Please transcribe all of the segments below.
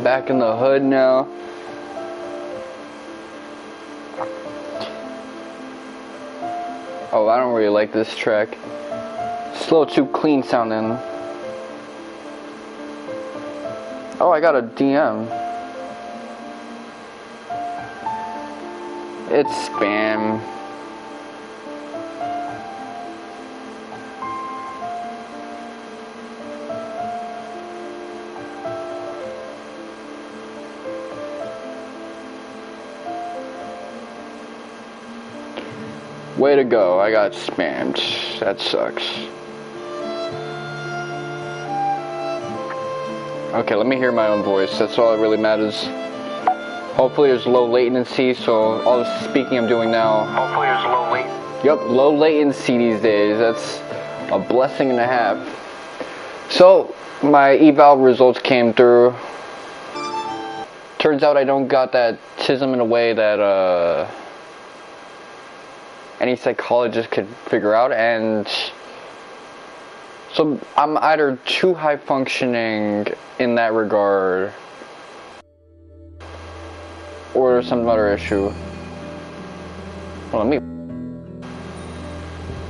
back in the hood now. Oh, I don't really like this track. It's a little too clean sounding. Oh, I got a DM. It's spam. Way to go, I got spammed. That sucks. Okay, let me hear my own voice. That's all that really matters. Hopefully there's low latency, so all the speaking I'm doing now. Hopefully there's low latency. Yep, low latency these days. That's a blessing and a half. So, my eval results came through. Turns out I don't got that tism in a way that, any psychologist could figure out, and so I'm either too high functioning in that regard, or some other issue. Well,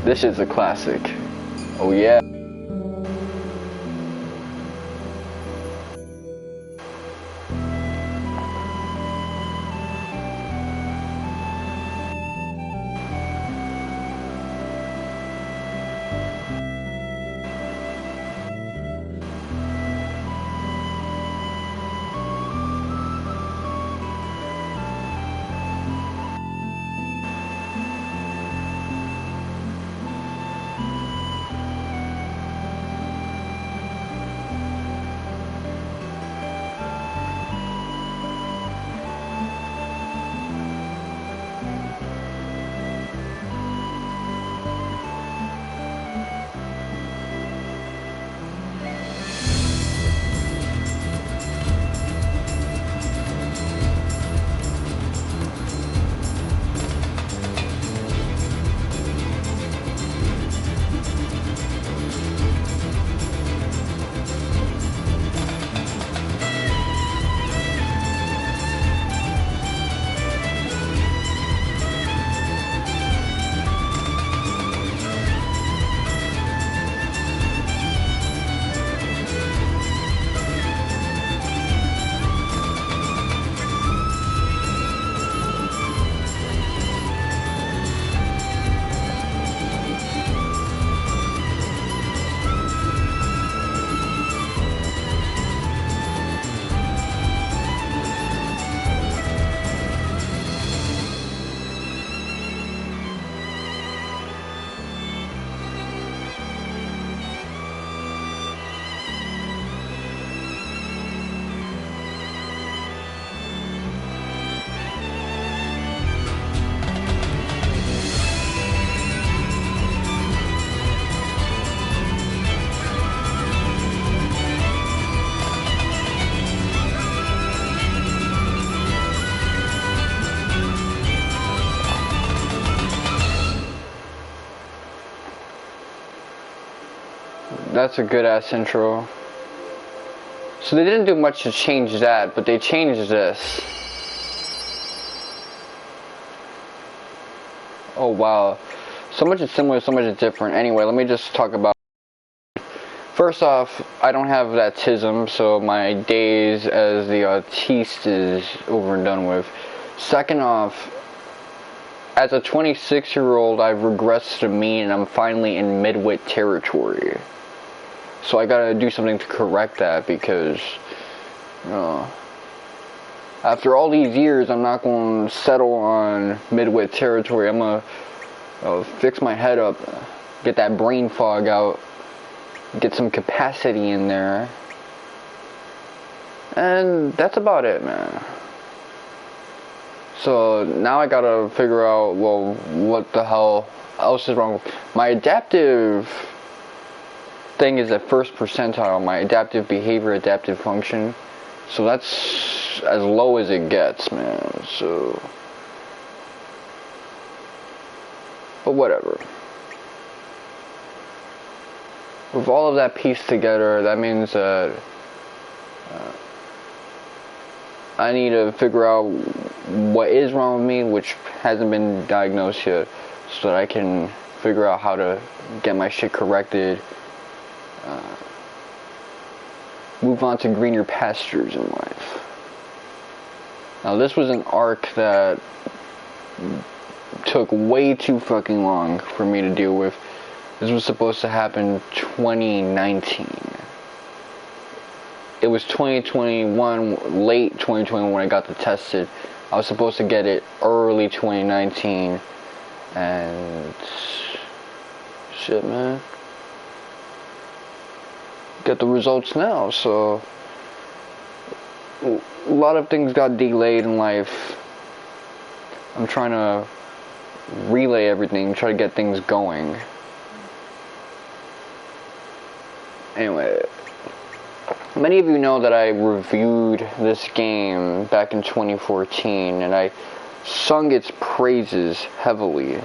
this is a classic. Oh yeah. That's a good ass intro. So they didn't do much to change that, but they changed this. Oh wow. So much is similar, so much is different. Anyway, let me just talk about. First off, I don't have that tism, so my days as the artiste is over and done with. Second off, as a 26-year-old, I've regressed to mean and I'm finally in mid-wit territory. So I gotta do something to correct that because, you know, after all these years, I'm not going to settle on mid-wit territory. I'm gonna fix my head up, get that brain fog out, get some capacity in there, and that's about it, man. So now I gotta figure out, well, what the hell else is wrong with my adaptive thing is at first percentile, my adaptive behavior, adaptive function. So that's as low as it gets, man. So, but whatever. With all of that pieced together, that means that I need to figure out what is wrong with me, which hasn't been diagnosed yet, so that I can figure out how to get my shit corrected. Move on to greener pastures in life. Now this was an arc that took way too fucking long for me to deal with. This was supposed to happen 2019. It was 2021, late 2021 when I got the tested. I was supposed to get it early 2019, and shit, man. Get the results now, so a lot of things got delayed in life. I'm trying to relay everything, try to get things going. Anyway, many of you know that I reviewed this game back in 2014, and I sung its praises heavily.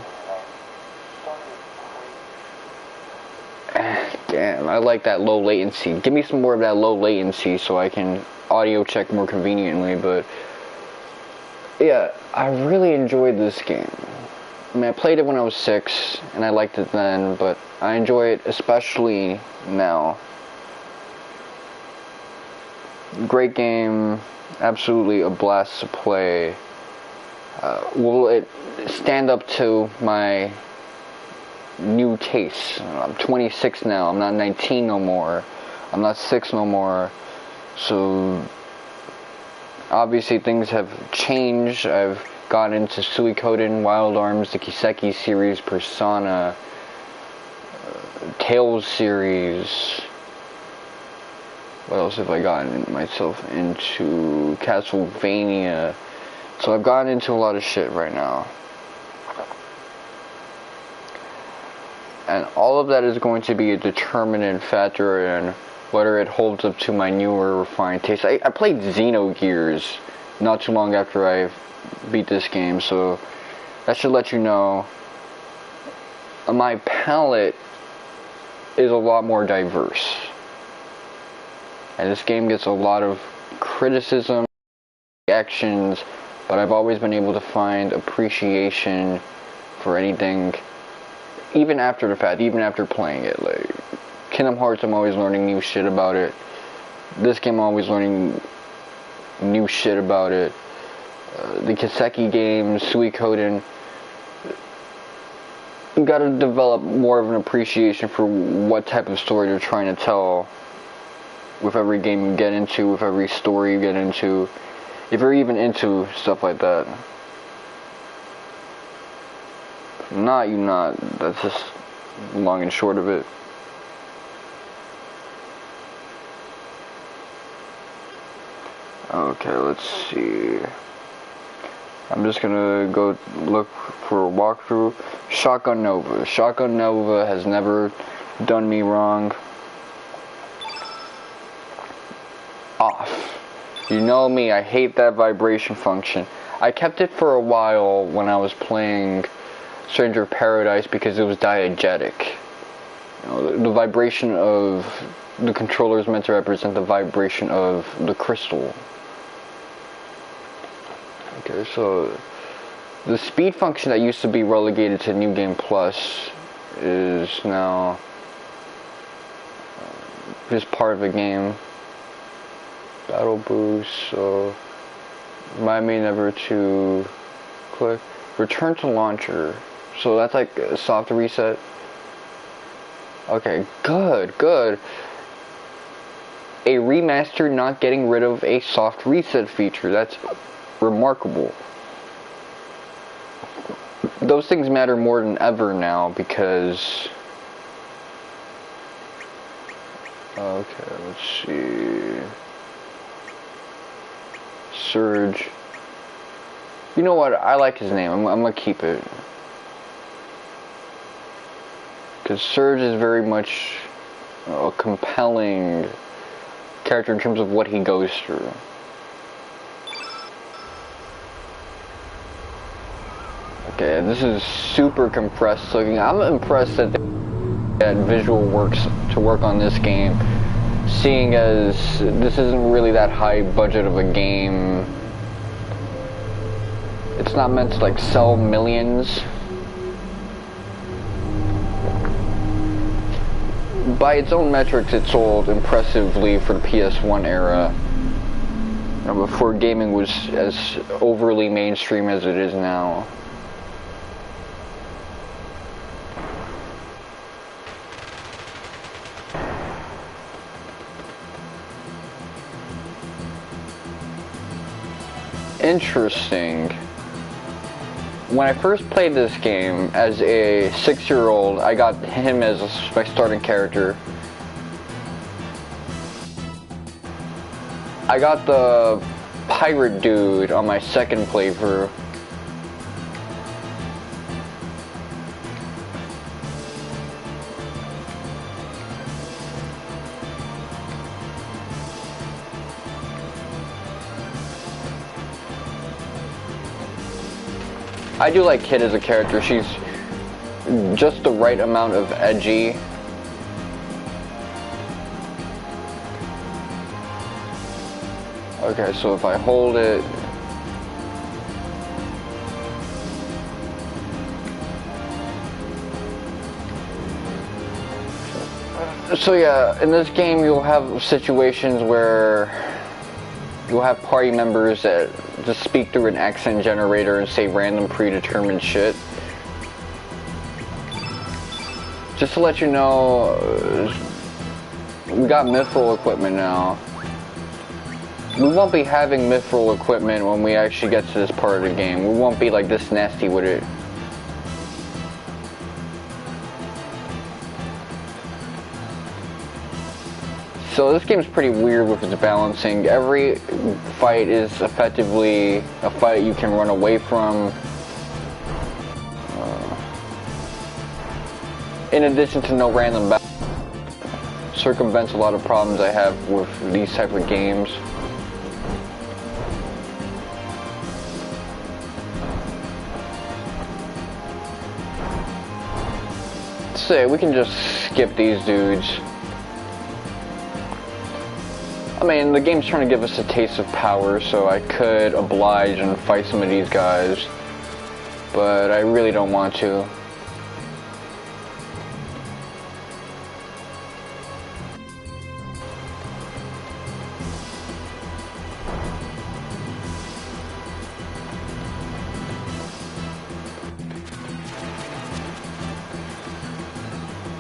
Damn, I like that low latency. Give me some more of that low latency so I can audio check more conveniently, but yeah, I really enjoyed this game. I mean, I played it when I was 6, and I liked it then, but I enjoy it especially now. Great game, absolutely a blast to play. Will it stand up to my new tastes? I'm 26 now, I'm not 19 no more, I'm not 6 no more, so obviously things have changed. I've got into Suikoden, Wild Arms, the Kiseki series, Persona, Tales series. What else have I gotten myself into? Castlevania. So I've gotten into a lot of shit right now. And all of that is going to be a determinant factor in whether it holds up to my newer, refined taste. I played Xenogears not too long after I beat this game, so that should let you know my palette is a lot more diverse. And this game gets a lot of criticism, reactions, but I've always been able to find appreciation for anything, even after the fact, even after playing it. Like Kingdom Hearts, I'm always learning new shit about it. This game, I'm always learning new shit about it. The Kiseki games, Suikoden, you gotta develop more of an appreciation for what type of story they're trying to tell with every game you get into, with every story you get into, if you're even into stuff like that. If not, you're not. That's just long and short of it. Okay, let's see. I'm just gonna go look for a walkthrough. Shotgun Nova. Shotgun Nova has never done me wrong. Off. You know me, I hate that vibration function. I kept it for a while when I was playing Stranger of Paradise because it was diegetic. You know, the vibration of the controller is meant to represent the vibration of the crystal. Okay, so the speed function that used to be relegated to New Game Plus is now just part of the game. Battle boost, so remind me never to click. Return to launcher. So that's like a soft reset. Okay, good, good. A remaster not getting rid of a soft reset feature. That's remarkable. Those things matter more than ever now because... Okay, let's see... Serge. You know what? I like his name. I'm gonna keep it. Because Serge is very much a compelling character in terms of what he goes through. Okay, this is super compressed looking. I'm impressed that visual works to work on this game. seeing as this isn't really that high budget of a game. It's not meant to like sell millions. By its own metrics, it sold impressively for the PS1 era, before gaming was as overly mainstream as it is now. Interesting. When I first played this game as a 6-year-old, I got him as my starting character. I got the pirate dude on my second playthrough. I do like Kid as a character. She's just the right amount of edgy. Okay, so if I hold it... So yeah, in this game you'll have situations where you'll have party members that just speak through an accent generator and say random predetermined shit. Just to let you know, we got mithril equipment now. We won't be having mithril equipment when we actually get to this part of the game. We won't be like this nasty with it. So this game's pretty weird with its balancing. Every fight is effectively a fight you can run away from. In addition to no random battle, circumvents a lot of problems I have with these type of games. Let's say we can just skip these dudes. I mean, the game's trying to give us a taste of power, so I could oblige and fight some of these guys, but I really don't want to.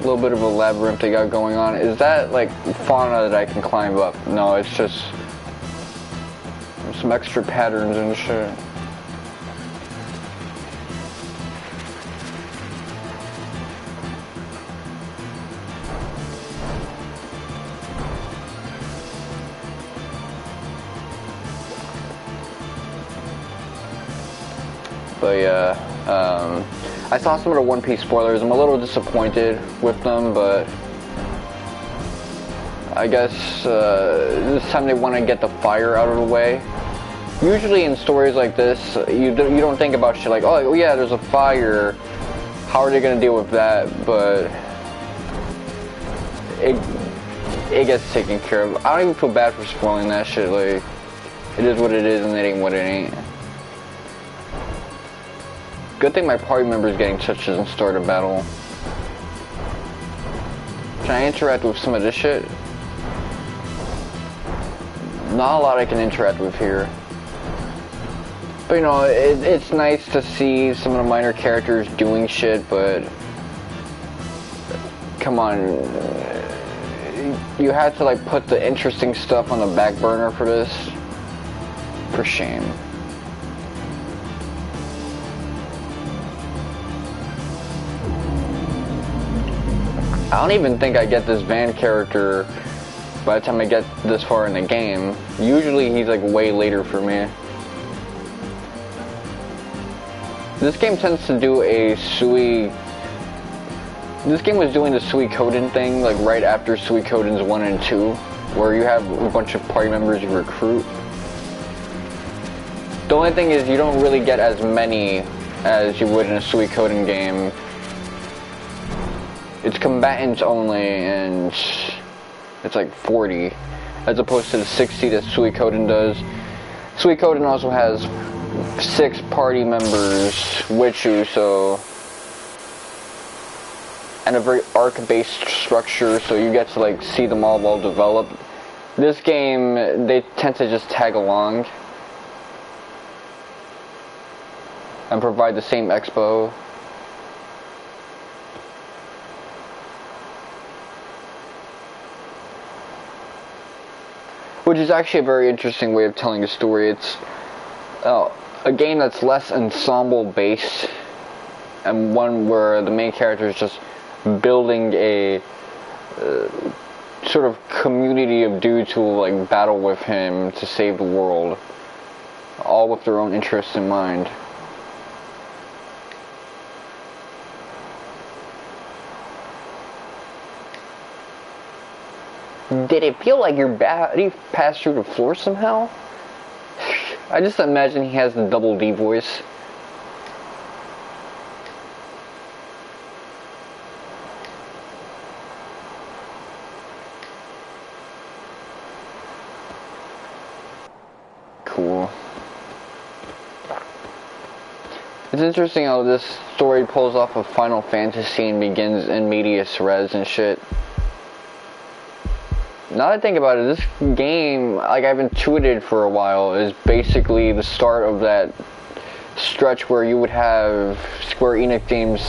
A little bit of a labyrinth they got going on. Is that like fauna that I can climb up? No, it's just some extra patterns and shit. But yeah, I saw some of the One Piece spoilers. I'm a little disappointed with them, but I guess this time they want to get the fire out of the way. Usually in stories like this, you don't think about shit like, oh yeah, there's a fire. How are they gonna deal with that? But it gets taken care of. I don't even feel bad for spoiling that shit. Like, it is what it is, and it ain't what it ain't. Good thing my party member is getting touched and start a battle. Can I interact with some of this shit? Not a lot I can interact with here. But you know, it's nice to see some of the minor characters doing shit, but come on. You had to like put the interesting stuff on the back burner for this? For shame. I don't even think I get this Van character by the time I get this far in the game. Usually he's like way later for me. This game tends to do a This game was doing the Suikoden thing like right after Suikodens 1 and 2, where you have a bunch of party members you recruit. The only thing is you don't really get as many as you would in a Suikoden game. It's combatants only, and It's like 40, as opposed to the 60 that Suikoden does. Suikoden also has 6 party members with you, so, and a very arc-based structure, so you get to like see them all well developed. This game, they tend to just tag along and provide the same expo. Which is actually a very interesting way of telling a story. It's a game that's less ensemble based, and one where the main character is just building a sort of community of dudes who will like battle with him to save the world, all with their own interests in mind. Did it feel like your body passed through the floor somehow? I just imagine he has the double D voice. Cool. It's interesting how this story pulls off of Final Fantasy and begins in medias res and shit. Now that I think about it, this game, like I've intuited for a while, is basically the start of that stretch where you would have Square Enix games,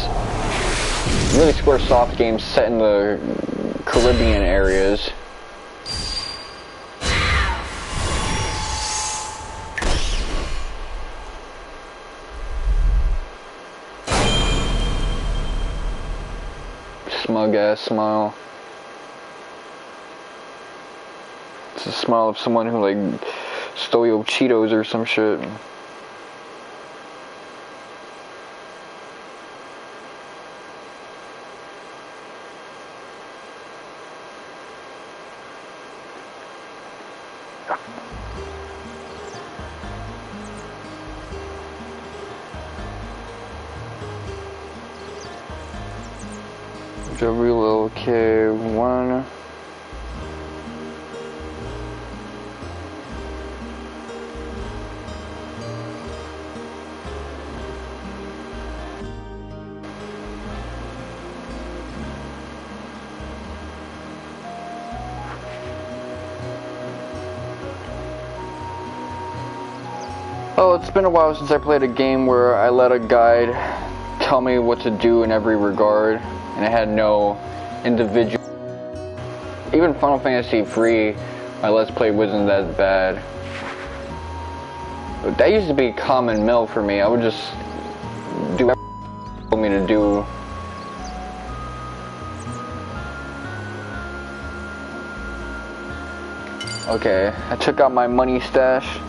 really Squaresoft games set in the Caribbean areas. Smug ass smile. It's the smile of someone who like stole your Cheetos or some shit. Every little kid, one. Oh, it's been a while since I played a game where I let a guide tell me what to do in every regard, and I had no individual. Even Final Fantasy 3, my Let's Play wasn't that bad. But that used to be common mill for me. I would just do whatever they told me to do. Okay, I took out my money stash.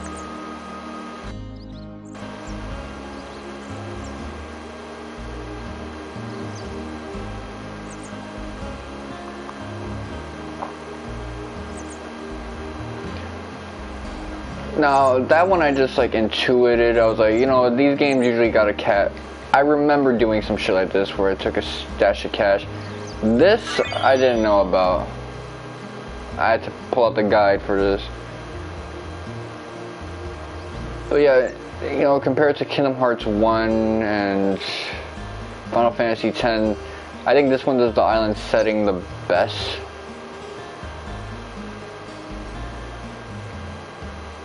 Now, that one I just like intuited. I was like, you know, these games usually got a cat. I remember doing some shit like this where I took a stash of cash. This, I didn't know about. I had to pull out the guide for this. But yeah, you know, compared to Kingdom Hearts 1 and Final Fantasy X, I think this one does the island setting the best.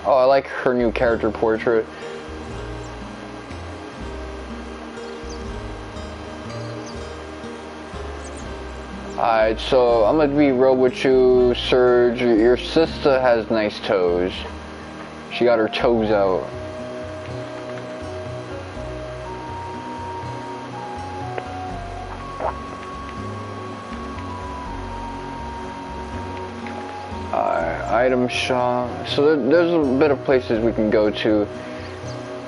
Oh, I like her new character portrait. Alright, so I'm gonna be real with you, Serge. Your sister has nice toes. She got her toes out. Item shop. So there's a bit of places we can go to.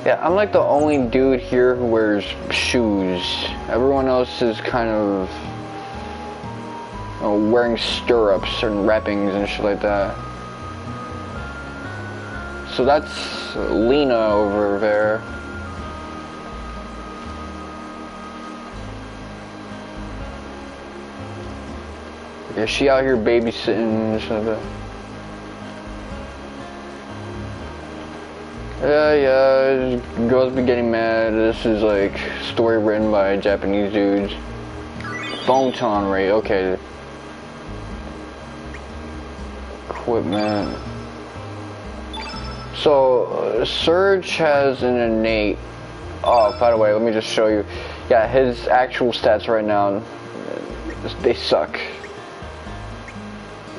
Yeah, I'm like the only dude here who wears shoes. Everyone else is kind of wearing stirrups and wrappings and shit like that. So that's Lena over there. Is she out here babysitting or something? Yeah, girls be getting mad. This is like story written by Japanese dudes. Phone tone rate, okay. Equipment. So, Serge has an innate... Oh, by the way, let me just show you. Yeah, his actual stats right now, they suck.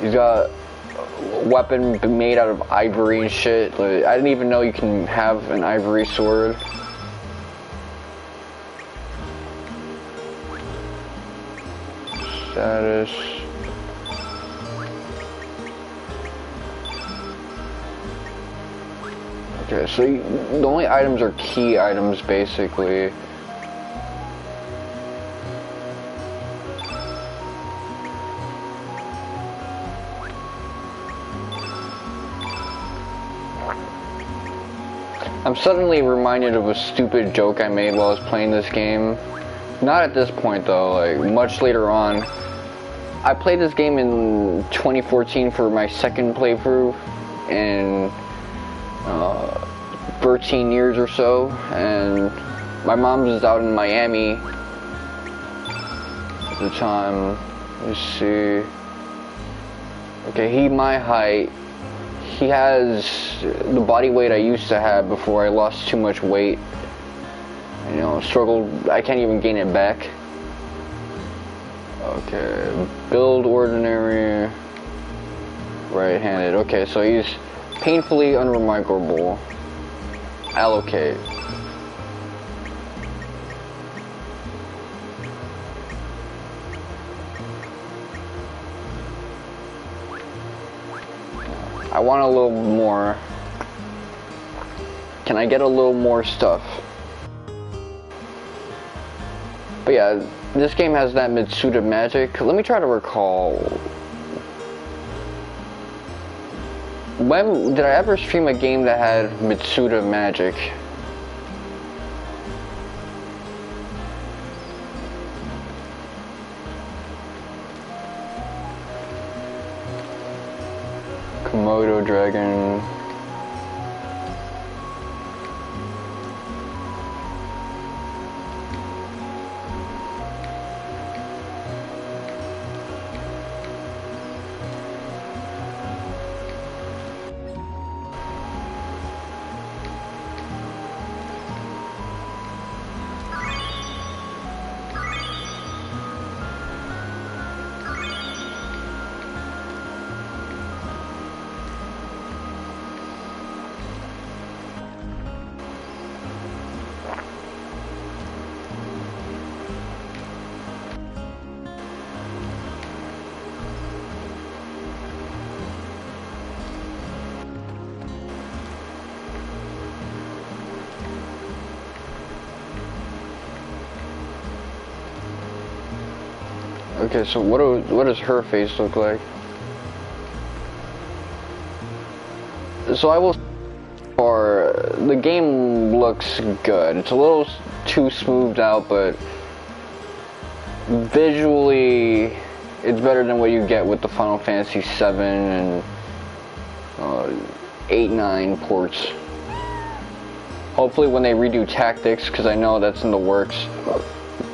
He's got a weapon made out of ivory and shit. Like, I didn't even know you can have an ivory sword. Status. Okay, so the only items are key items, basically. I'm suddenly reminded of a stupid joke I made while I was playing this game. Not at this point though, like much later on. I played this game in 2014 for my second playthrough in 13 years or so, and my mom was out in Miami at the time. Let's see. Okay, he my height. He has the body weight I used to have before I lost too much weight. You know, struggled. I can't even gain it back. Okay, build ordinary, right-handed. Okay, so he's painfully unremarkable. Allocate. I want a little more. Can I get a little more stuff? But yeah, this game has that Mitsuda magic. Let me try to recall. When did I ever stream a game that had Mitsuda magic? Komodo dragon. Okay, so what does her face look like? So I will say, the game looks good. It's a little too smoothed out, but visually it's better than what you get with the Final Fantasy 7 and 8, 9 ports. Hopefully when they redo tactics, because I know that's in the works,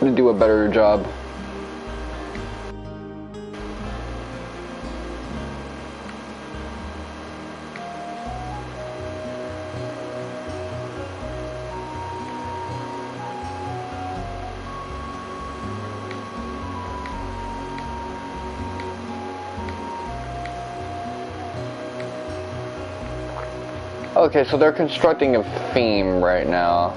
to do a better job. Okay, so they're constructing a theme right now.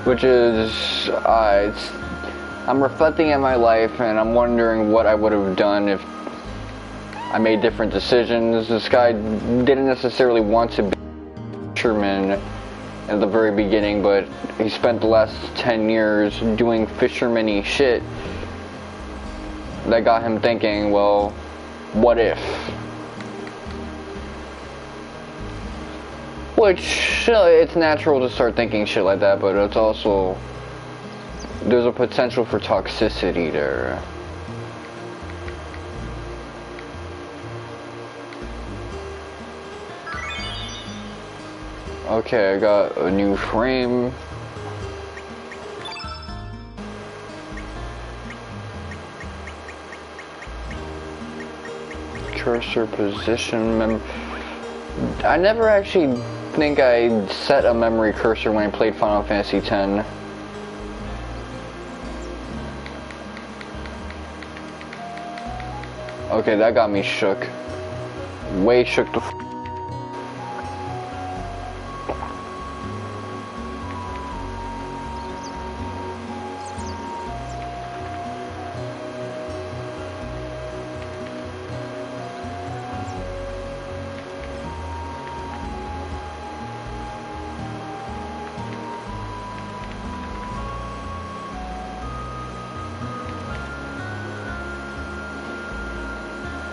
Which is, I'm reflecting at my life and I'm wondering what I would have done if I made different decisions. This guy didn't necessarily want to be a fisherman at the very beginning, but he spent the last 10 years doing fisherman-y shit that got him thinking, well, what if? Which, it's natural to start thinking shit like that, but it's also, there's a potential for toxicity there. Okay, I got a new frame. Cursor position. I never actually think I set a memory cursor when I played Final Fantasy X. Okay, that got me shook. Way shook the f.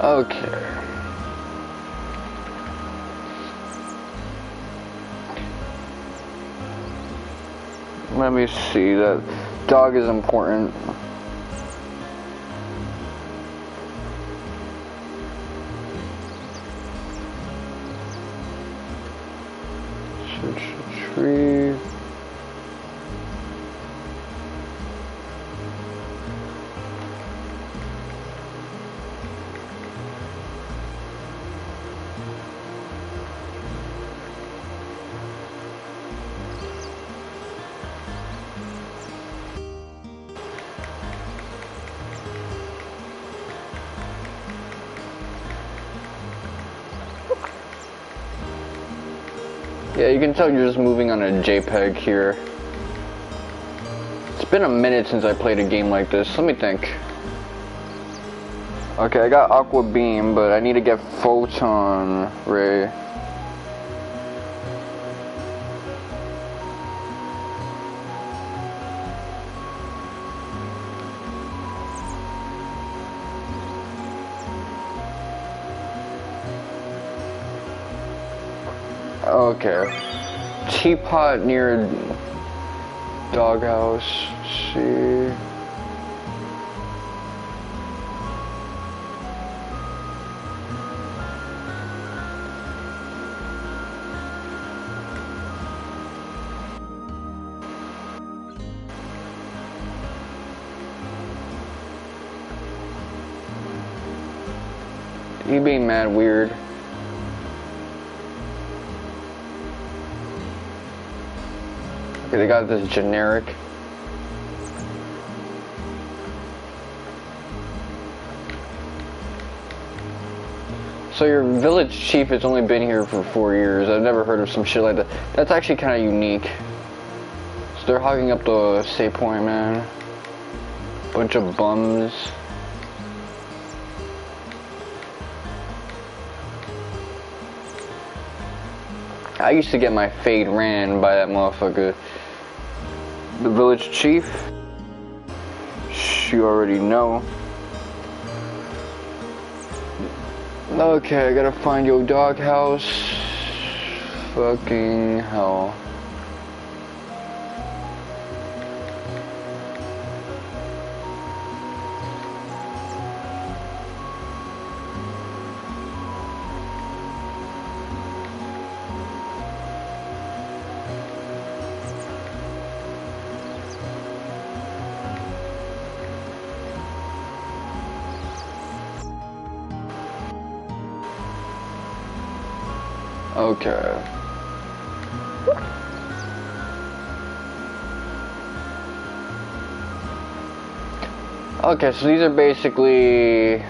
Okay. Let me see, that dog is important. Search the tree. Yeah, you can tell you're just moving on a JPEG here. It's been a minute since I played a game like this. Let me think. Okay, I got Aqua Beam, but I need to get Photon Ray. Okay. Teapot near doghouse. See. You being mad weird. Okay, they got this generic. So your village chief has only been here for 4 years. I've never heard of some shit like that. That's actually kind of unique. So they're hogging up the save point, man. Bunch of bums. I used to get my fade ran by that motherfucker. The village chief. You already know. Okay, I gotta find your doghouse. Fucking hell. Okay. Okay, so these are basically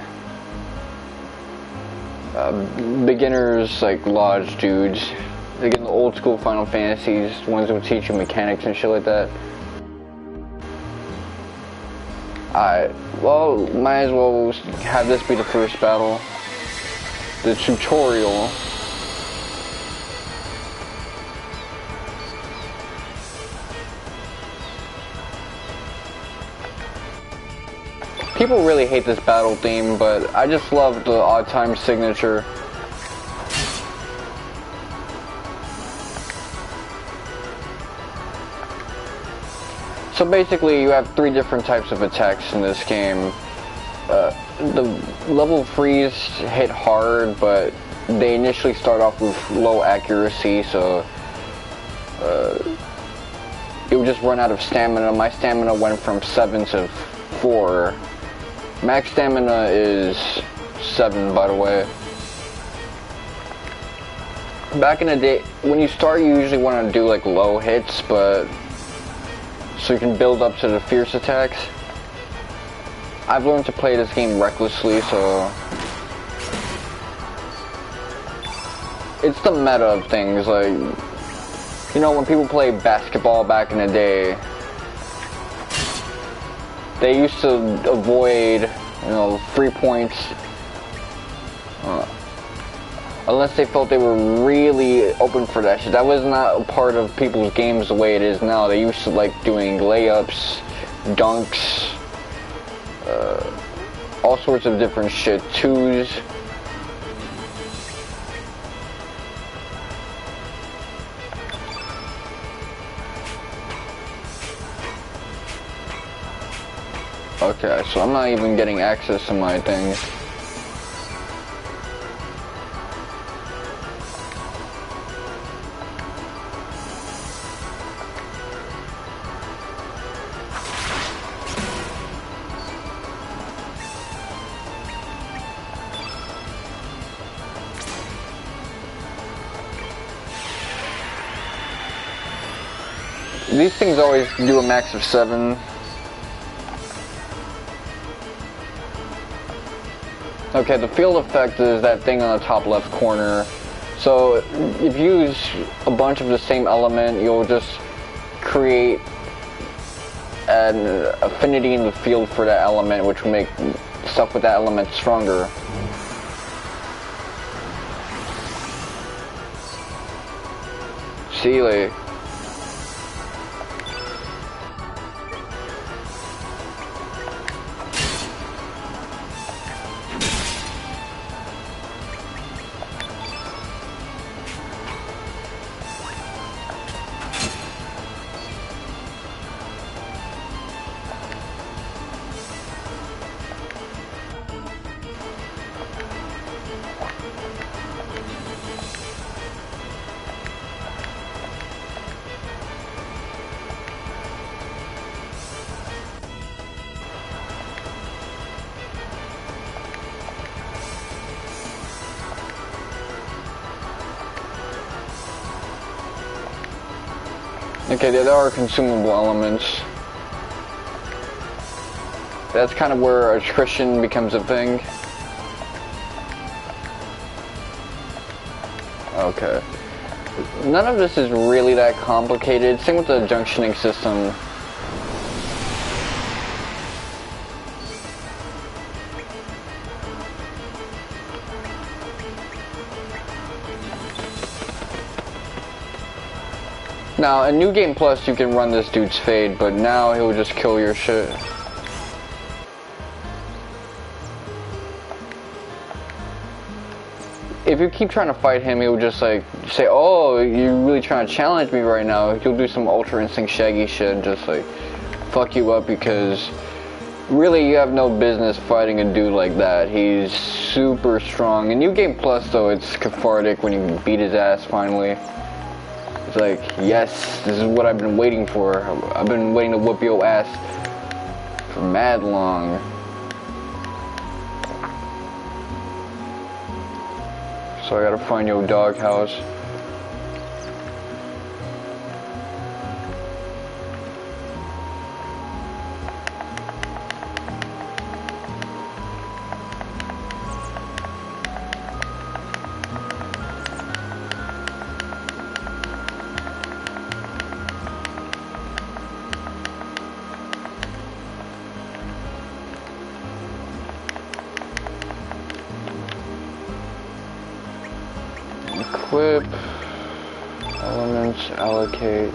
beginners, like lodge dudes. They get the old school Final Fantasies, ones that will teach you mechanics and shit like that. Alright, well, might as well have this be the first battle. The tutorial. People really hate this battle theme, but I just love the odd time signature. So basically, you have 3 different types of attacks in this game. The level 3s hit hard, but they initially start off with low accuracy, so it would just run out of stamina. My stamina went from 7 to 4. Max stamina is 7, by the way. Back in the day, when you start, you usually want to do like low hits, but so you can build up to the fierce attacks. I've learned to play this game recklessly, so it's the meta of things. Like, you know, when people play basketball back in the day, they used to avoid, you know, 3 points unless they felt they were really open for that shit. That was not a part of people's games the way it is now. They used to like doing layups, dunks, all sorts of different shit, 2s. Okay, so I'm not even getting access to my things. These things always do a max of 7. Okay, the field effect is that thing on the top left corner. So if you use a bunch of the same element, you'll just create an affinity in the field for that element, which will make stuff with that element stronger. See, like, okay, there are consumable elements. That's kind of where attrition becomes a thing. Okay. None of this is really that complicated. Same with the junctioning system. Now, in New Game Plus, you can run this dude's fade, but now he'll just kill your shit. If you keep trying to fight him, he'll just like say, "Oh, you're really trying to challenge me right now." He'll do some Ultra Instinct Shaggy shit and just like fuck you up, because really you have no business fighting a dude like that. He's super strong. In New Game Plus, though, it's cathartic when you beat his ass finally. It's like, yes, this is what I've been waiting for. I've been waiting to whoop your ass for mad long. So I gotta find your doghouse. Equip, elements, allocate.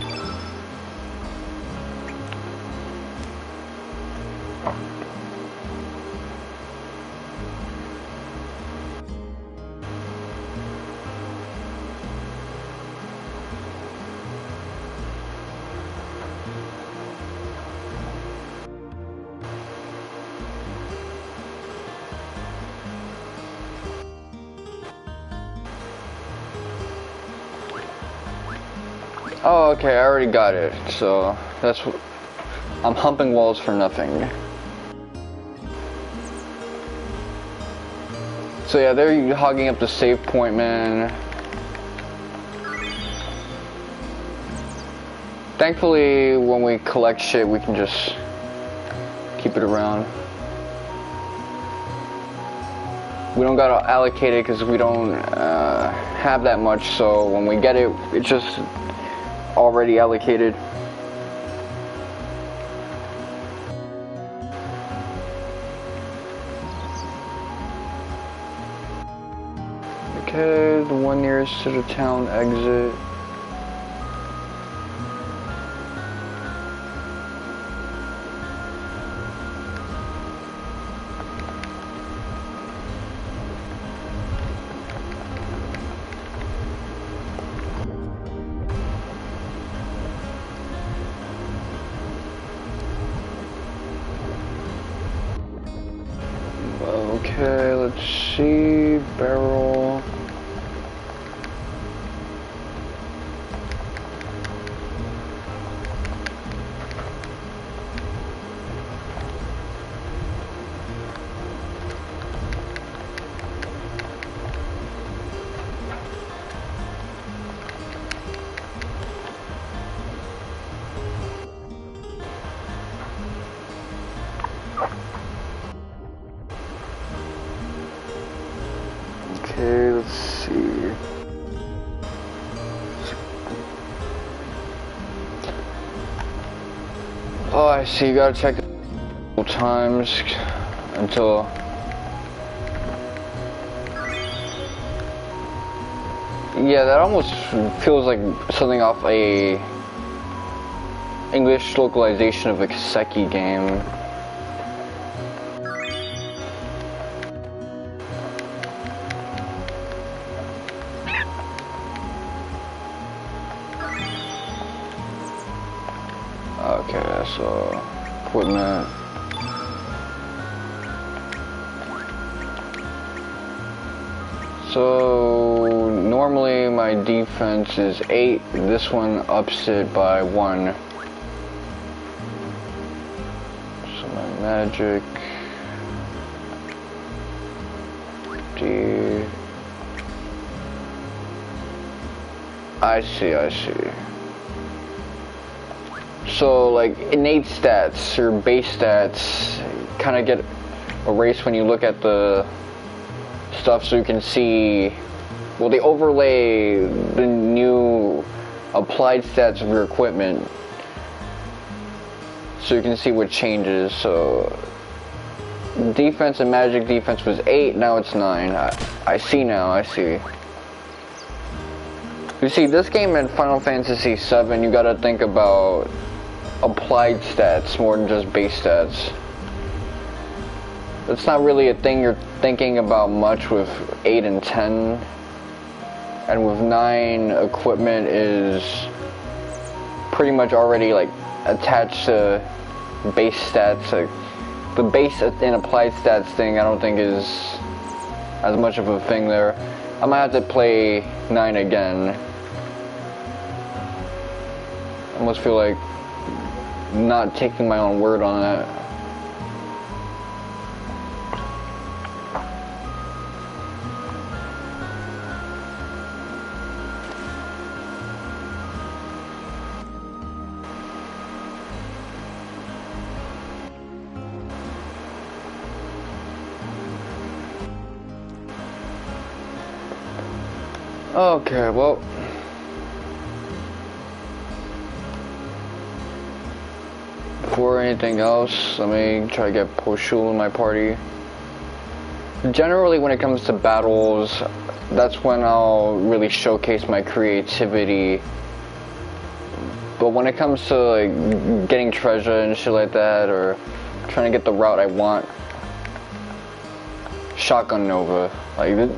Oh, okay, I already got it. So that's I'm humping walls for nothing. So yeah, they're hogging up the save point, man. Thankfully, when we collect shit, we can just keep it around. We don't gotta allocate it because we don't have that much, so when we get it, it's just already allocated. Okay, the one nearest to the town exit. Okay, let's see, barrel. Okay, let's see. Oh, I see. You gotta check it times until. Yeah, that almost feels like something off a English localization of a isekai game. Okay, so equipment. So normally my defense is 8. This one ups it by 1. So my magic. D. I see. So like innate stats or base stats kind of get erased when you look at the stuff, so you can see, well, they overlay the new applied stats of your equipment so you can see what changes. So defense and magic defense was 8, now it's 9. I see now, I see. You see, this game in Final Fantasy VII, you gotta think about applied stats more than just base stats. It's not really a thing you're thinking about much with 8 and 10. And with 9, equipment is pretty much already like attached to base stats. Like, the base and applied stats thing I don't think is as much of a thing there. I might have to play 9 again. I almost feel like not taking my own word on that. Okay, well, before anything else, let me try to get Poshul in my party. Generally, when it comes to battles, that's when I'll really showcase my creativity. But when it comes to like getting treasure and shit like that, or trying to get the route I want, Shotgun Nova, like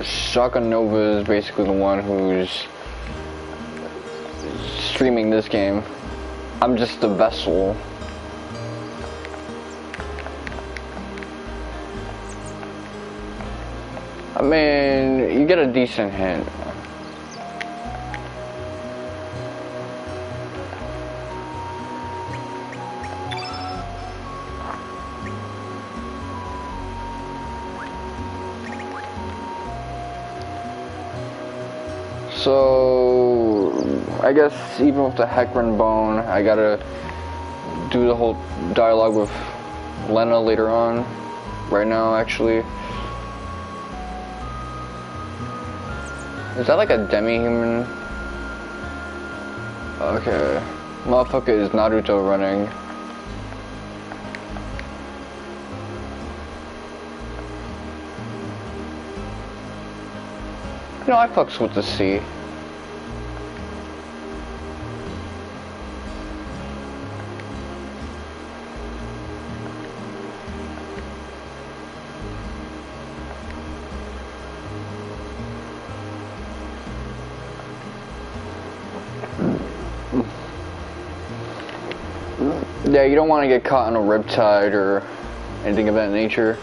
Shotgun Nova is basically the one who's streaming this game. I'm just the vessel. I mean, you get a decent hint. So, I guess even with the Hecarim bone, I gotta do the whole dialogue with Lena later on. Right now, actually. Is that like a demi-human? Okay. Motherfucker is Naruto running. You know, I fucks with the sea. Yeah, you don't want to get caught in a riptide or anything of that nature.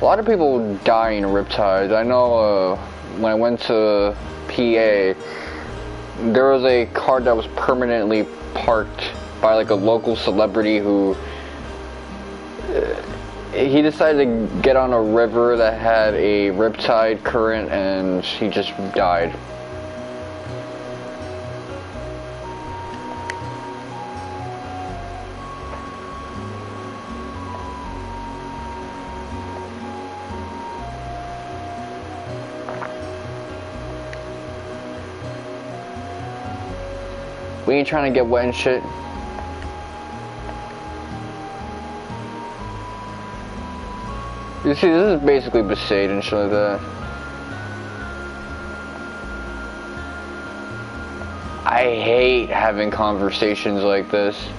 A lot of people die in riptides. I know when I went to PA, there was a car that was permanently parked by like a local celebrity who he decided to get on a river that had a riptide current and he just died. We ain't trying to get wet and shit. You see, this is basically Besaid and shit like that. I hate having conversations like this.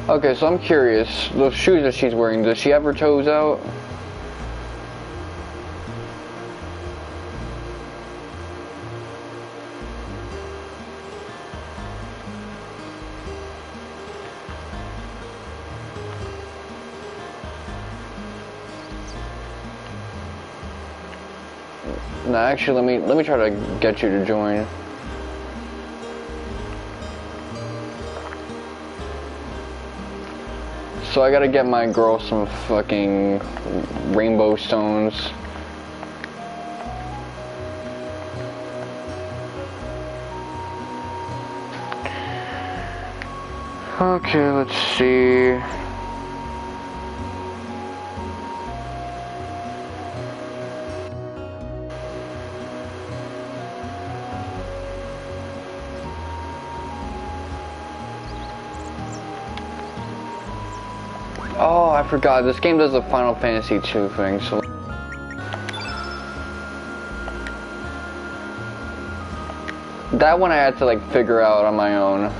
Okay, so I'm curious, those shoes that she's wearing, does she have her toes out? No, actually, let me try to get you to join. So I gotta get my girl some fucking rainbow stones. Okay, let's see. Oh, I forgot. This game does the Final Fantasy II thing, so... That one I had to, like, figure out on my own.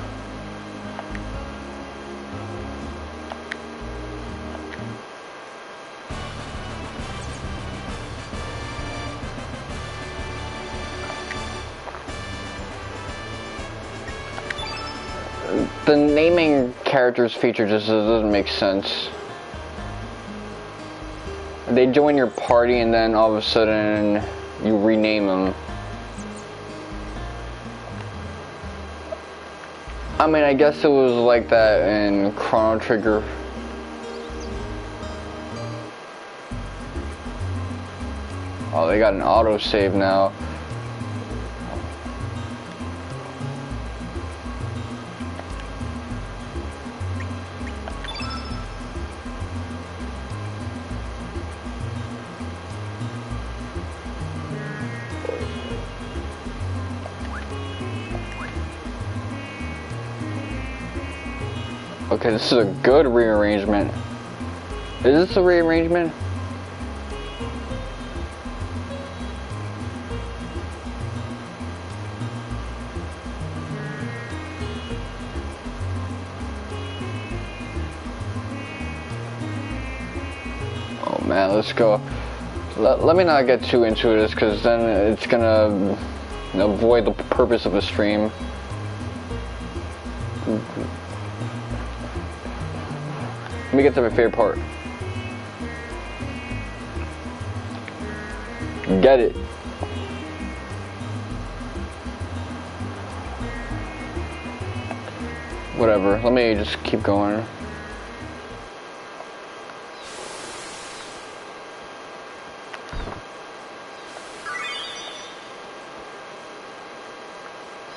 The naming characters feature just doesn't make sense. They join your party and then all of a sudden you rename them. I mean, I guess it was like that in Chrono Trigger. Oh, they got an autosave now. Okay, this is a good rearrangement. Is this a rearrangement? man, let's go. Let me not get too into this, because then it's gonna avoid the purpose of the stream. Let me get to my favorite part. Get it. Whatever, let me just keep going.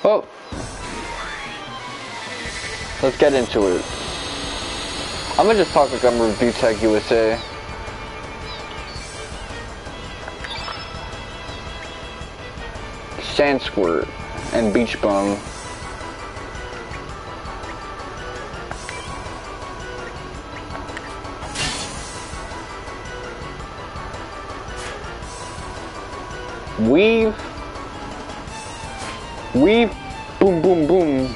Oh! Let's get into it. I'm gonna just talk like I'm Review Tech USA. Sand Squirt and Beach Bum. Weave, boom, boom, boom.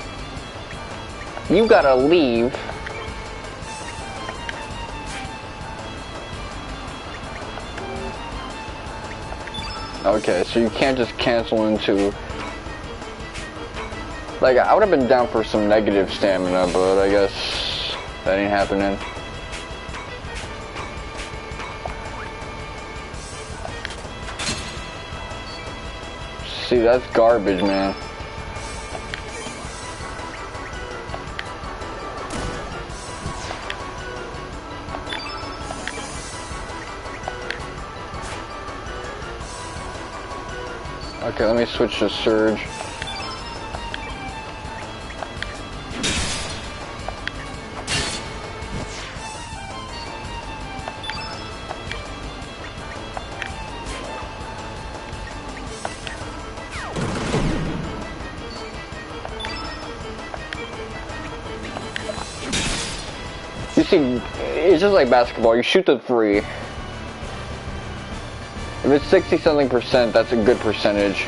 You gotta leave. Okay, so you can't just cancel into... Like, I would have been down for some negative stamina, but I guess that ain't happening. See, that's garbage, man. Okay, let me switch to Serge. You see, it's just like basketball. You shoot the three. If it's 60-something%, that's a good percentage.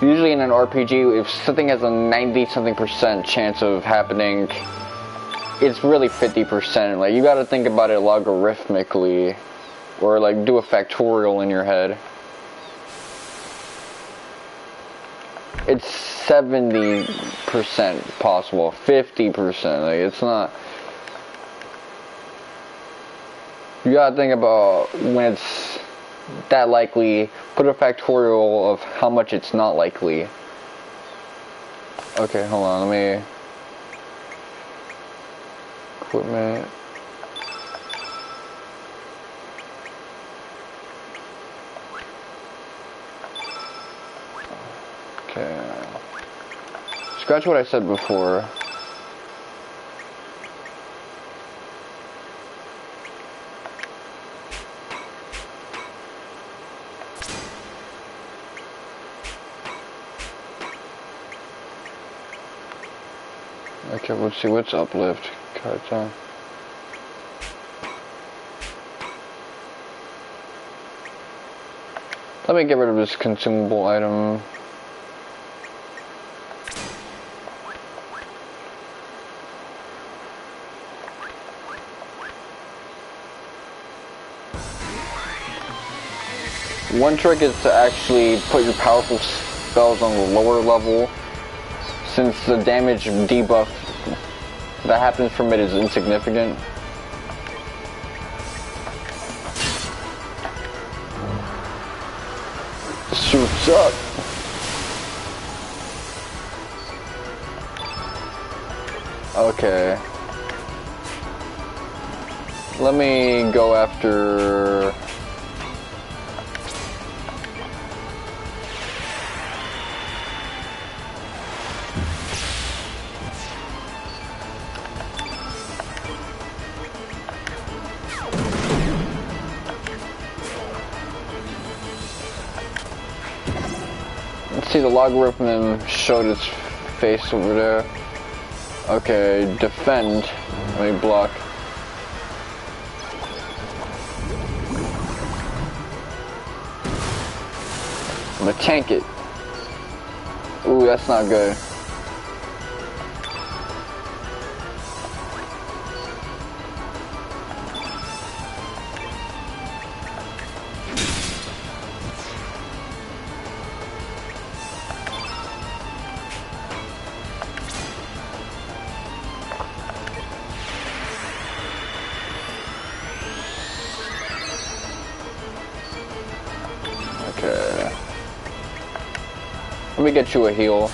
Usually in an RPG, if something has a 90-something% chance of happening, it's really 50%. Like, you gotta think about it logarithmically, or like do a factorial in your head. It's 70% possible, 50%. Like, it's not. You gotta think about when it's that likely, put a factorial of how much it's not likely. Okay, hold on, let me... Equipment... Okay... Scratch what I said before. Okay, let's see what's uplift. Carton. Let me get rid of this consumable item. One trick is to actually put your powerful spells on the lower level, since the damage debuff that happens from it is insignificant. Suits up. Okay. Let me go after... See, the logarithm showed its face over there. Okay, defend. Let me block. I'm gonna tank it. Ooh, that's not good. Let me get you a heal.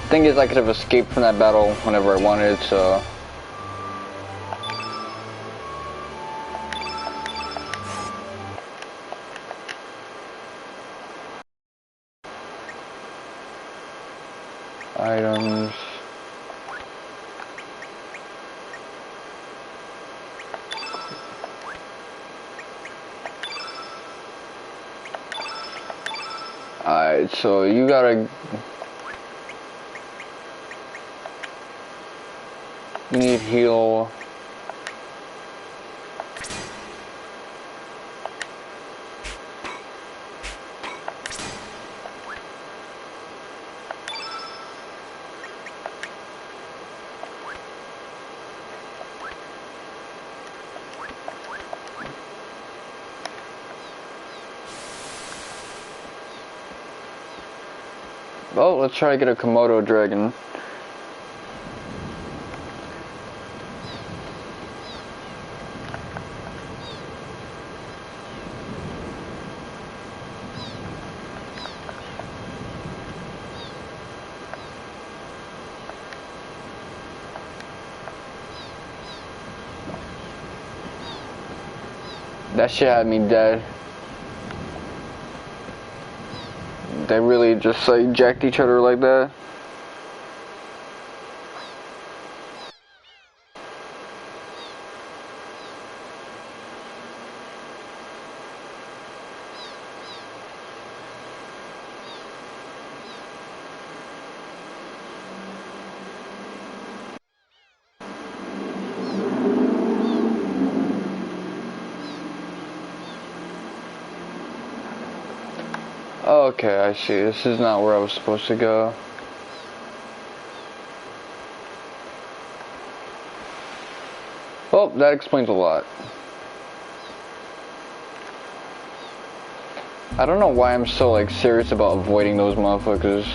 Thing is, I could have escaped from that battle whenever I wanted, so... Items... Alright, so you gotta... You need heal. Well, let's try to get a Komodo dragon. That shit had me dead. They really just like jacked each other like that. Okay, I see. This is not where I was supposed to go. Well, that explains a lot. I don't know why I'm so like serious about avoiding those motherfuckers.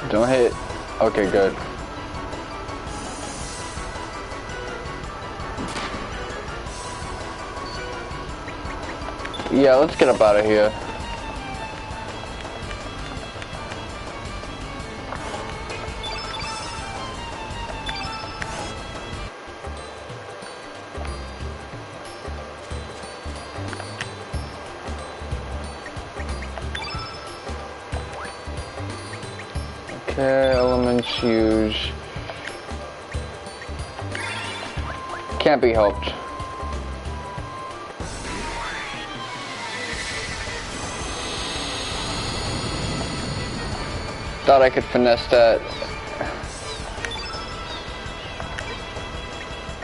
Don't hit. Okay, good. Yeah, let's get up out of here. Okay, elements use. Can't be helped. Thought I could finesse that.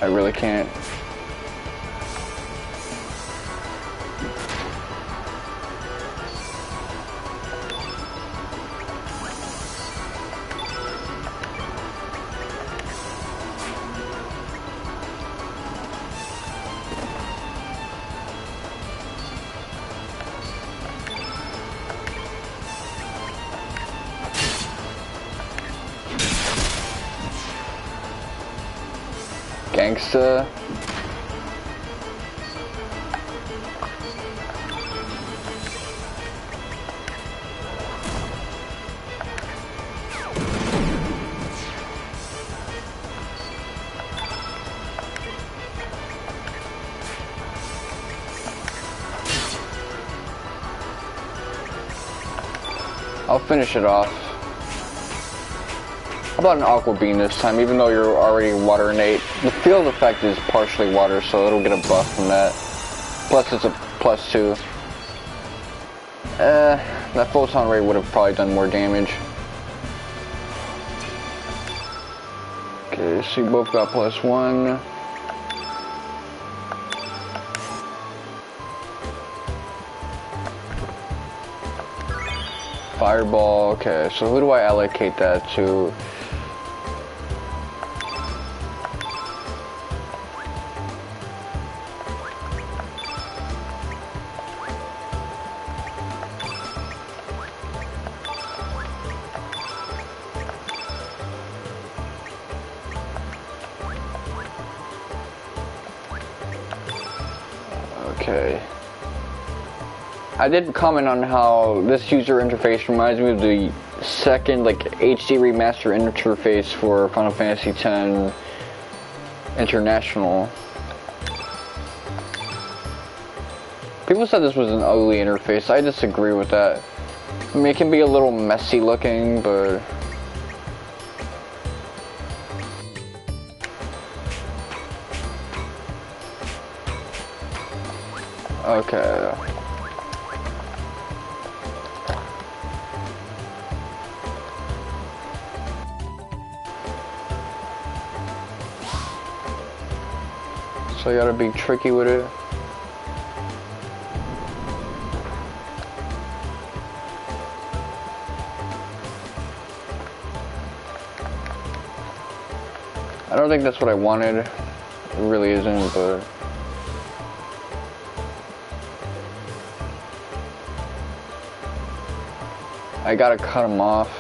I really can't. Gangsta. I'll finish it off. How about an aqua beam this time, even though you're already water innate? The field effect is partially water, so it'll get a buff from that. Plus it's a +2. That photon ray would have probably done more damage. Okay, so you both got +1. Fireball, okay, so who do I allocate that to? Okay. I did comment on how this user interface reminds me of the second HD remaster interface for Final Fantasy X International. People said this was an ugly interface. I disagree with that. I mean, it can be a little messy looking, but okay. So you gotta be tricky with it. I don't think that's what I wanted. It really isn't, but I gotta cut him off.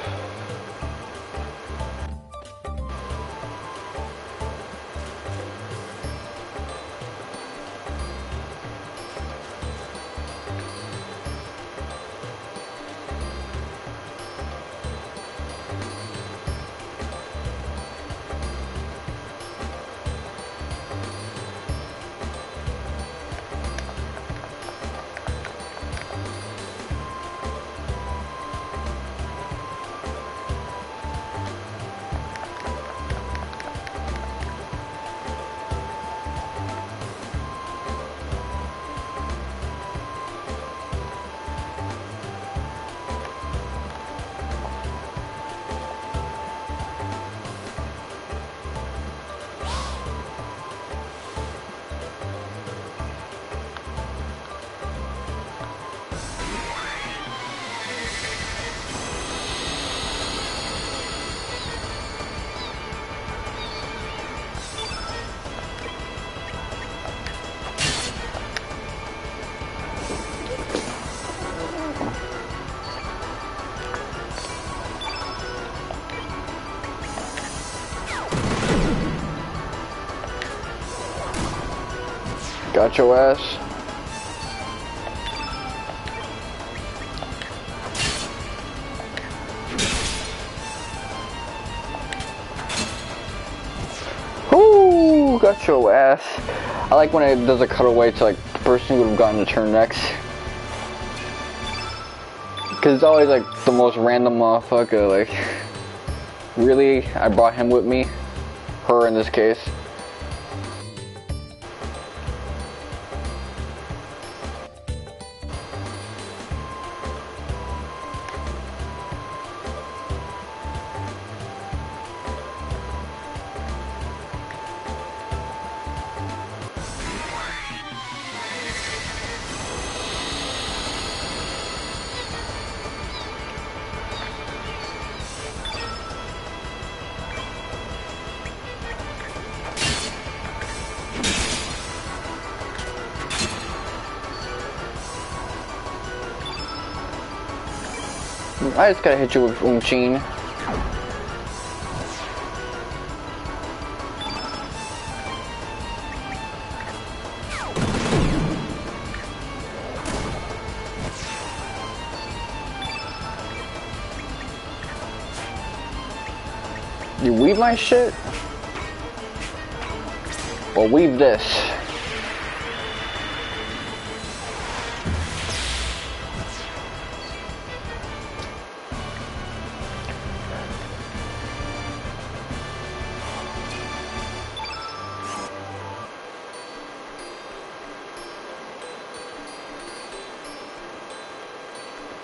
Got your ass. Ooh, got your ass. I like when it does a cutaway to the person who would have gotten the turn next. Cause it's always the most random motherfucker. Really? I brought him with me? Her in this case. I just gotta hit you with Unchin. You weave my shit? Well, weave this.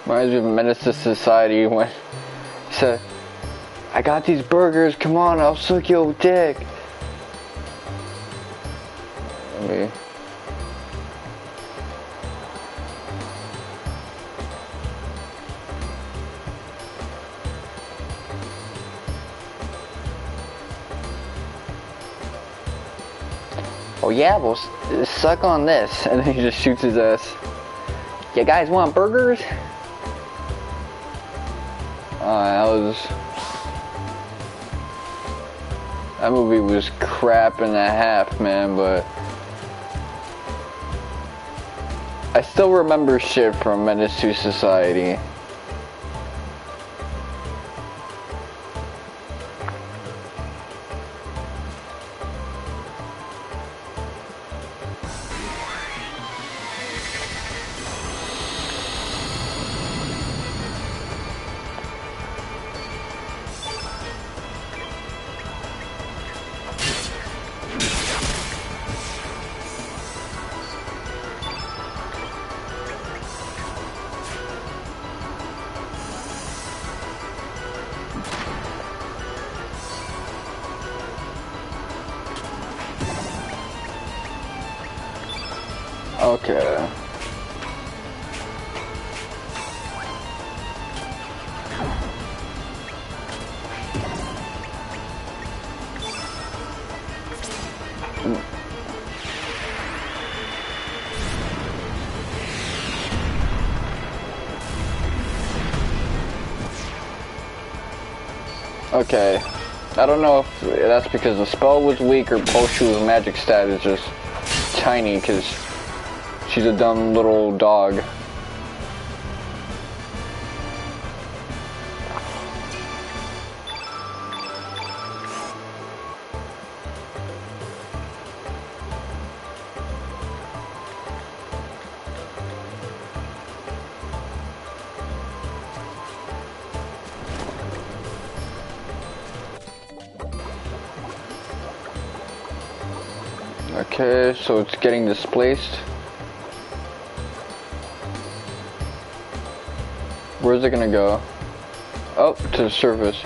Reminds me of Menace to Society when he said, I got these burgers, come on, I'll suck your dick. Okay. Oh yeah, well, suck on this. And then he just shoots his ass. You guys want burgers? That movie was crap and a half, man, but I still remember shit from Menace to Society. Okay. Okay. I don't know if that's because the spell was weak or Poshu's magic stat is just tiny because she's a dumb little dog. Okay, so it's getting displaced. Where's it gonna go? Oh, to the surface.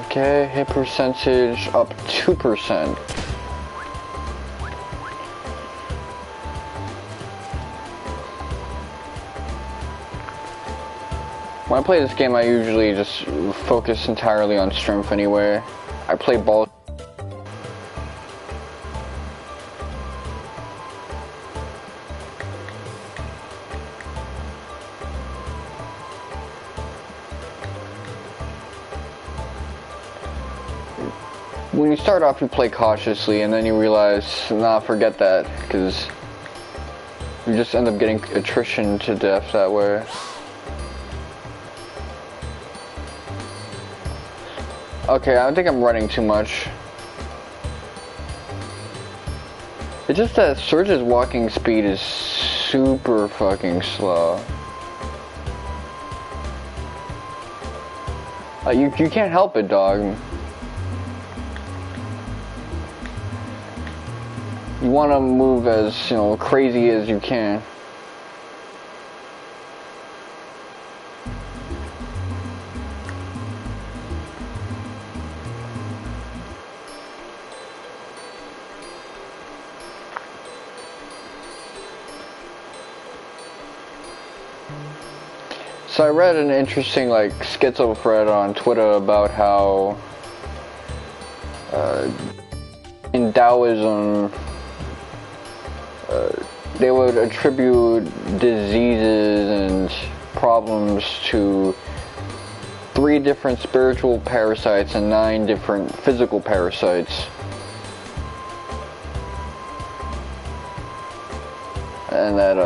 Okay, hit percentage up 2%. When I play this game, I usually just focus entirely on strength anyway. I play ball. When you start off, you play cautiously, and then you realize, nah, forget that, because you just end up getting attrition to death that way. Okay, I think I'm running too much. It's just that Serge's walking speed is super fucking slow. You can't help it, dog. You want to move as, crazy as you can. So I read an interesting schizo thread on Twitter about how in Taoism they would attribute diseases and problems to 3 different spiritual parasites and 9 different physical parasites. And that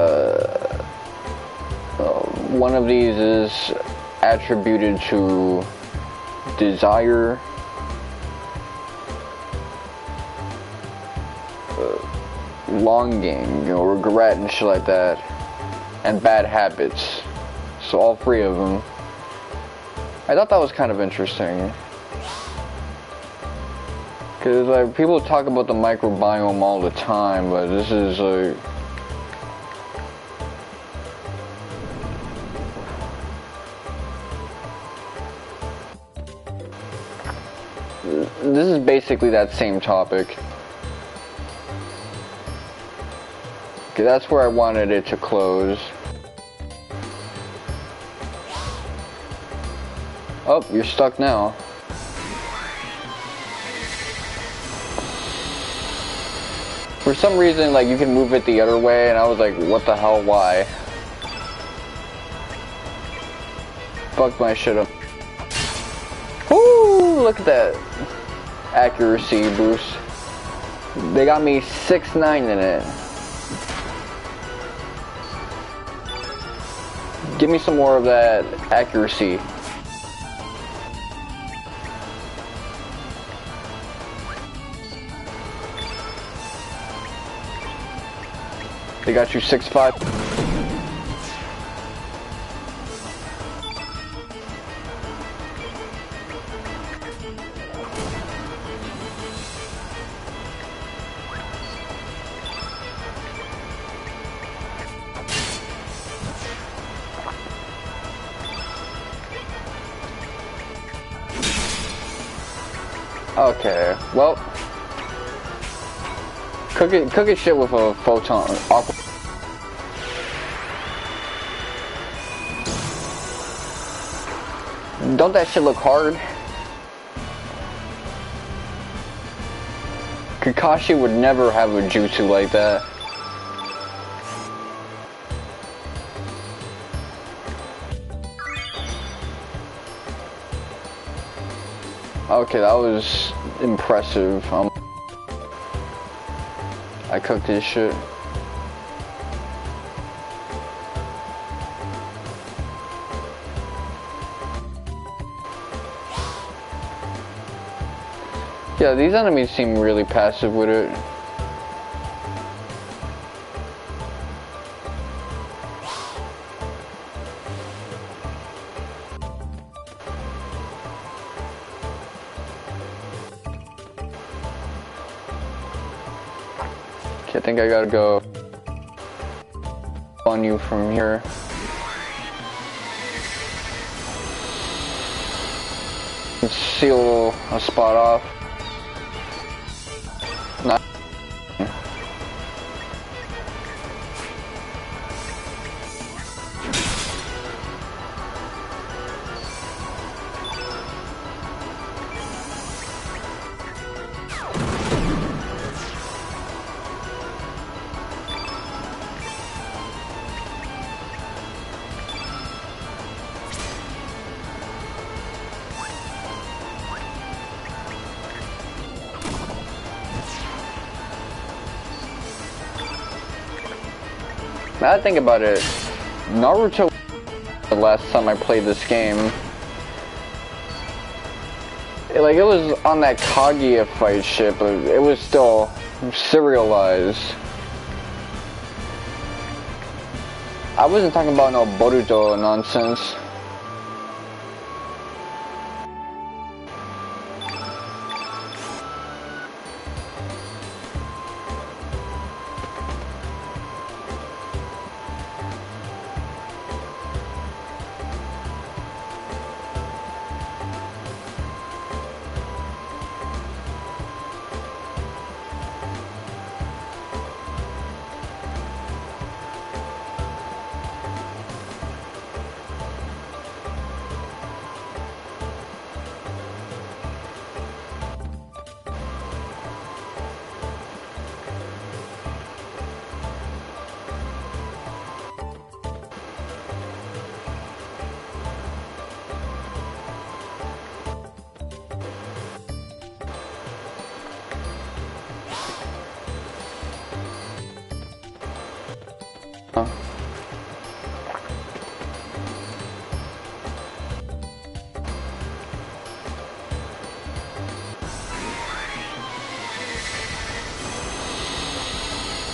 one of these is attributed to desire, longing, regret and shit like that, and bad habits. So all 3 of them. I thought that was kind of interesting. Because, like, people talk about the microbiome all the time, but this is, like... This is basically that same topic. Okay, that's where I wanted it to close. Oh, you're stuck now. For some reason, like, you can move it the other way, and I was like, what the hell, why? Fucked my shit up. Woo! Look at that accuracy boost. They got me 6'9" in it. Give me some more of that accuracy. They got you 6'5". Okay, well, cook it shit with a photon. Don't that shit look hard? Acacia would never have a jutsu like that. Okay, that was impressive. I cooked this shit. Yeah, these enemies seem really passive with it. Okay, I think I gotta go on you from here. Seal a spot off. Not. Now that I think about it, Naruto, the last time I played this game, it was on that Kaguya fight shit, but it was still serialized. I wasn't talking about no Boruto nonsense.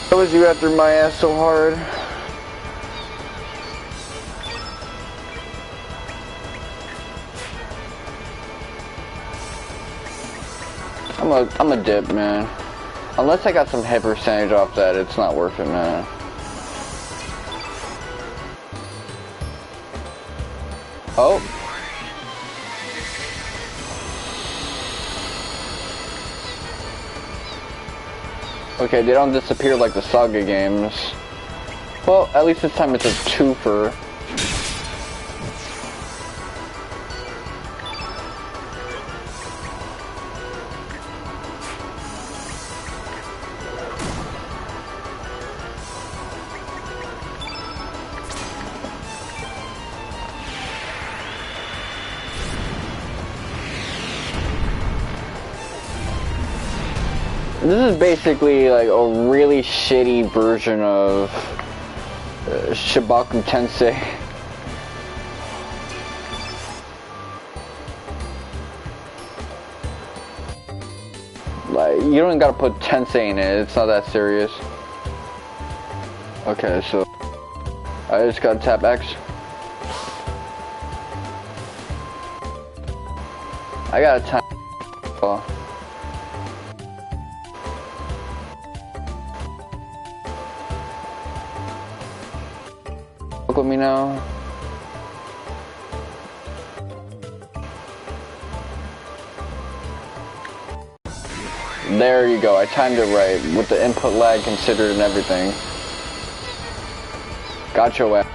How was you after my ass so hard? I'm a dip, man. Unless I got some hit percentage off that, it's not worth it, man. Oh. Okay, they don't disappear like the Saga games. Well, at least this time it's a twofer. This is basically like a really shitty version of Shibaku Tensei. Like, you don't gotta put Tensei in it, it's not that serious. Okay, so I just gotta tap X. I gotta tap. Oh. Look at me now. There you go, I timed it right, with the input lag considered and everything. Got your ass.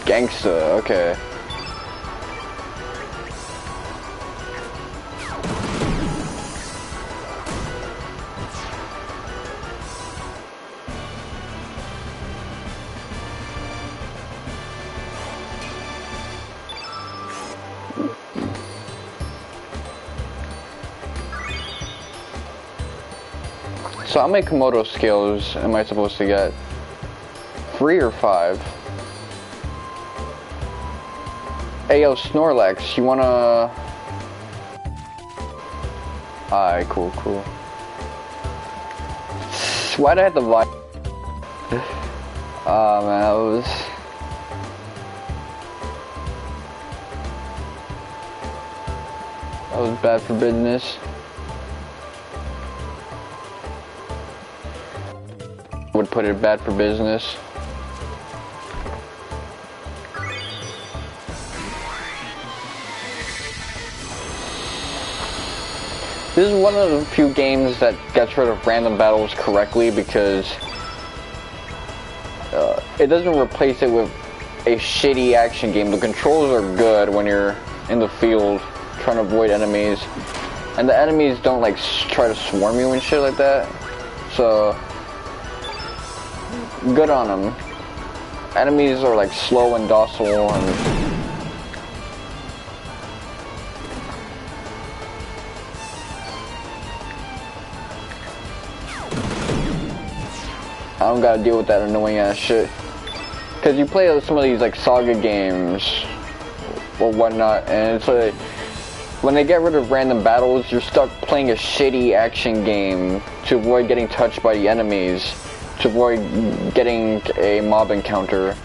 Gangsta, okay. So how many Komodo skills am I supposed to get? 3 or 5? Hey yo, Snorlax, you wanna... Alright, cool. Why'd I have to buy... Ah, man, that was bad for business. Would put it bad for business. This is one of the few games that gets rid of random battles correctly because it doesn't replace it with a shitty action game. The controls are good when you're in the field trying to avoid enemies, and the enemies don't like try to swarm you and shit like that. So good on them. Enemies are like slow and docile and I don't gotta deal with that annoying ass shit. Cause you play some of these like Saga games or whatnot, and it's like when they get rid of random battles, you're stuck playing a shitty action game to avoid getting touched by the enemies, to avoid getting a mob encounter.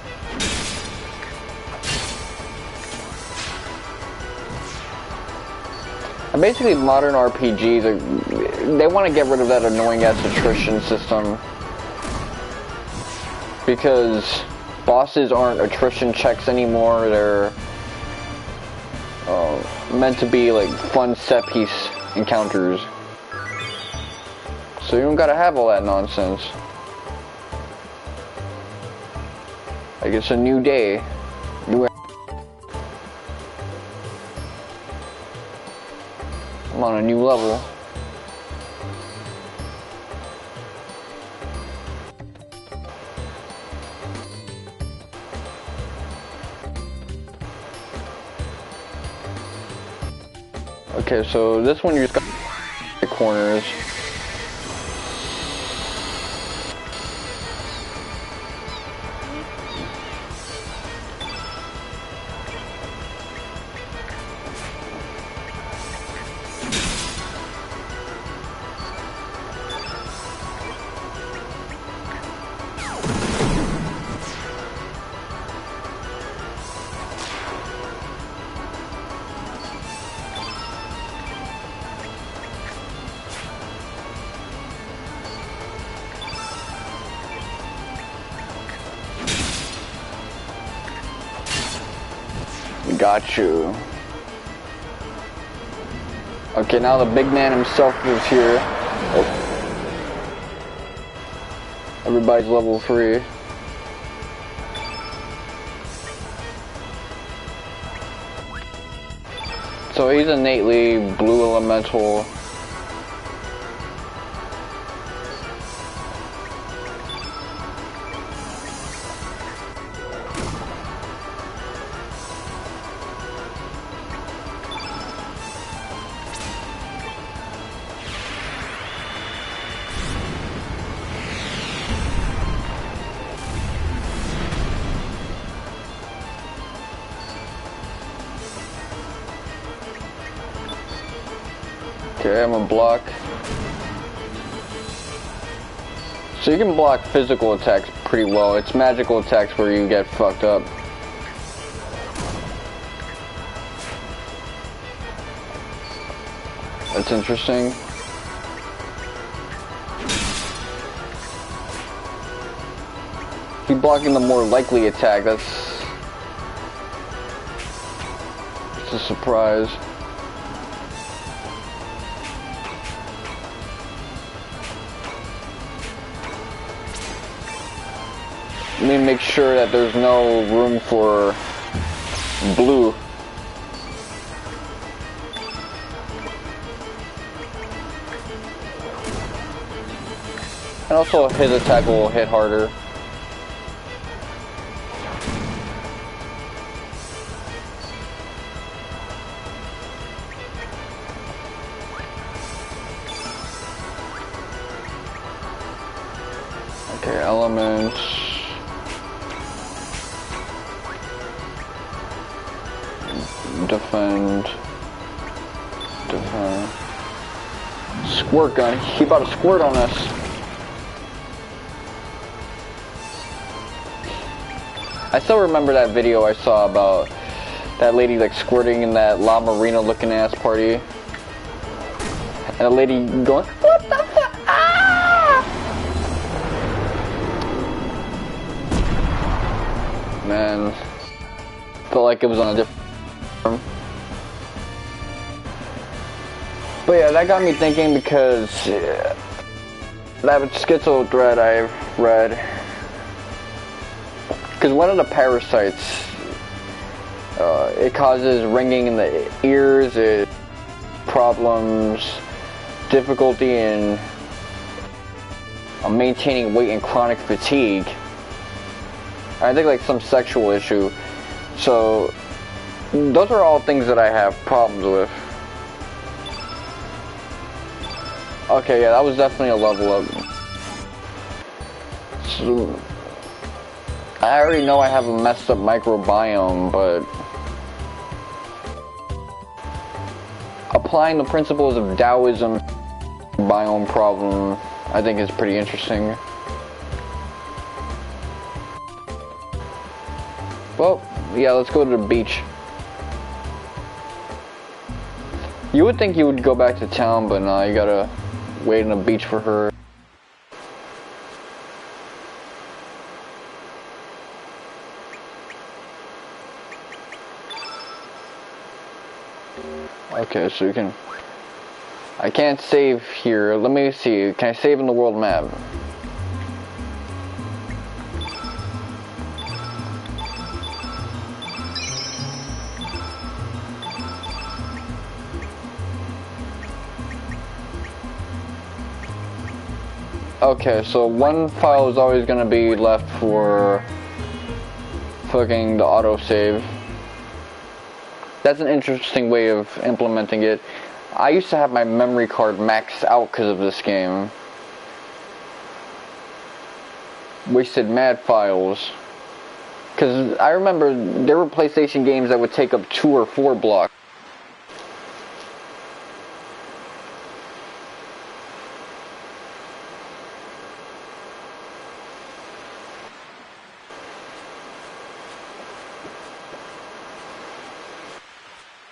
And basically modern RPGs, they want to get rid of that annoying ass attrition system. Because bosses aren't attrition checks anymore, they're meant to be like fun set piece encounters. So you don't gotta have all that nonsense. Like it's a new day. I'm on a new level. Okay, so this one you just got the corners. Got you. Okay, now the big man himself is here. Oh. Everybody's level 3. So he's innately blue elemental. Okay, I'm gonna block. So you can block physical attacks pretty well. It's magical attacks where you get fucked up. That's interesting. Keep blocking the more likely attack. It's a surprise. Let me make sure that there's no room for blue. And also his attack will hit harder. Okay, elements. Defend. Squirt gun. He about to squirt on us. I still remember that video I saw about that lady like squirting in that La Marina looking ass party. And the lady going, what the fuck? Ah! Man. Felt like it was on a different. But yeah, that got me thinking because that schizo thread I've read. Because one of the parasites, it causes ringing in the ears, it problems, difficulty in maintaining weight and chronic fatigue. I think like some sexual issue. So those are all things that I have problems with. Okay, yeah, that was definitely a level up. So, I already know I have a messed up microbiome, but applying the principles of Taoism biome problem, I think is pretty interesting. Well, yeah, let's go to the beach. You would think you would go back to town, but nah, you gotta wait on the beach for her. Okay, so you can... I can't save here. Let me see. Can I save in the world map? Okay, so one file is always gonna be left for fucking the autosave. That's an interesting way of implementing it. I used to have my memory card maxed out because of this game. Wasted mad files. Because I remember there were PlayStation games that would take up 2 or 4 blocks.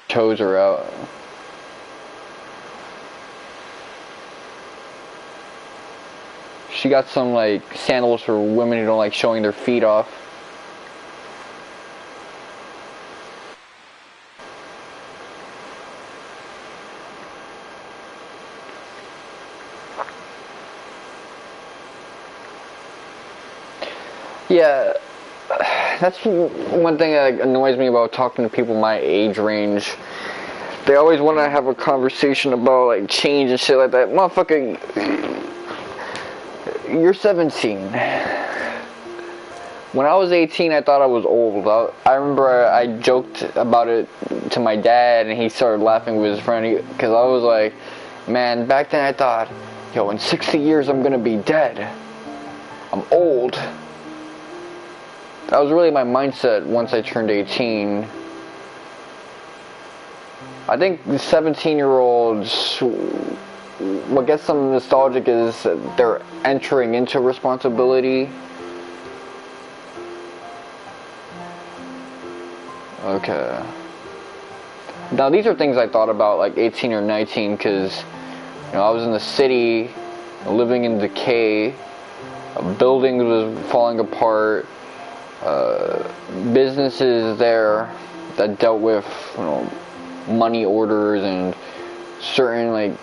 Toes are out. She got some like sandals for women who don't like showing their feet off. Yeah, that's one thing that annoys me about talking to people my age range. They always want to have a conversation about like change and shit like that. Motherfucker, you're 17. When I was 18, I thought I was old. I remember I joked about it to my dad, and he started laughing with his friend, because I was like, man, back then I thought, yo, in 60 years I'm gonna be dead. I'm old. That was really my mindset once I turned 18. I think the 17-year-olds, what gets them nostalgic is that they're entering into responsibility. Okay. Now these are things I thought about like 18 or 19, because I was in the city, living in decay, a building was falling apart, businesses there that dealt with money orders and certain like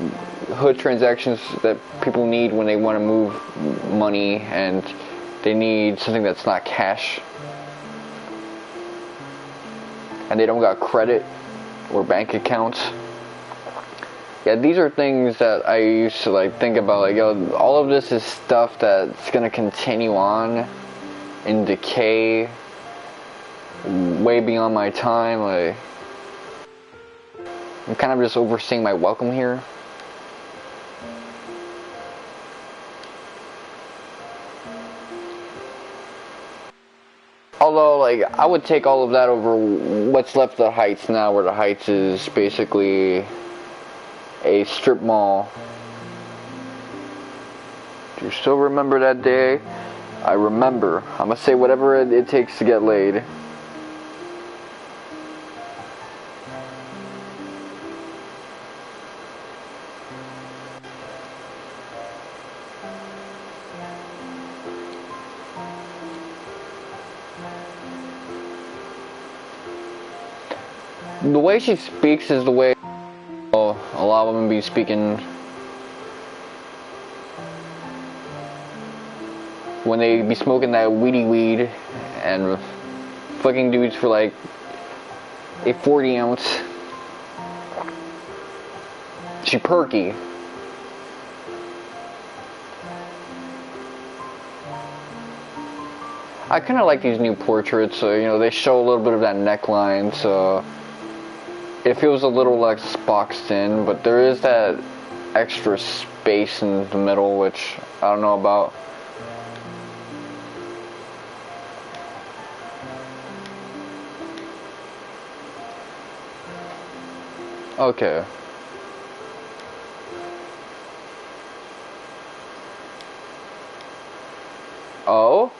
hood transactions that people need when they want to move money, and they need something that's not cash, and they don't got credit or bank accounts. Yeah, these are things that I used to like think about, like, yo, all of this is stuff that's gonna continue on in decay way beyond my time. Like, I'm kind of just overstaying my welcome here. Although, like, I would take all of that over what's left of the Heights now, where the Heights is basically a strip mall. Do you still remember that day? I remember. I'm gonna say whatever it takes to get laid. The way she speaks is the way a lot of women be speaking when they be smoking that weedy weed and fucking dudes for like a 40 ounce. She perky. I kind of like these new portraits, so they show a little bit of that neckline, so it feels a little less boxed in, but there is that extra space in the middle, which I don't know about. Okay. Oh?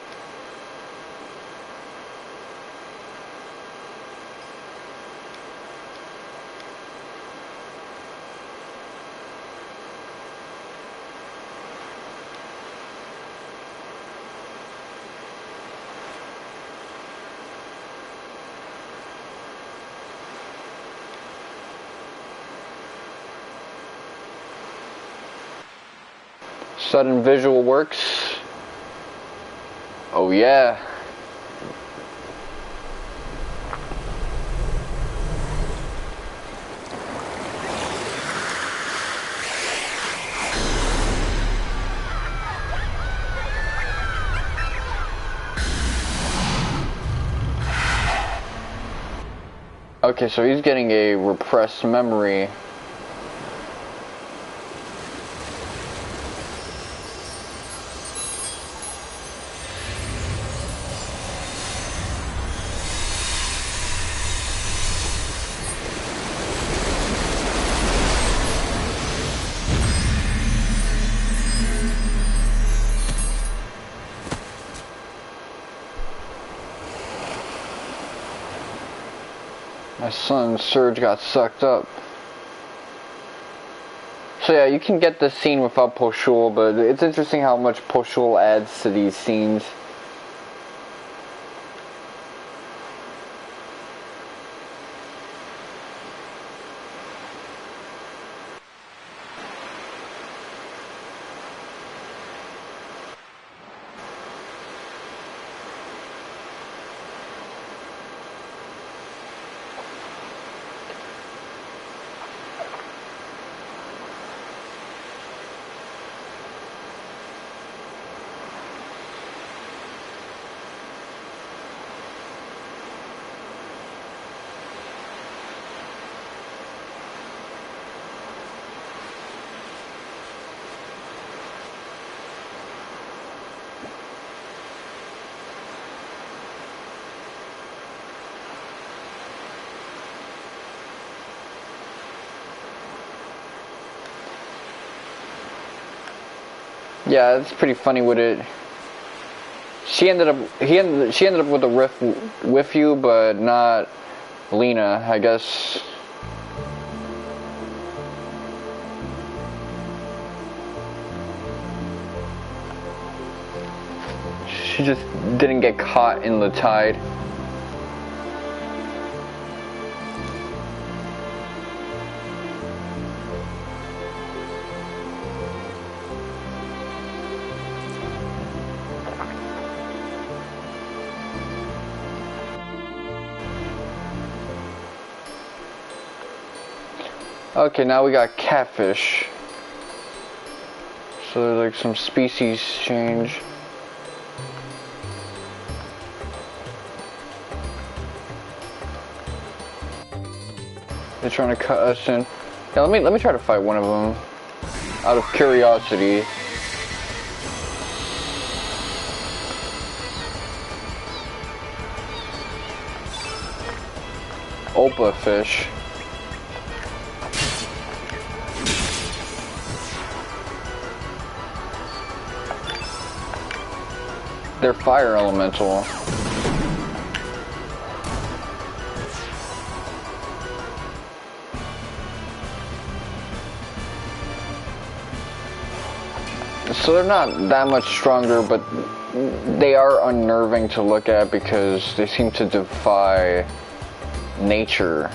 Sudden visual works. Oh yeah. Okay, so he's getting a repressed memory. My son Serge got sucked up. So yeah, you can get this scene without Poshul, but it's interesting how much Poshul adds to these scenes. Yeah, it's pretty funny with it. She ended up with a riff with you, but not Lena, I guess. She just didn't get caught in the tide. Okay, now we got catfish. So there's like some species change. They're trying to cut us in. Yeah, let me try to fight one of them out of curiosity. Opa fish. They're fire elemental. So they're not that much stronger, but they are unnerving to look at because they seem to defy nature.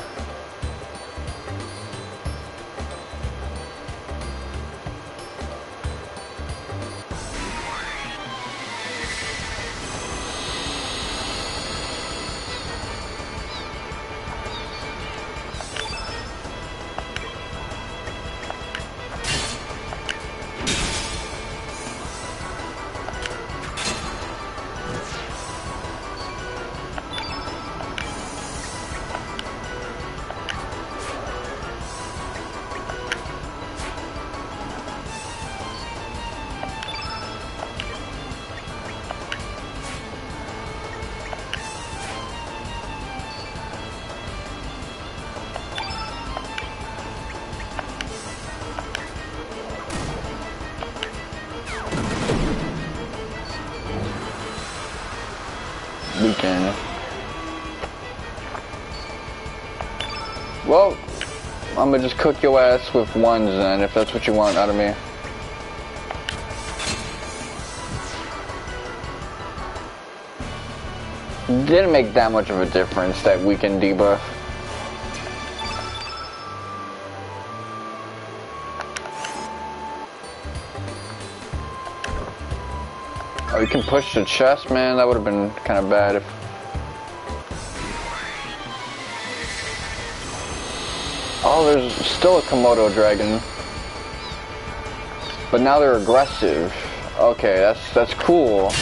Weekend. Well, I'm gonna just cook your ass with ones then, if that's what you want out of me. Didn't make that much of a difference, that weekend debuff. Oh, you can push the chest, man. That would have been kind of bad if... Oh, there's still a Komodo dragon. But now they're aggressive. Okay, that's cool.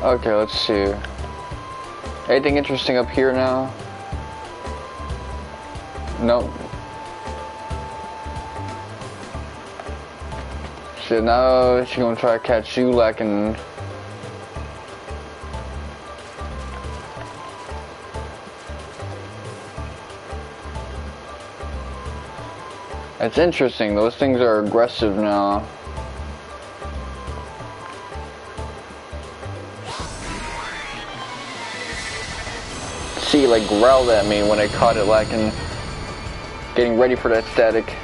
Okay, let's see. Anything interesting up here now? Nope. Shit, now she's gonna try to catch you lacking. It's interesting, those things are aggressive now. See, like, growled at me when I caught it lacking. Getting ready for that static.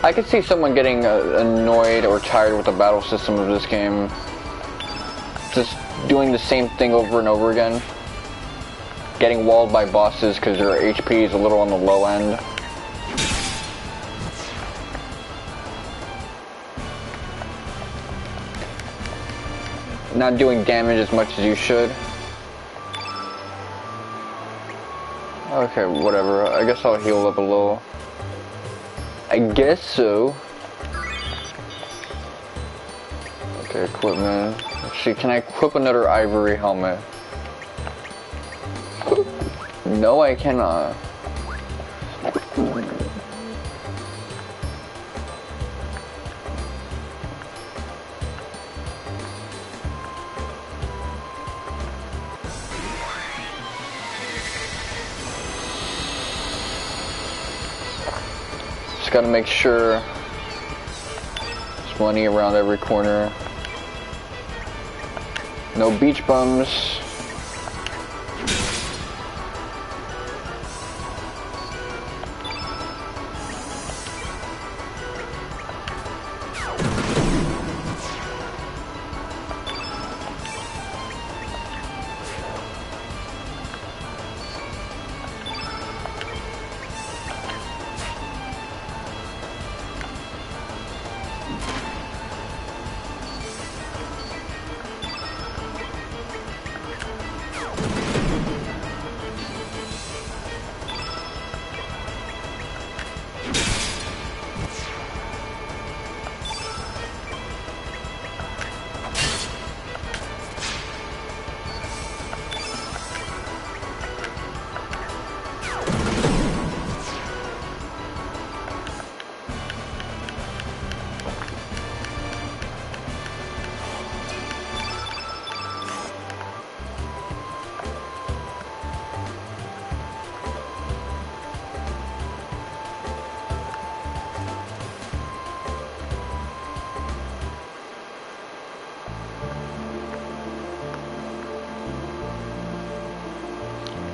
I could see someone getting annoyed or tired with the battle system of this game. just doing the same thing over and over again. Getting walled by bosses because their HP is a little on the low end. Not doing damage as much as you should. Okay, whatever. I guess I'll heal up a little. I guess so. Okay, equipment. Let's see, can I equip another ivory helmet? No, I cannot. Just gotta make sure there's money around every corner. No beach bums.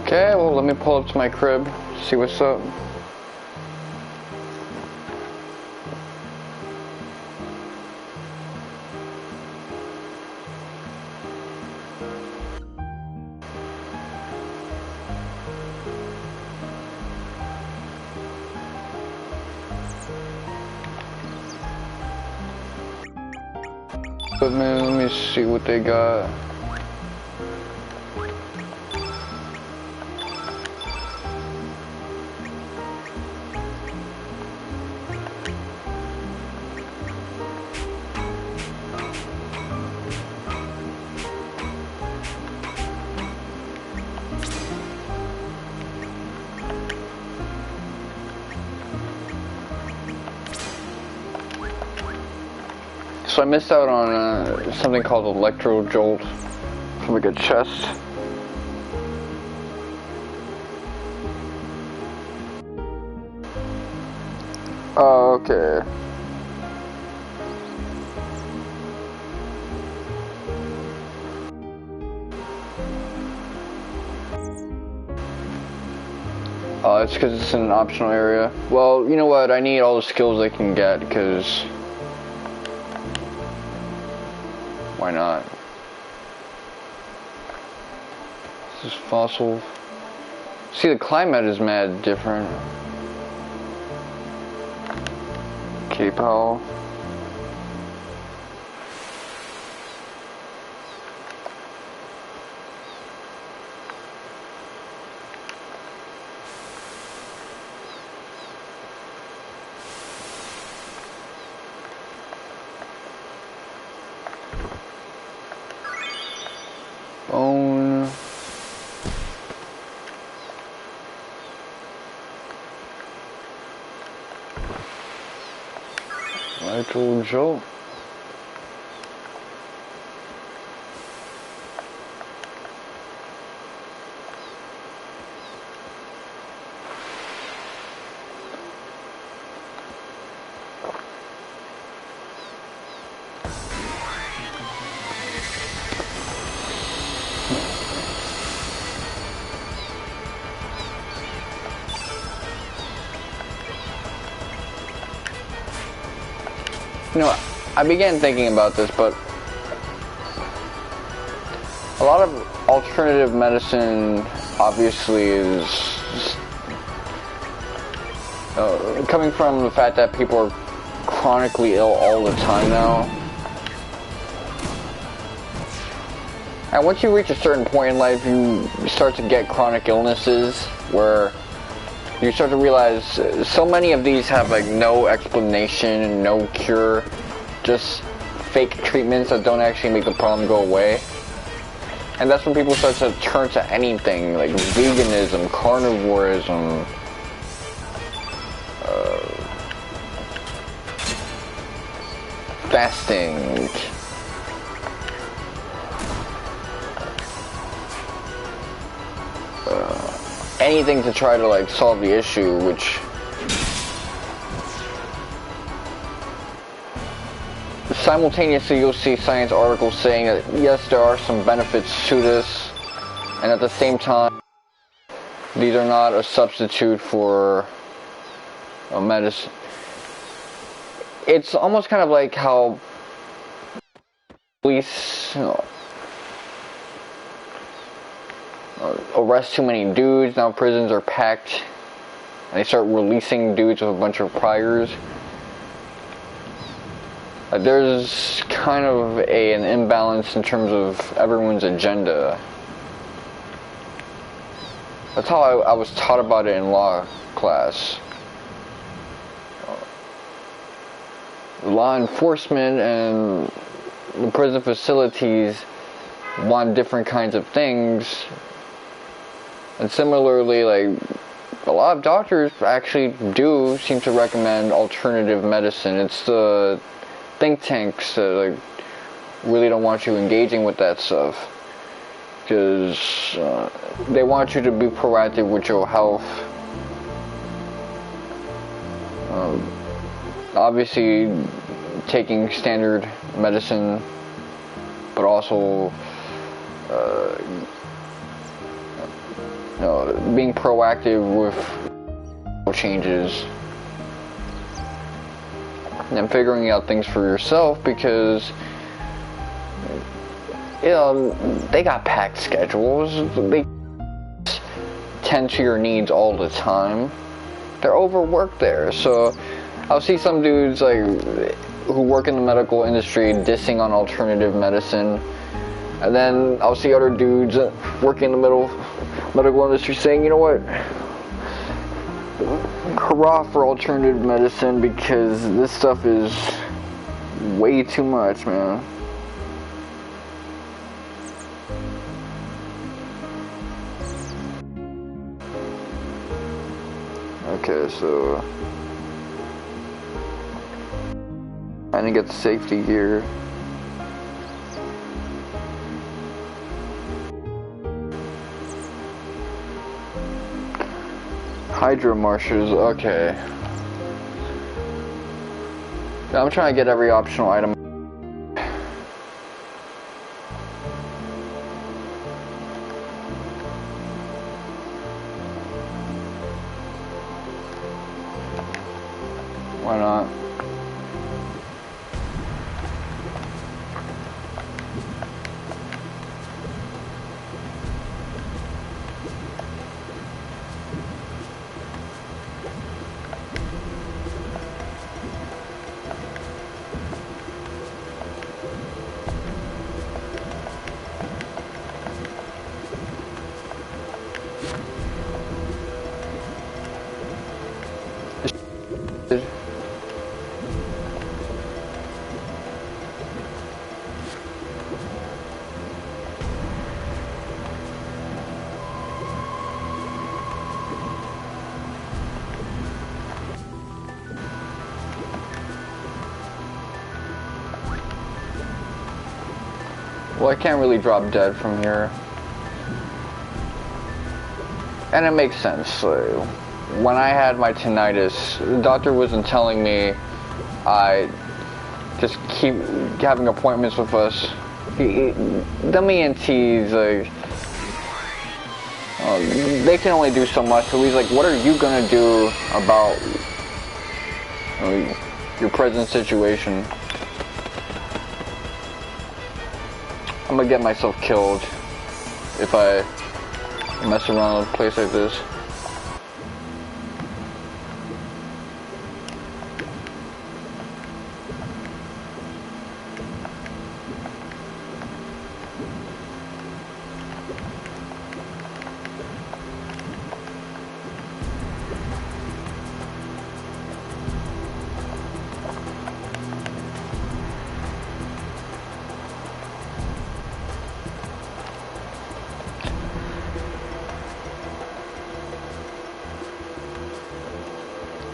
Okay, well, let me pull up to my crib, see what's up. But man, let me see what they got. So I missed out on something called Electro Jolt from like a chest. Oh, okay. It's because it's in an optional area. Well, you know what? I need all the skills I can get because... why not? This is fossil. See, the climate is mad different. Okay, pal. Bone. Electro Jolt. You know, I began thinking about this, but a lot of alternative medicine obviously is coming from the fact that people are chronically ill all the time now. And once you reach a certain point in life, you start to get chronic illnesses where you start to realize so many of these have like no explanation, no cure, just fake treatments that don't actually make the problem go away. And that's when people start to turn to anything like veganism, carnivorism, fasting, anything to try to like solve the issue, which simultaneously you'll see science articles saying that yes, there are some benefits to this, and at the same time these are not a substitute for a medicine. It's almost kind of like how police, arrest too many dudes. Now prisons are packed and they start releasing dudes with a bunch of priors. There's kind of an imbalance in terms of everyone's agenda. That's how I was taught about it in law class. Law enforcement and the prison facilities want different kinds of things. And similarly, like, a lot of doctors actually do seem to recommend alternative medicine. It's the think tanks that like really don't want you engaging with that stuff, because they want you to be proactive with your health. Obviously taking standard medicine, but also being proactive with changes and figuring out things for yourself, because they got packed schedules. They tend to your needs all the time. They're overworked there. So I'll see some dudes like who work in the medical industry dissing on alternative medicine, and then I'll see other dudes working in the medical industry saying, you know what, hurrah for alternative medicine, because this stuff is way too much, man. Okay, so I didn't get the safety gear. Hydro marshes, okay. I'm trying to get every optional item. Why not? Well, I can't really drop dead from here. And it makes sense. When I had my tinnitus, the doctor wasn't telling me I just keep having appointments with us. Them ENTs, like, they can only do so much. So he's like, what are you gonna do about your present situation? I'm gonna get myself killed. if I mess around with a place like this.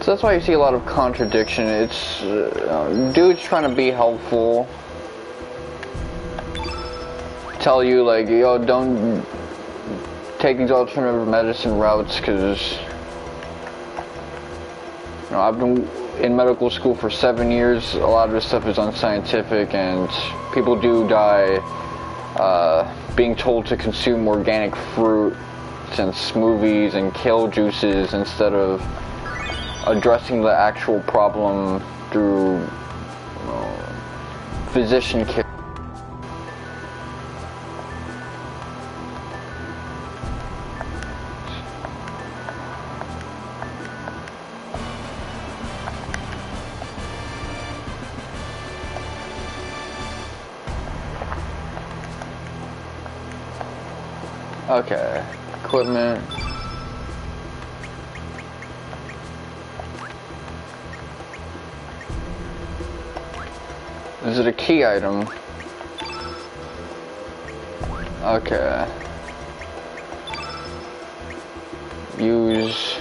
So that's why you see a lot of contradiction. It's dudes trying to be helpful, tell you like, yo, don't take these alternative medicine routes, because I've been in medical school for 7 years. A lot of this stuff is unscientific, and people do die being told to consume organic fruit and smoothies and kale juices instead of addressing the actual problem through physician care. Okay, equipment. Is it a key item? Okay. Use.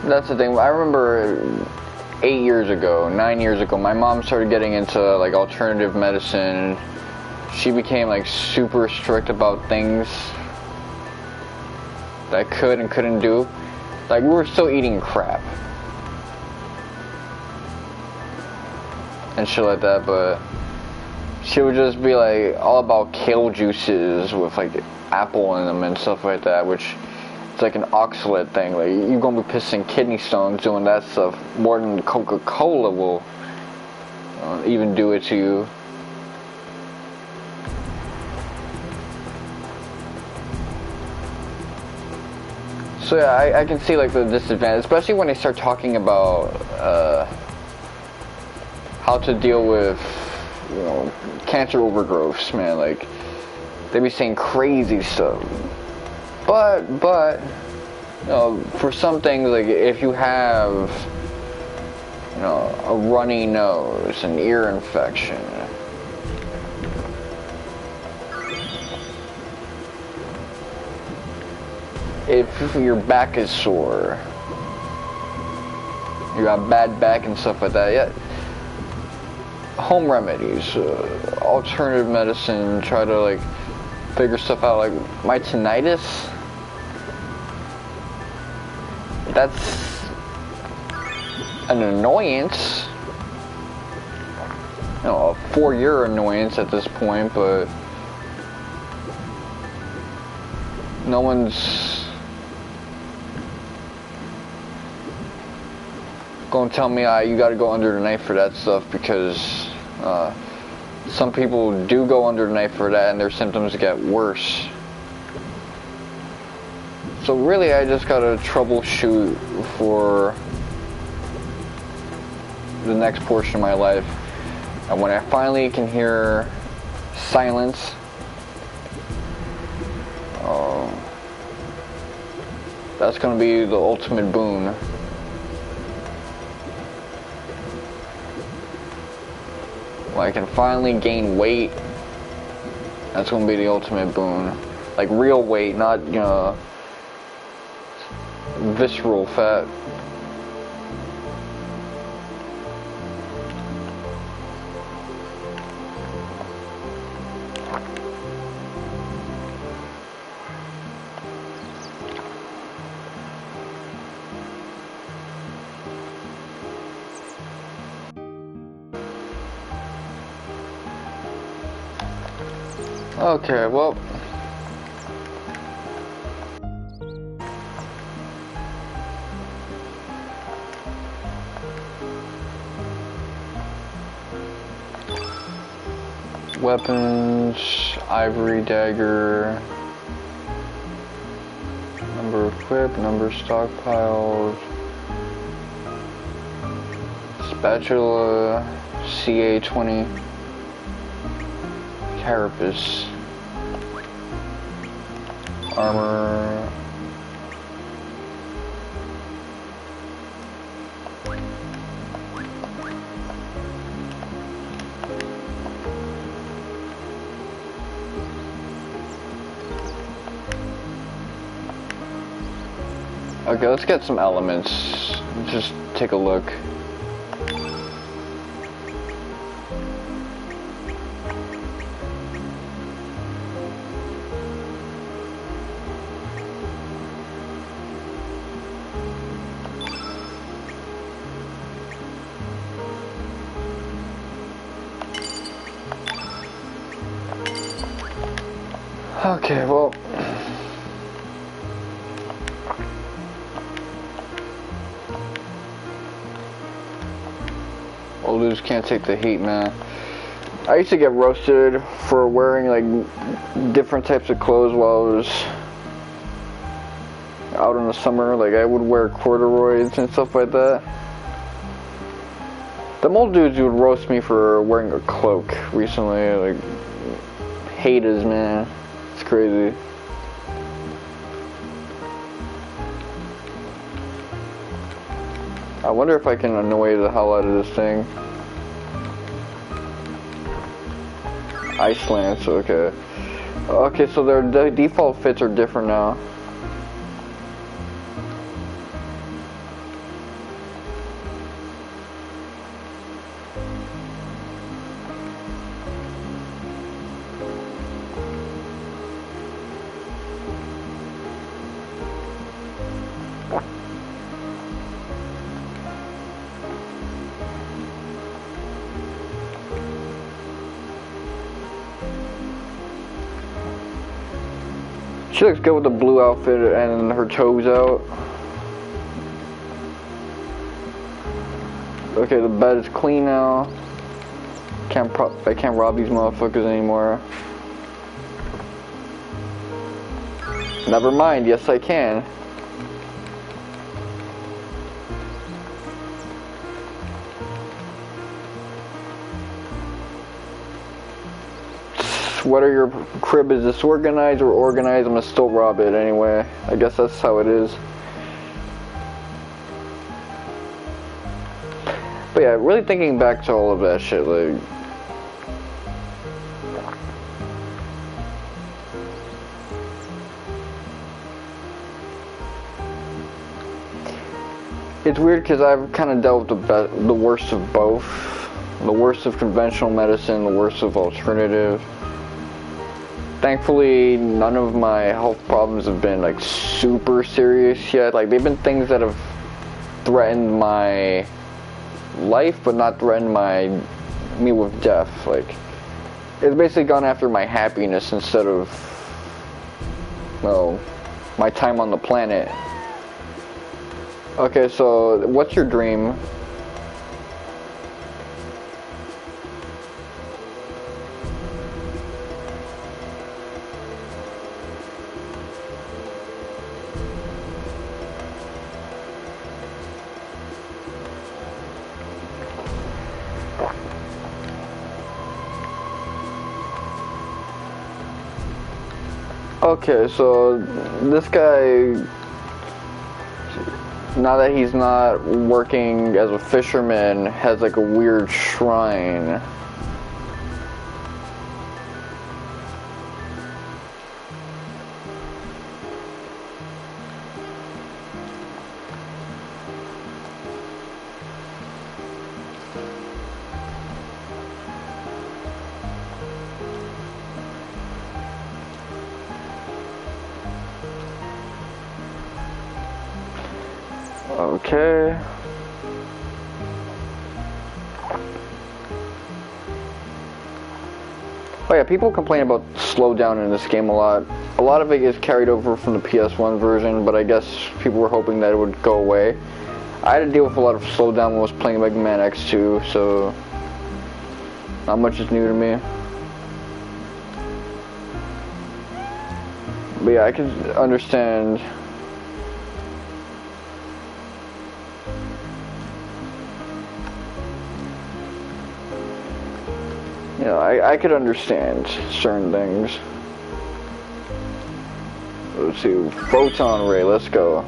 That's the thing. I remember 8 years ago, 9 years ago, my mom started getting into like alternative medicine. She became like super strict about things that I could and couldn't do. Like, we were still eating crap and shit like that, but she would just be like all about kale juices with like apple in them and stuff like that, which it's like an oxalate thing. Like, you're gonna be pissing kidney stones doing that stuff more than Coca-Cola will even do it to you. So yeah, I can see like the disadvantage, especially when they start talking about how to deal with, cancer overgrowths, man. Like, they be saying crazy stuff. But for some things, like if you have, a runny nose, an ear infection, if your back is sore, you got bad back and stuff like that, yeah, home remedies, alternative medicine, try to like figure stuff out. Like my tinnitus, that's an annoyance, a 4-year annoyance at this point, but no one's gonna tell me you gotta go under the knife for that stuff, because some people do go under the knife for that and their symptoms get worse. So really, I just gotta troubleshoot for the next portion of my life, and when I finally can hear silence, that's gonna be the ultimate boon. When I can finally gain weight, that's gonna be the ultimate boon. Like real weight, not, visceral fat. Okay, well. Weapons, ivory dagger, number equipped, number stockpiled, spatula, CA20, carapace, armor, okay, let's get some elements. Just take a look. Okay, well. Oldus can't take the heat, man. I used to get roasted for wearing like different types of clothes while I was out in the summer. Like I would wear corduroys and stuff like that. The old dudes would roast me for wearing a cloak recently. Like haters, man. It's crazy. I wonder if I can annoy the hell out of this thing. Ice lance, okay. Okay, so their default fits are different now. She looks good with the blue outfit and her toes out. Okay, the bed is clean now. I can't rob these motherfuckers anymore. Never mind, yes I can. Whether your crib is disorganized or organized, I'm gonna still rob it anyway. I guess that's how it is. But yeah, really thinking back to all of that shit, like... It's weird because I've kind of dealt with the worst of both. The worst of conventional medicine, the worst of alternative. Thankfully, none of my health problems have been like super serious yet. Like they've been things that have threatened my life, but not threatened me with death. Like it's basically gone after my happiness instead of, well, my time on the planet. Okay, so what's your dream? Okay, so this guy, now that he's not working as a fisherman, has like a weird shrine. Okay. Oh yeah, people complain about slowdown in this game a lot. A lot of it is carried over from the PS1 version, but I guess people were hoping that it would go away. I had to deal with a lot of slowdown when I was playing Mega Man X2, so not much is new to me. But yeah, I can understand. You know, I could understand certain things. Let's see, photon ray, let's go.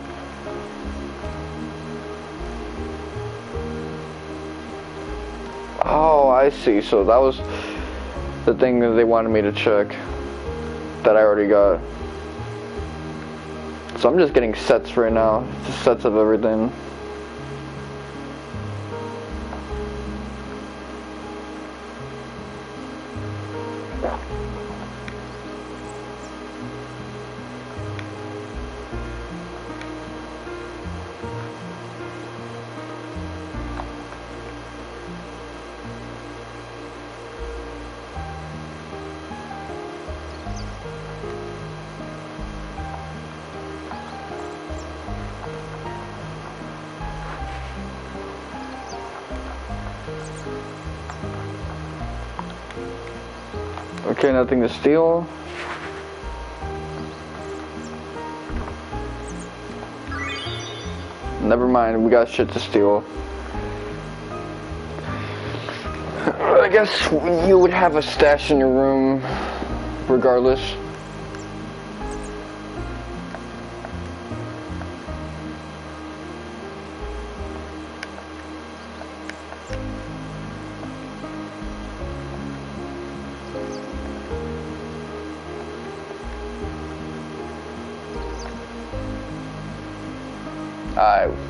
Oh, I see, so that was the thing that they wanted me to check that I already got. So I'm just getting sets right now, just sets of everything. Okay, nothing to steal. Never mind, we got shit to steal. I guess you would have a stash in your room, regardless.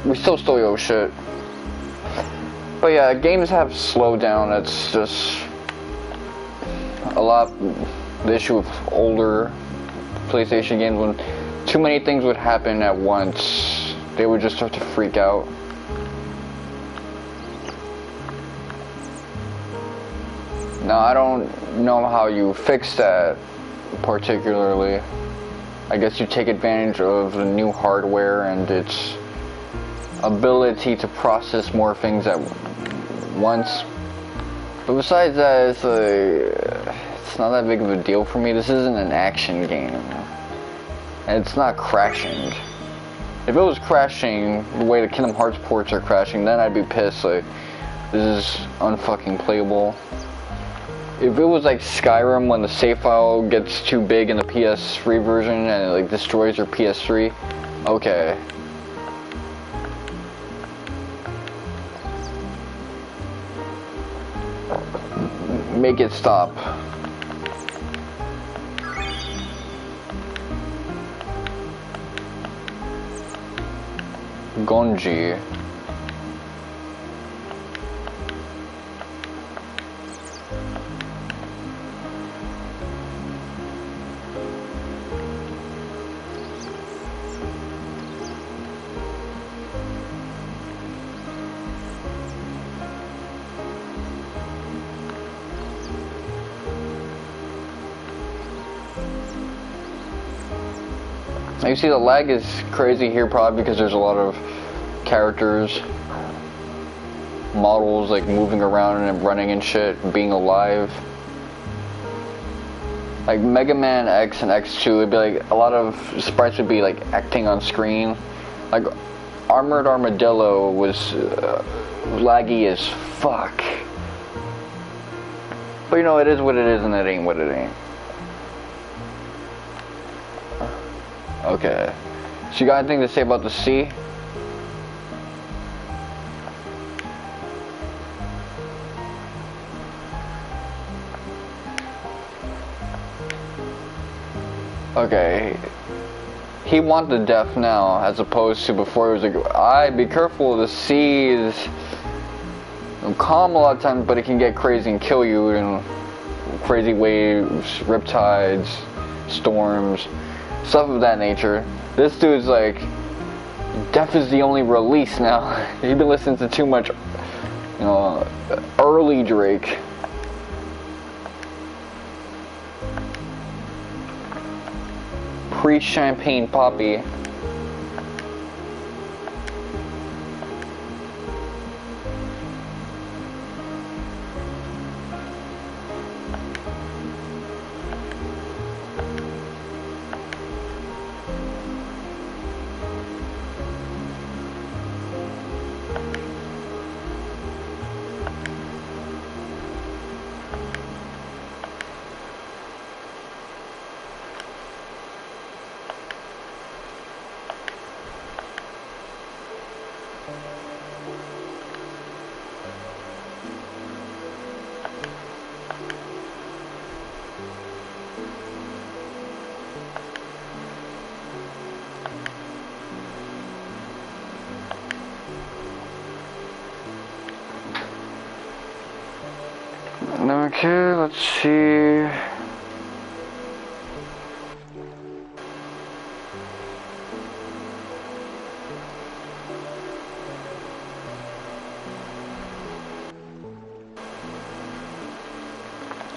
We still stole your shit. But yeah, games have slowed down. It's just a lot the issue with older PlayStation games when too many things would happen at once. They would just start to freak out. Now I don't know how you fix that particularly. I guess you take advantage of the new hardware and its ability to process more things at once. But besides that, it's not that big of a deal for me. This isn't an action game. And it's not crashing. If it was crashing the way the Kingdom Hearts ports are crashing, then I'd be pissed. Like, this is unfucking playable. If it was like Skyrim when the save file gets too big in the PS3 version and it like destroys your PS3, okay. Make it stop. Gonji. You see the lag is crazy here probably because there's a lot of characters, models like moving around and running and shit, being alive. Like Mega Man X and X2, it'd be like a lot of sprites would be like acting on screen. Like Armored Armadillo was laggy as fuck. But you know, it is what it is and it ain't what it ain't. Okay, so you got anything to say about the sea? Okay, he wants the death now, as opposed to before he was like, be careful, the sea is calm a lot of times, but it can get crazy and kill you in crazy waves, riptides, storms. Stuff of that nature. This dude's like, death is the only release now. You've been listening to too much, you know, early Drake. pre-champagne poppy. Okay, let's see.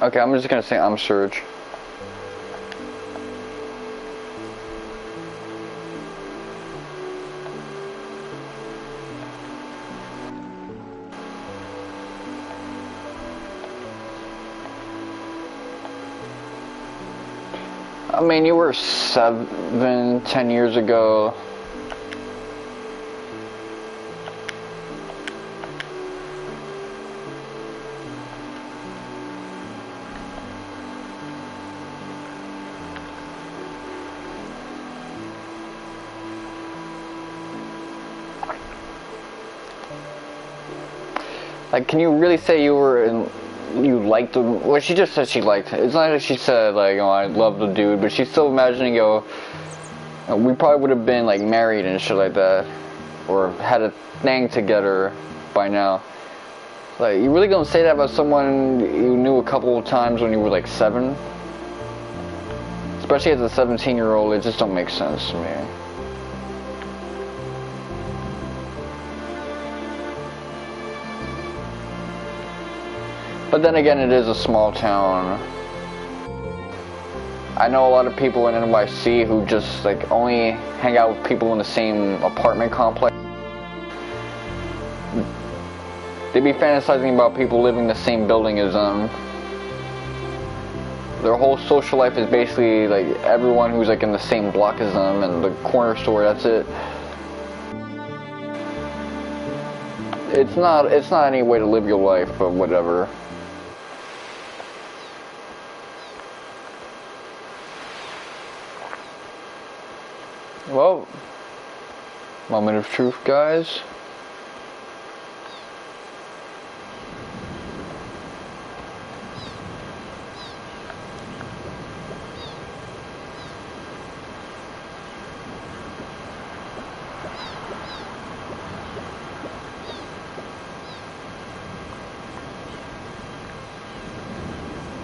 Okay, I'm just gonna say I'm Serge. I mean, you were 7, 10 years ago. Like, can you really say you were in... You liked him? Well, she just said she liked it. It's not like she said, like, oh, I love the dude, but she's still imagining, yo, we probably would have been, like, married and shit like that. Or had a thing together by now. Like, you really gonna say that about someone you knew a couple of times when you were, like, 7? Especially as a 17-year-old, it just don't make sense to me. But then again, it is a small town. I know a lot of people in NYC who just like only hang out with people in the same apartment complex. They be fantasizing about people living in the same building as them. Their whole social life is basically like everyone who's like in the same block as them and the corner store, that's it. It's not any way to live your life, but whatever. Well, moment of truth, guys.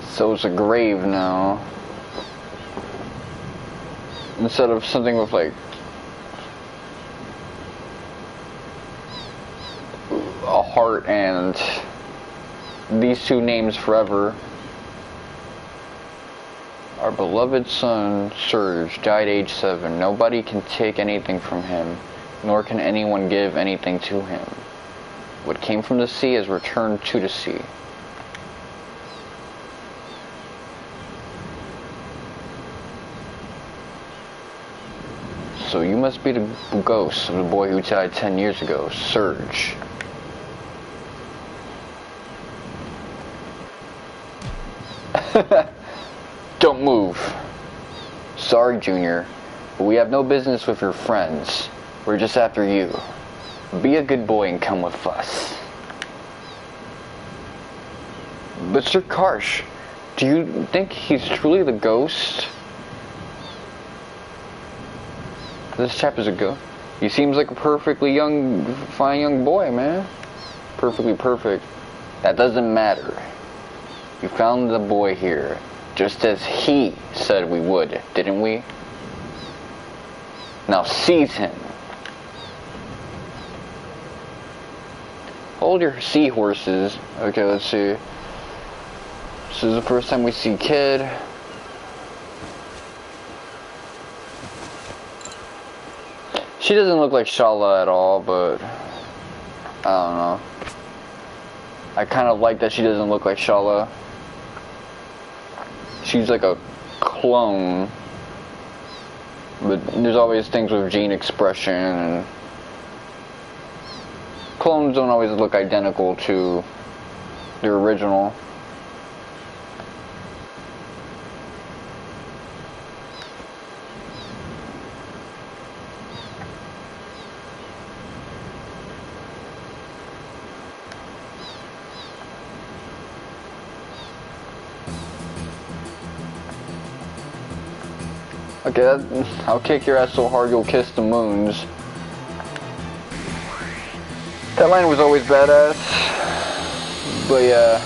So it's a grave now. Instead of something with like a heart and these two names forever. Our beloved son Serge died age 7. Nobody can take anything from him, nor can anyone give anything to him. What came from the sea has returned to the sea. So you must be the ghost of the boy who died 10 years ago, Serge. Don't move. Sorry, Junior, but we have no business with your friends. We're just after you. Be a good boy and come with us. But Sir Karsh, do you think he's truly the ghost? This chap is a ghost. He seems like a perfectly young, fine young boy, man. Perfectly perfect. That doesn't matter. You found the boy here, just as he said we would, didn't we? Now seize him. Hold your seahorses. Okay, let's see. This is the first time we see Kid. She doesn't look like Shala at all, but I don't know. I kind of like that she doesn't look like Shala. She's like a clone. But there's always things with gene expression, and clones don't always look identical to the original. Okay, I'll kick your ass so hard you'll kiss the moons. That line was always badass, but yeah.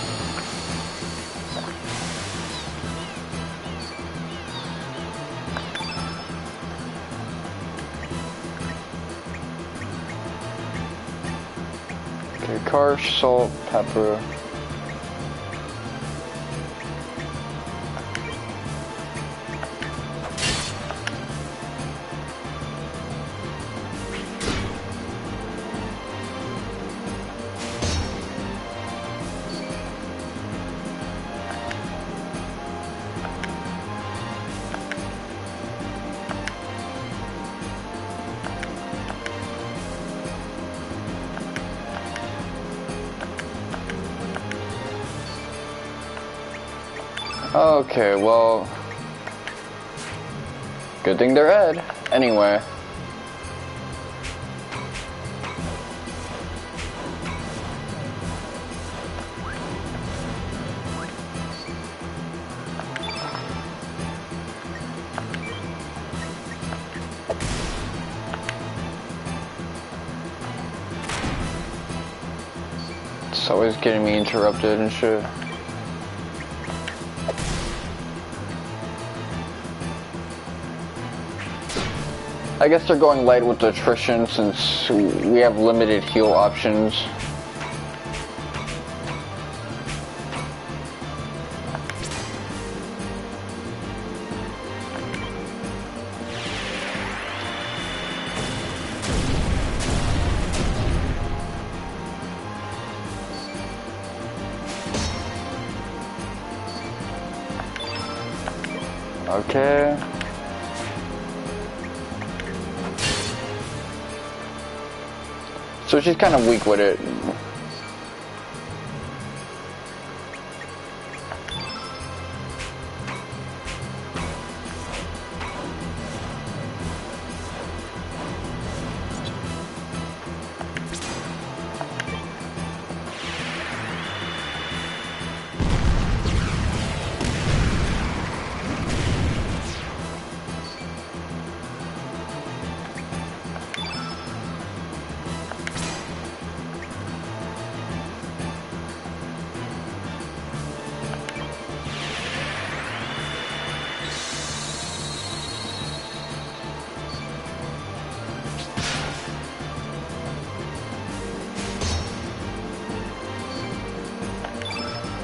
Okay, karsh, salt, pepper. Okay, well, good thing they're red. Anyway. It's always getting me interrupted and shit. I guess they're going light with the attrition since we have limited heal options. Okay. So she's kind of weak with it.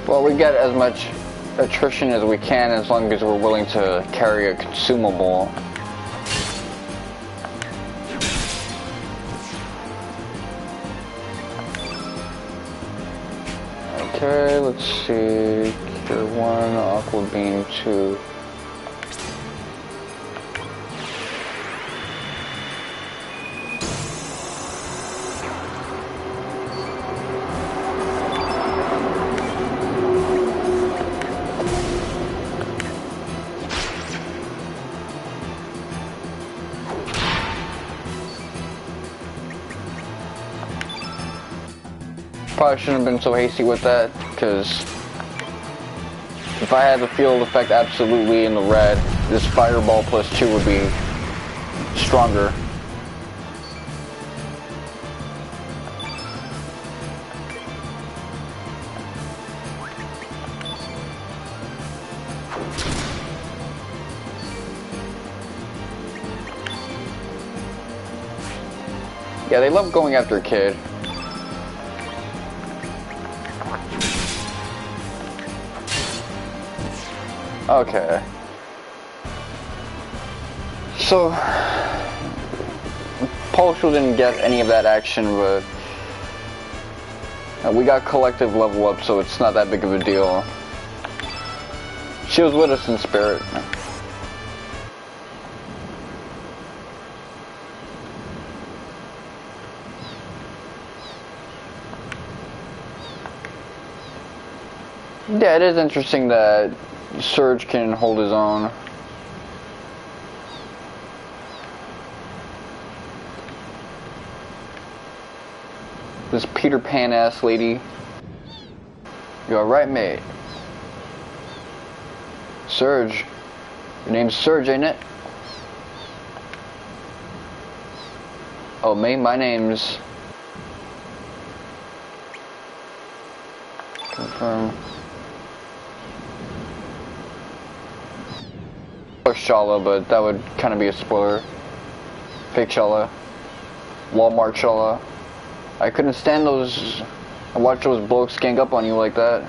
Well, we get as much attrition as we can as long as we're willing to carry a consumable. Okay, let's see. Cure 1, Aqua Beam 2. Probably shouldn't have been so hasty with that, because if I had the field effect absolutely in the red, this fireball plus 2 would be stronger. Yeah, they love going after Kid. Okay. So, Postal didn't get any of that action, but we got collective level up, so it's not that big of a deal. She was with us in spirit. Yeah, it is interesting that Serge can hold his own. This Peter Pan ass lady. You alright, mate? Serge. Your name's Serge, ain't it? Oh, me? My name's... Confirm. Shala, but that would kind of be a spoiler. Fake Shala. Walmart Shala. I couldn't stand those... I watched those blokes gang up on you like that.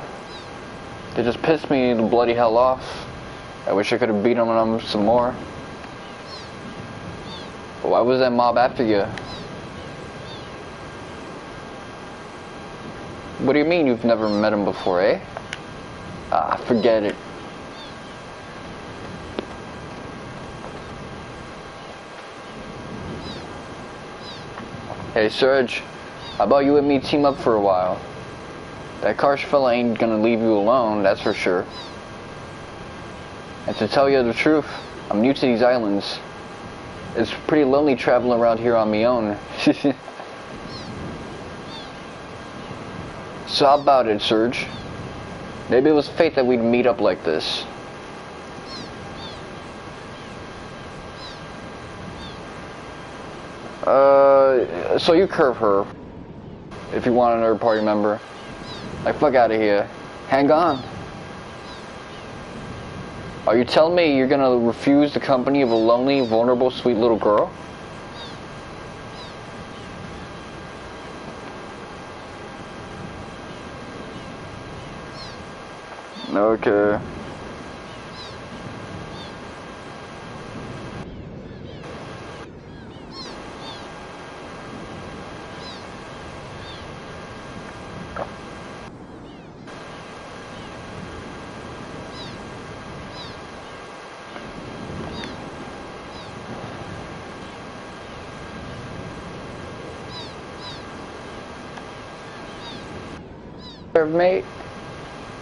They just pissed me the bloody hell off. I wish I could have beaten them some more. Why was that mob after you? What do you mean you've never met him before, eh? Ah, forget it. Hey Serge, how about you and me team up for a while? That Karsh fella ain't gonna leave you alone, that's for sure. And to tell you the truth, I'm new to these islands. It's pretty lonely traveling around here on my own. So how about it, Serge? Maybe it was fate that we'd meet up like this. So you curve her. If you want another party member. Like, fuck out of here. Hang on. Are you telling me you're gonna refuse the company of a lonely, vulnerable, sweet little girl? Okay. Mate,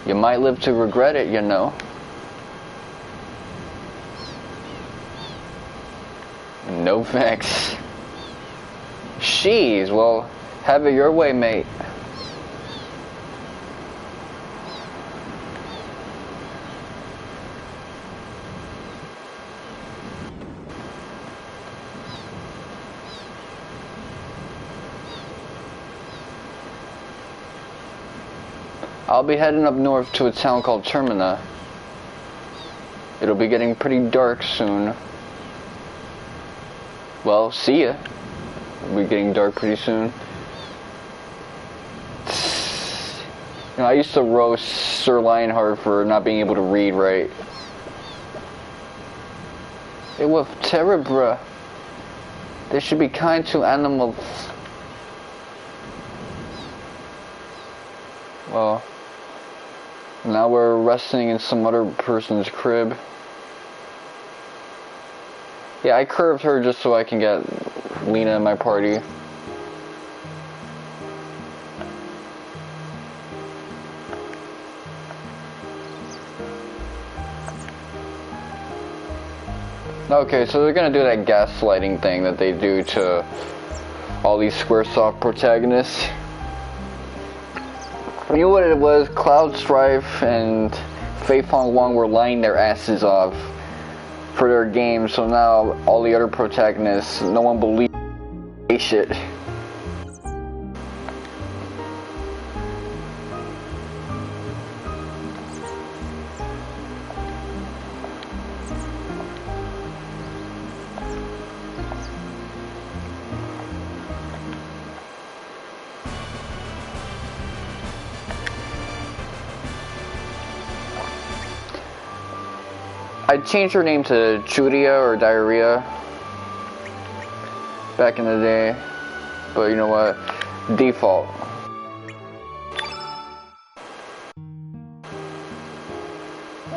you might live to regret it, you know. No thanks. Jeez, well, have it your way, mate. I'll be heading up north to a town called Termina. It'll be getting pretty dark soon. Well, see ya. It'll be getting dark pretty soon. You know, I used to roast Sir Lionheart for not being able to read right. It was terrible. They should be kind to animals. Well, now we're resting in some other person's crib. Yeah, I curved her just so I can get Lena in my party. Okay, so they're gonna do that gaslighting thing that they do to all these Squaresoft protagonists. You know what it was? Cloud Strife and Fei Fong Wong were lying their asses off for their game, so now all the other protagonists, no one believes they shit. I'd change her name to Julia or Diarrhea. back in the day. But you know what? Default.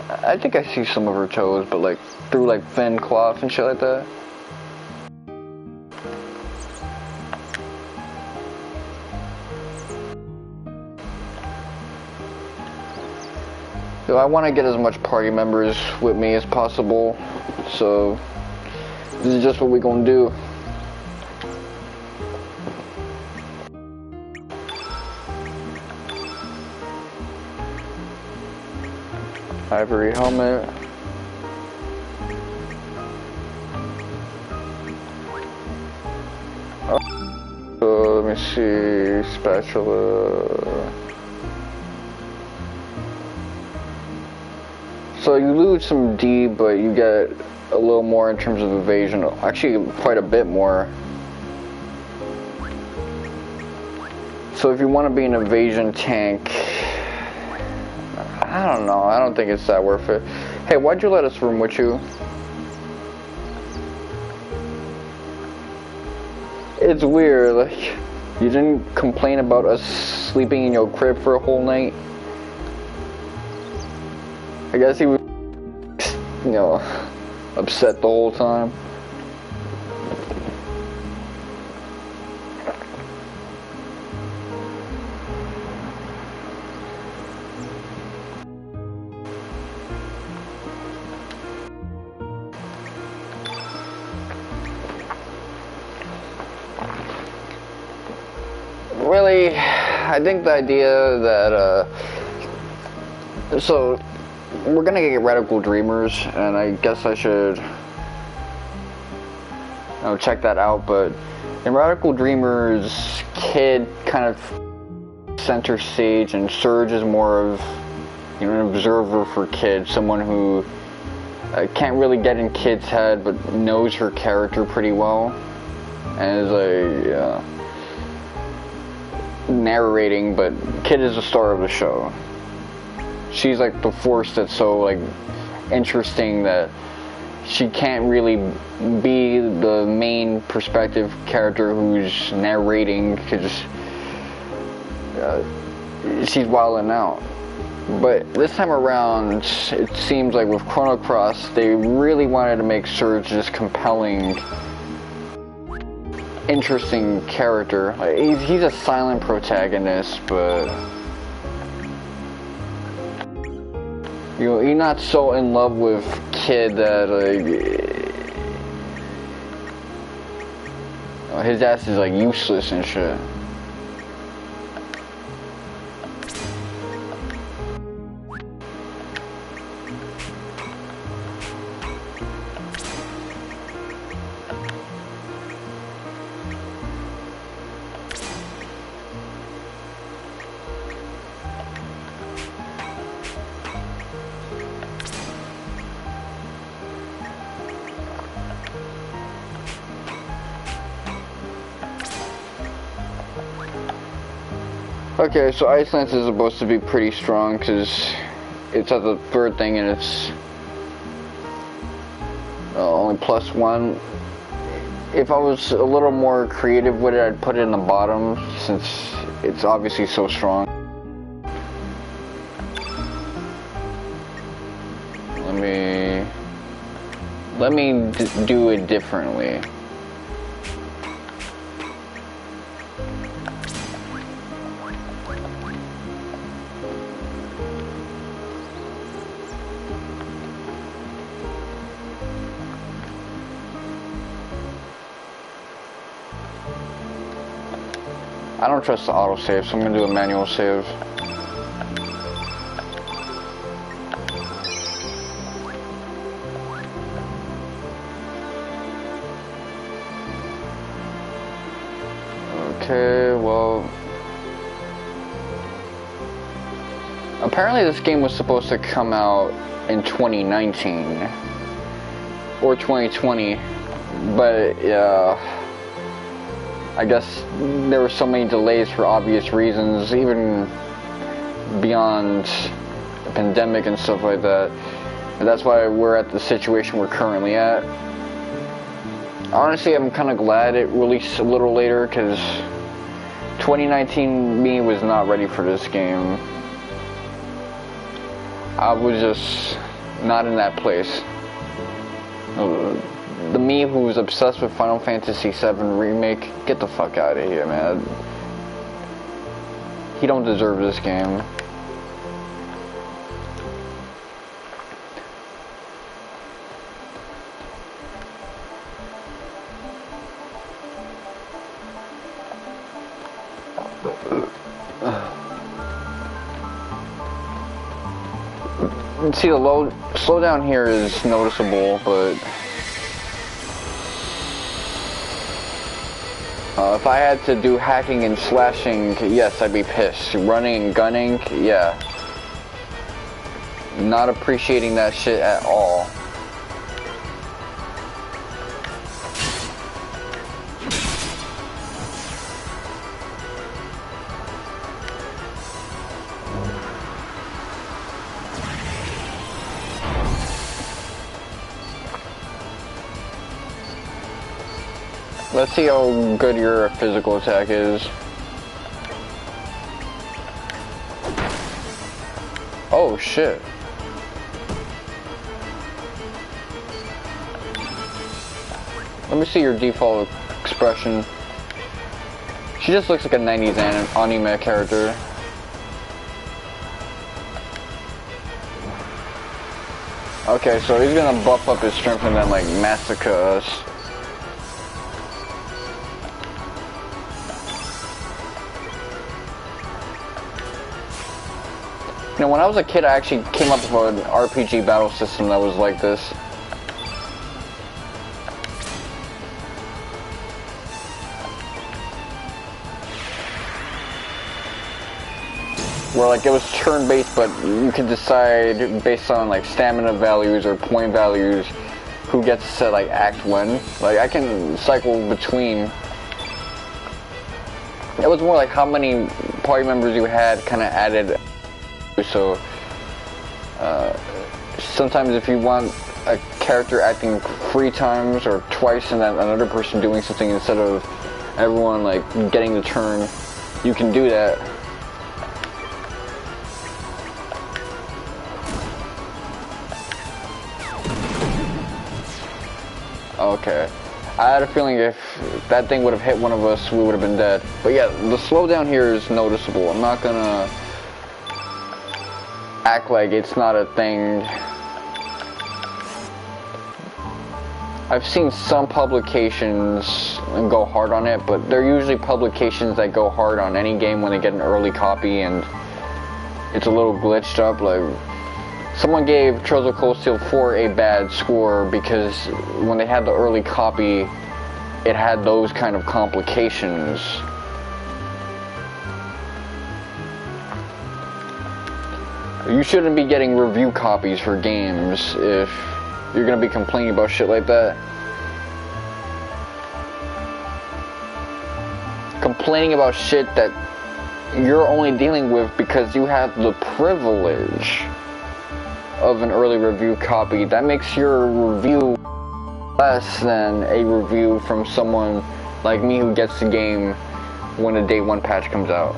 I think I see some of her toes, but like through like thin cloth and shit like that. So I want to get as much party members with me as possible, so this is just what we're gonna do. Ivory helmet. So let me see, spatula. So you lose some D, but you get a little more in terms of evasion. Actually, quite a bit more. So if you want to be an evasion tank, I don't know. I don't think it's that worth it. Hey, why'd you let us room with you? It's weird. Like, you didn't complain about us sleeping in your crib for a whole night. I guess he was, you know, upset the whole time. Really, I think the idea that, so, we're gonna get Radical Dreamers, and I guess I should, check that out, but in Radical Dreamers, Kid kind of center stage, and Serge is more of, an observer for Kid, someone who can't really get in Kid's head, but knows her character pretty well, and is narrating, but Kid is the star of the show. She's like the force that's so like interesting that she can't really be the main perspective character who's narrating because she's wilding out. But this time around, it seems like with Chrono Cross, they really wanted to make Serge this compelling, interesting character. Like, he's a silent protagonist, but you're not so in love with Kid that his ass is like useless and shit. Okay, so Ice Lance is supposed to be pretty strong because it's at the third thing and it's only +1. If I was a little more creative with it, I'd put it in the bottom since it's obviously so strong. Let me do it differently. I don't trust the autosave, so I'm gonna do a manual save. Okay, well, apparently this game was supposed to come out in 2019 or 2020, but yeah. I guess there were so many delays for obvious reasons, even beyond the pandemic and stuff like that. And that's why we're at the situation we're currently at. Honestly, I'm kind of glad it released a little later, because 2019 me was not ready for this game. I was just not in that place. The me who's obsessed with Final Fantasy VII Remake, get the fuck out of here, man. He don't deserve this game. See, the slowdown here is noticeable, but if I had to do hacking and slashing, yes, I'd be pissed. Running and gunning, yeah. Not appreciating that shit at all. Let's see how good your physical attack is. Oh shit. Let me see your default expression. She just looks like a 90s anime character. Okay, so he's gonna buff up his strength and then like massacre us. You know, when I was a kid, I actually came up with an RPG battle system that was like this. Where like it was turn-based, but you could decide based on like stamina values or point values who gets to set like act when. Like I can cycle between. It was more like how many party members you had kind of added. So sometimes if you want a character acting 3 times or twice and then another person doing something instead of everyone like getting the turn, you can do that. Okay. I had a feeling if that thing would have hit one of us, we would have been dead. But yeah, the slowdown here is noticeable. I'm not gonna act like it's not a thing. I've seen some publications go hard on it, but they're usually publications that go hard on any game when they get an early copy and it's a little glitched up. Like someone gave Trails of Cold Steel 4 a bad score because when they had the early copy, it had those kind of complications. You shouldn't be getting review copies for games if you're gonna be complaining about shit like that. Complaining about shit that you're only dealing with because you have the privilege of an early review copy. That makes your review less than a review from someone like me who gets the game when the day 1 patch comes out.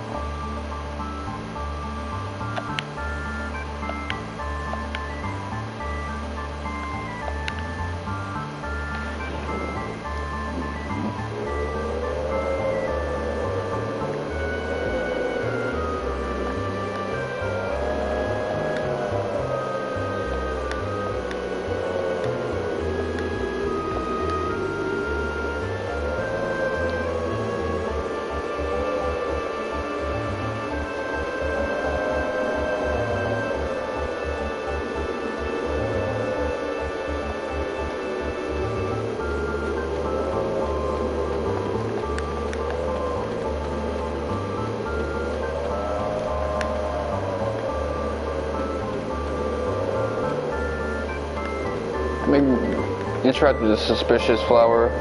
Interact with the suspicious flower.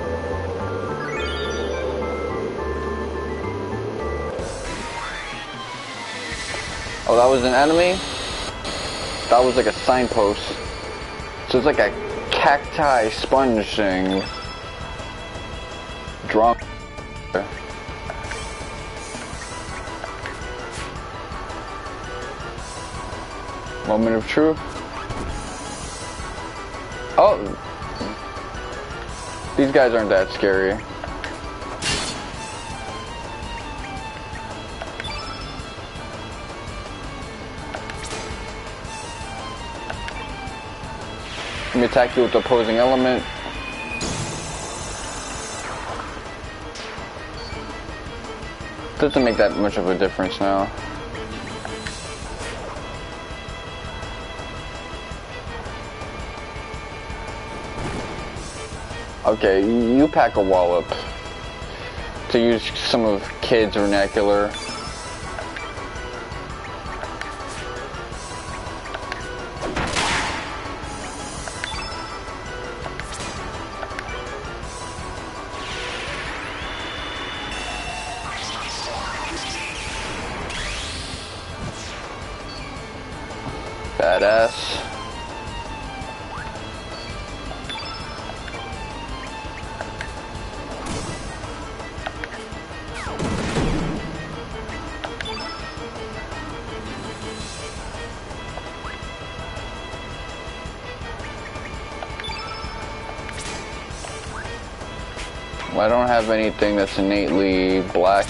Oh, that was an enemy? That was like a signpost. So it's like a cacti sponge thing. drunk. Moment of truth. Oh, these guys aren't that scary. Let me attack you with the opposing element. Doesn't make that much of a difference now. Okay, you pack a wallop. To use some of Kid's vernacular. Badass. I don't have anything that's innately black.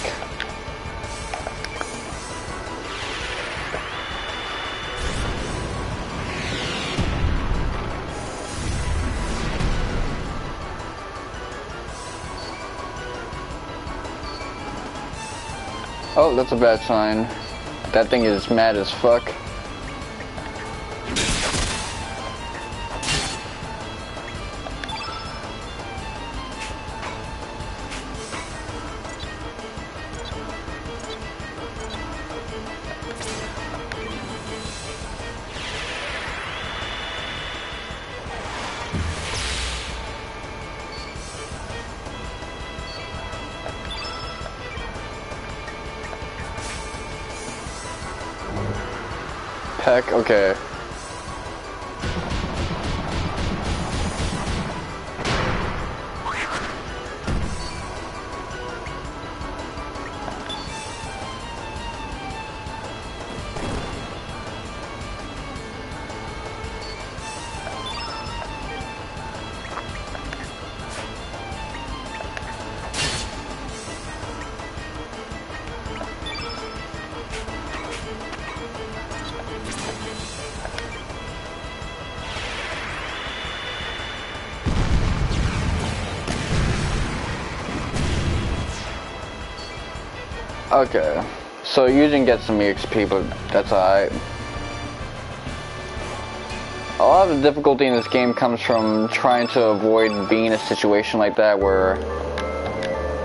Oh, that's a bad sign. That thing is mad as fuck. Peck, okay. Okay, so you didn't get some EXP, but that's alright. A lot of the difficulty in this game comes from trying to avoid being in a situation like that where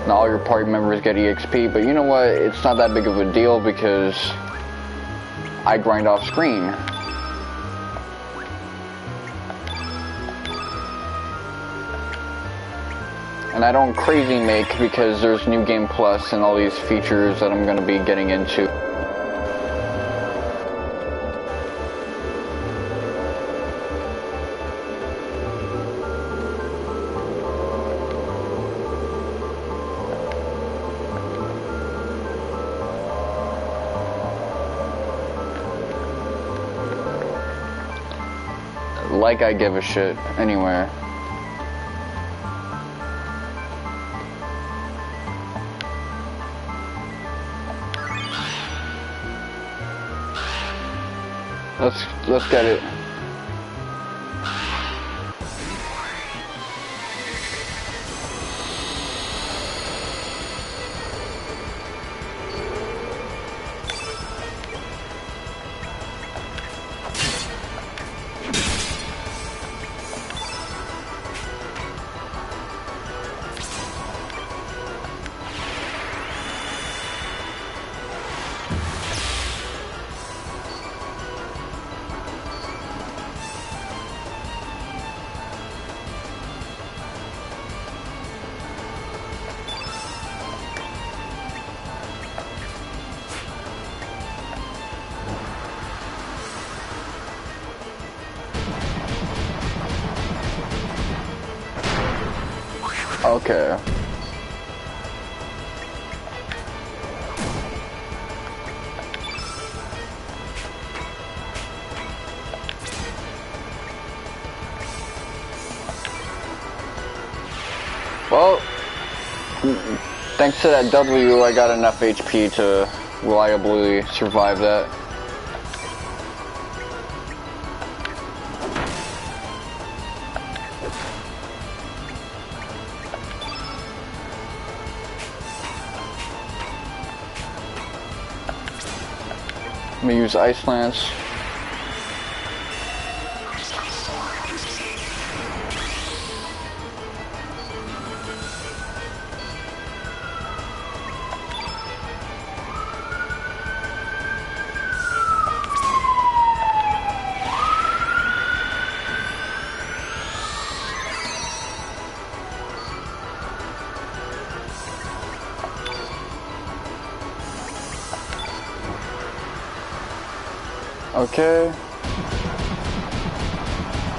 not all your party members get EXP, but you know what, it's not that big of a deal because I grind off screen. And I don't crazy make because there's New Game Plus and all these features that I'm going to be getting into. Like I give a shit anywhere. Let's get it. Okay. Well, thanks to that W, I got enough HP to reliably survive that. I'm gonna use Ice Lance. Okay.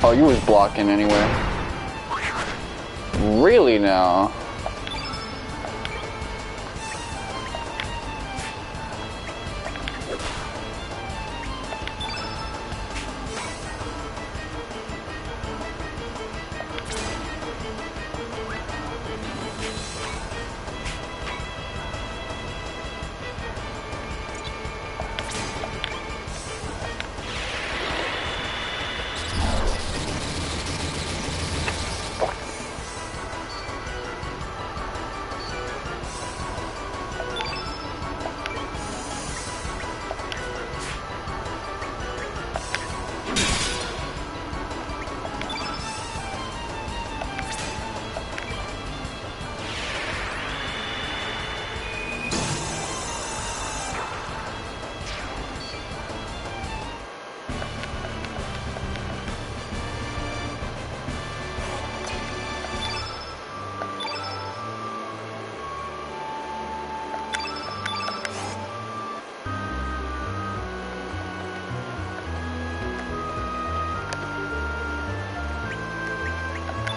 Oh, you was blocking anyway. Really now?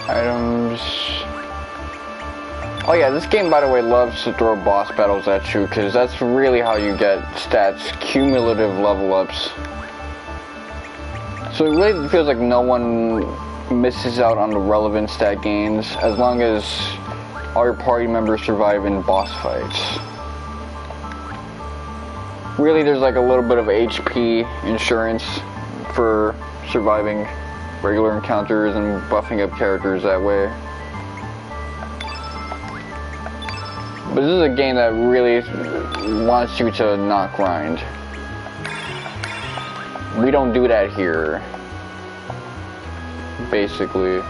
Items. Oh yeah, this game, by the way, loves to throw boss battles at you, because that's really how you get stats, cumulative level ups. So it really feels like no one misses out on the relevant stat gains, as long as all your party members survive in boss fights. Really, there's like a little bit of HP insurance for surviving regular encounters and buffing up characters that way. But this is a game that really wants you to not grind. We don't do that here, basically.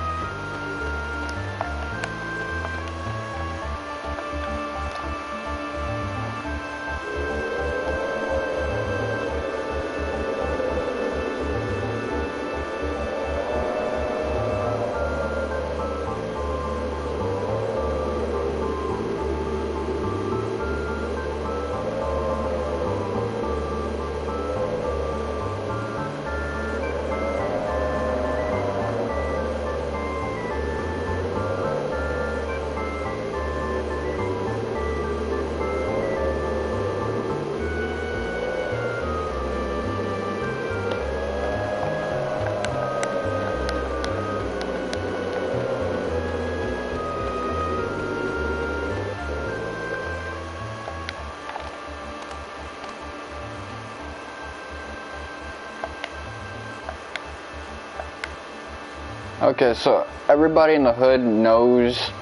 Okay, so everybody in the hood knows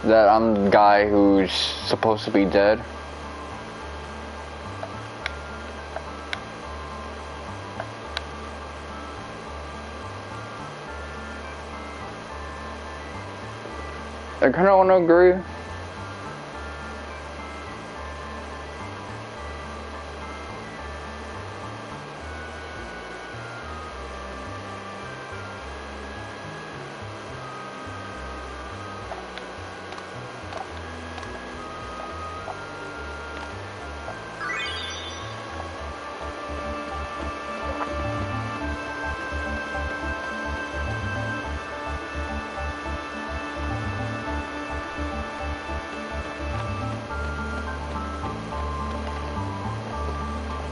that I'm the guy who's supposed to be dead. I kinda wanna agree.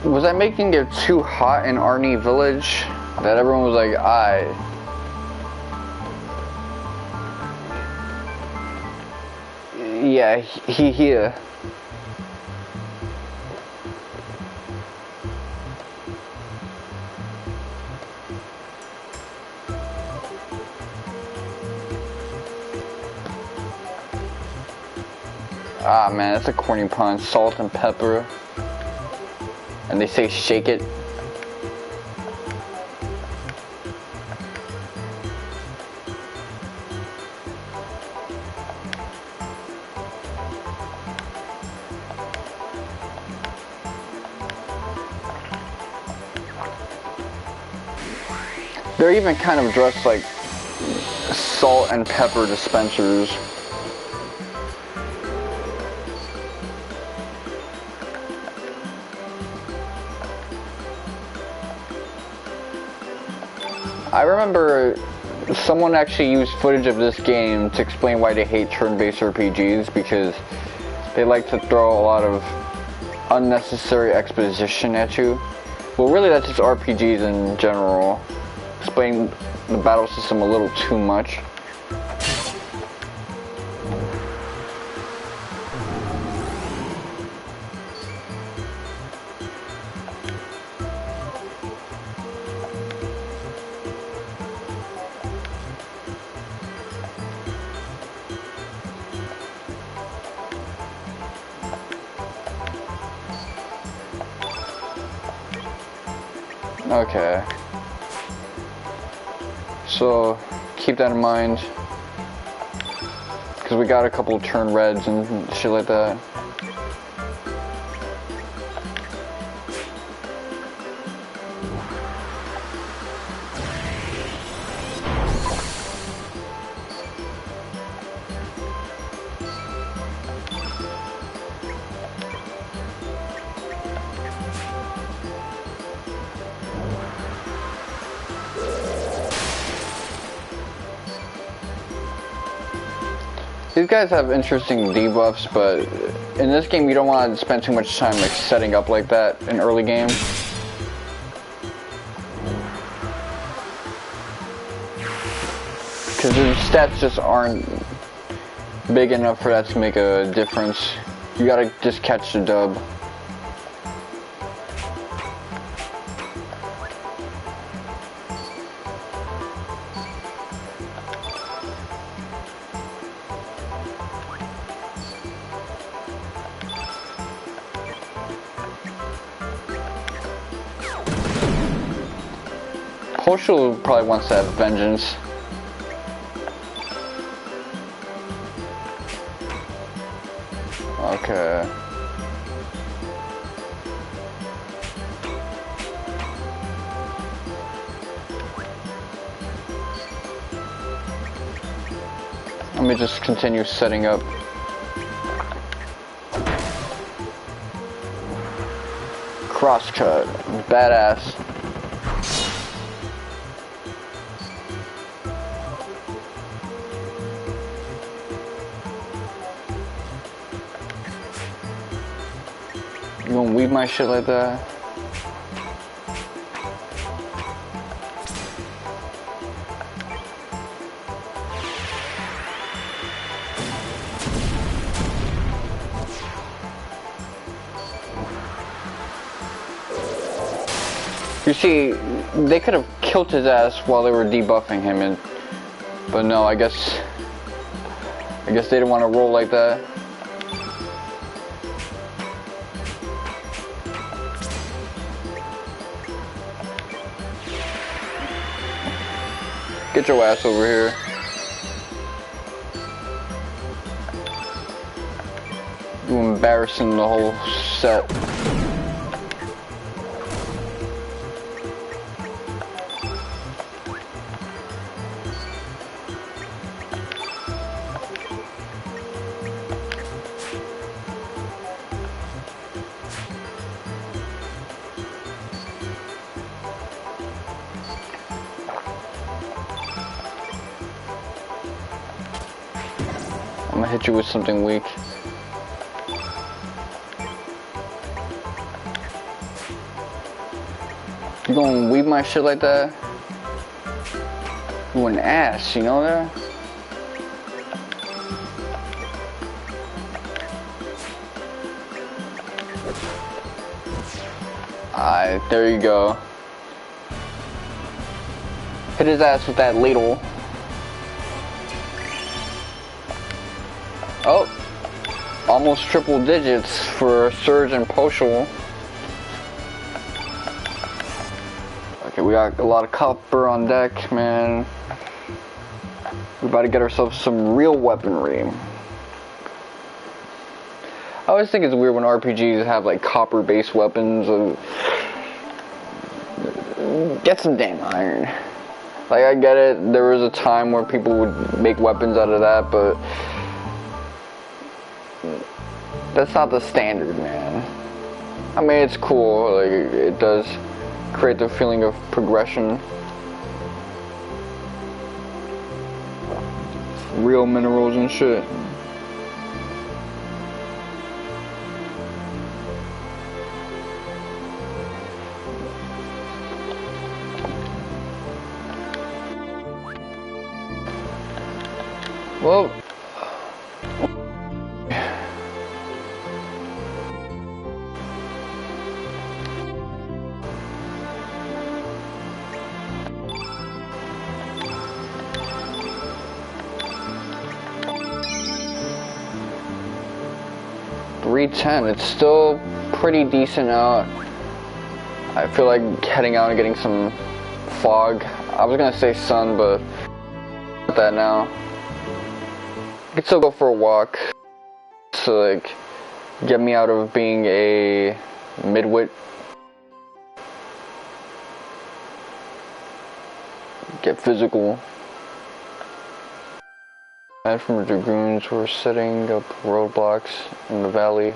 Was I making it too hot in Arnie Village? That everyone was like, Yeah, he here. Ah man, that's a corny pun. Salt and pepper. And they say shake it. They're even kind of dressed like salt and pepper dispensers. I remember someone actually used footage of this game to explain why they hate turn-based RPGs, because they like to throw a lot of unnecessary exposition at you. Well, really that's just RPGs in general. Explain the battle system a little too much. Okay. So, keep that in mind. Because we got a couple of turn reds and shit like that. These guys have interesting debuffs, but in this game you don't want to spend too much time like setting up like that in early game. Because the stats just aren't big enough for that to make a difference. You gotta just catch the dub. Poshul probably wants to have vengeance. Okay. Let me just continue setting up. Crosscut. Badass. You gonna weave my shit like that? You see, they could have killed his ass while they were debuffing him, but no, I guess they didn't want to roll like that. Get your ass over here. You embarrassing the whole set. I'm gonna hit you with something weak. You gonna weave my shit like that? You an ass, you know that? There you go. Hit his ass with that ladle. Oh, almost triple digits for Serge and Poshel. Okay, we got a lot of copper on deck, man. We're about to get ourselves some real weaponry. I always think it's weird when RPGs have like copper-based weapons. Get some damn iron. Like, I get it, there was a time where people would make weapons out of that, but that's not the standard, man. I mean, it's cool, like, it does create the feeling of progression. Real minerals and shit. Well, $310. It's still pretty decent out. I feel like heading out and getting some fog. I was gonna say sun, but not that now. I could still go for a walk to like get me out of being a midwit. Get physical. And from the dragoons, we're setting up roadblocks in the valley.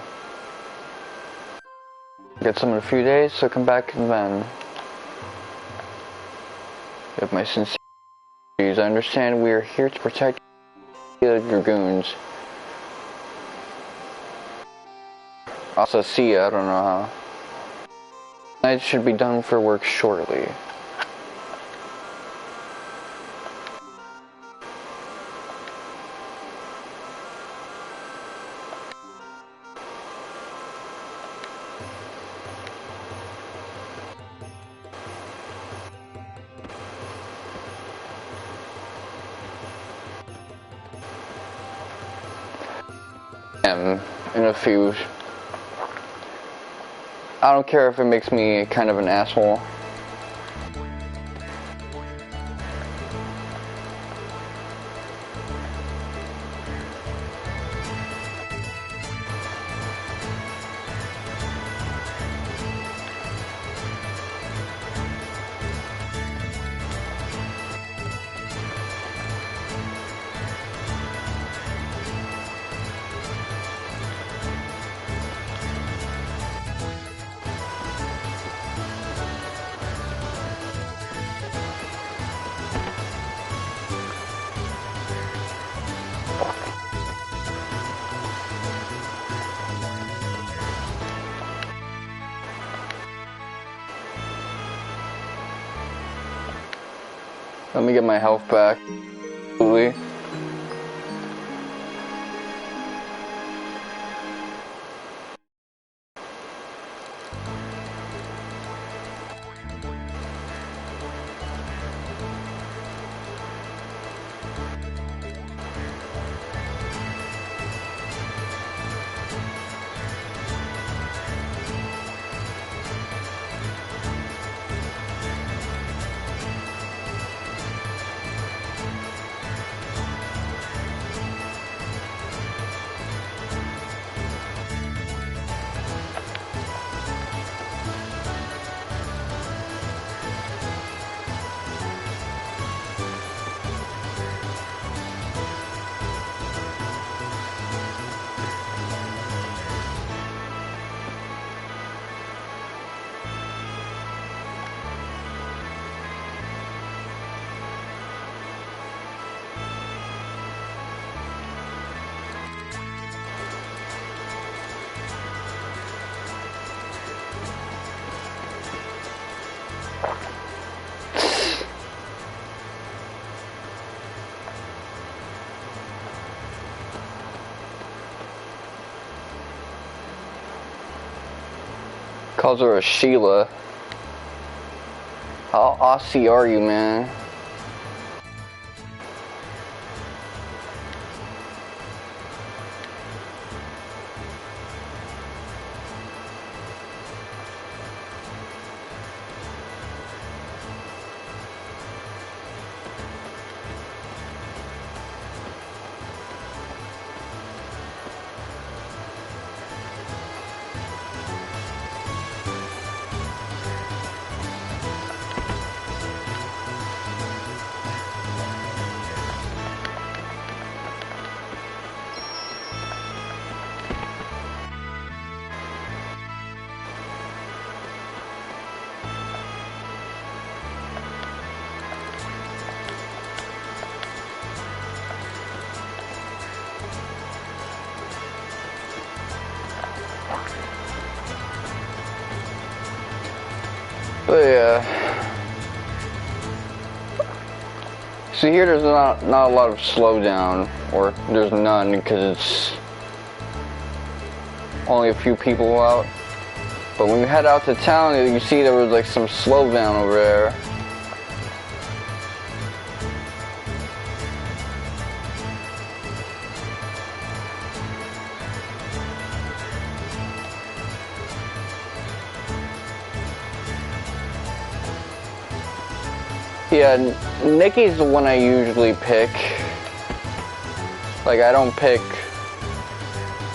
Get some in a few days, so come back and then. You have my sincere apologies. I understand we are here to protect the dragoons. Acacia, I don't know how. Night should be done for work shortly. In a few. I don't care if it makes me kind of an asshole. Let me get my health back. Absolutely. Calls her a Sheila. How Aussie are you, man? But yeah. See here, there's not a lot of slowdown, or there's none because it's only a few people out. But when you head out to town, you see there was like some slowdown over there. Yeah, Nikki's the one I usually pick. Like, I don't pick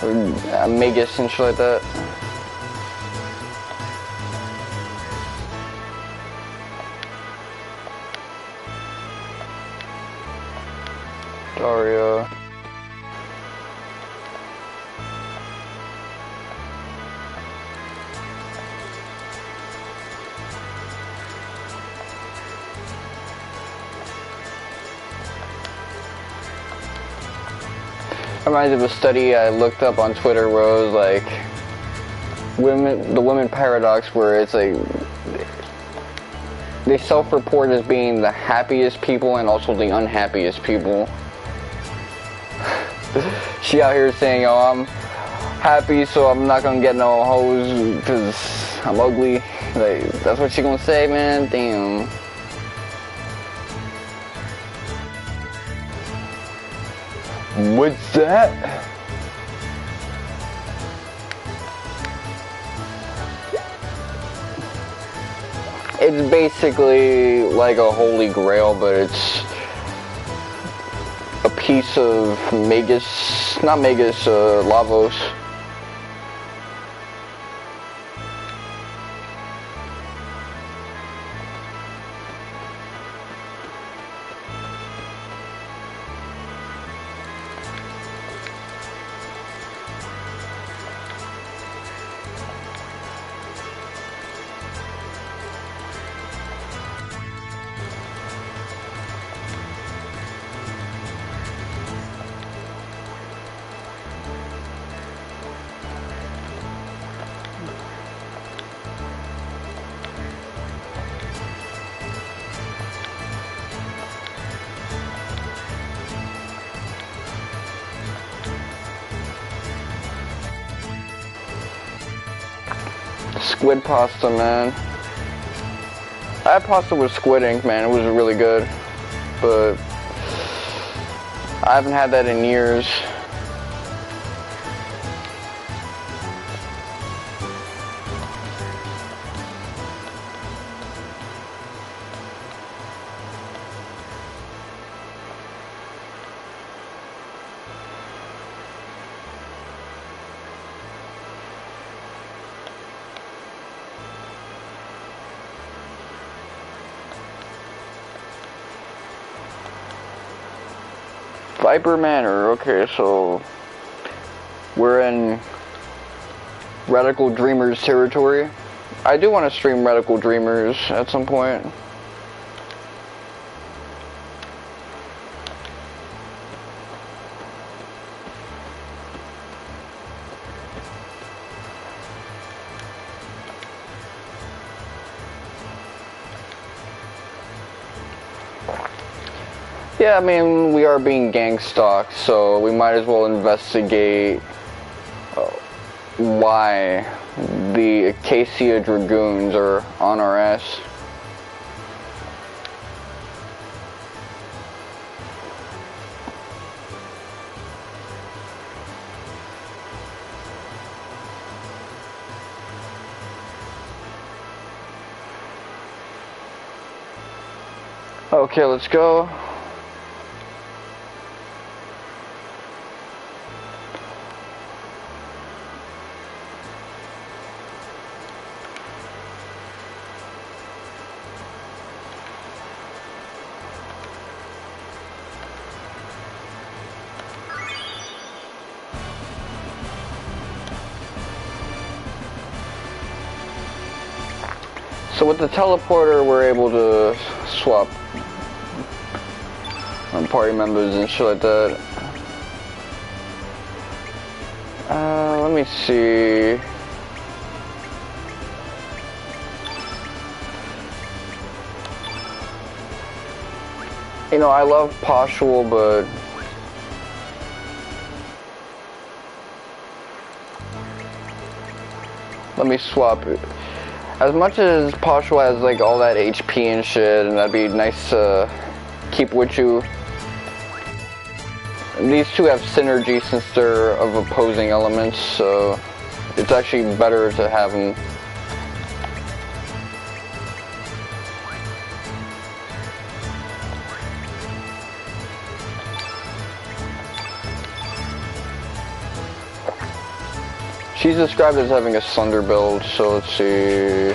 Magus and shit like that. Daria. Reminds me of a study I looked up on Twitter where it was like the women paradox, where it's like they self-report as being the happiest people and also the unhappiest people. She out here saying, "Oh, I'm happy, so I'm not gonna get no hoes because I'm ugly." Like, that's what she gonna say, man. Damn. What's that? It's basically like a holy grail, but it's a piece of Magus, not Magus, Lavos. Squid pasta, man. I had pasta with squid ink, man. It was really good. But I haven't had that in years. Vipor Manor, okay, so we're in Radical Dreamers territory. I do want to stream Radical Dreamers at some point. Yeah, I mean, we are being gang stalked, so we might as well investigate why the Acacia dragoons are on our ass. Okay, let's go. So with the teleporter, we're able to swap party members and shit like that. Let me see. You know, I love Postual, but let me swap it. As much as Postual has like all that HP and shit, and that'd be nice to keep with you, these two have synergy since they're of opposing elements, so it's actually better to have them. She's described as having a Sunder build, so let's see.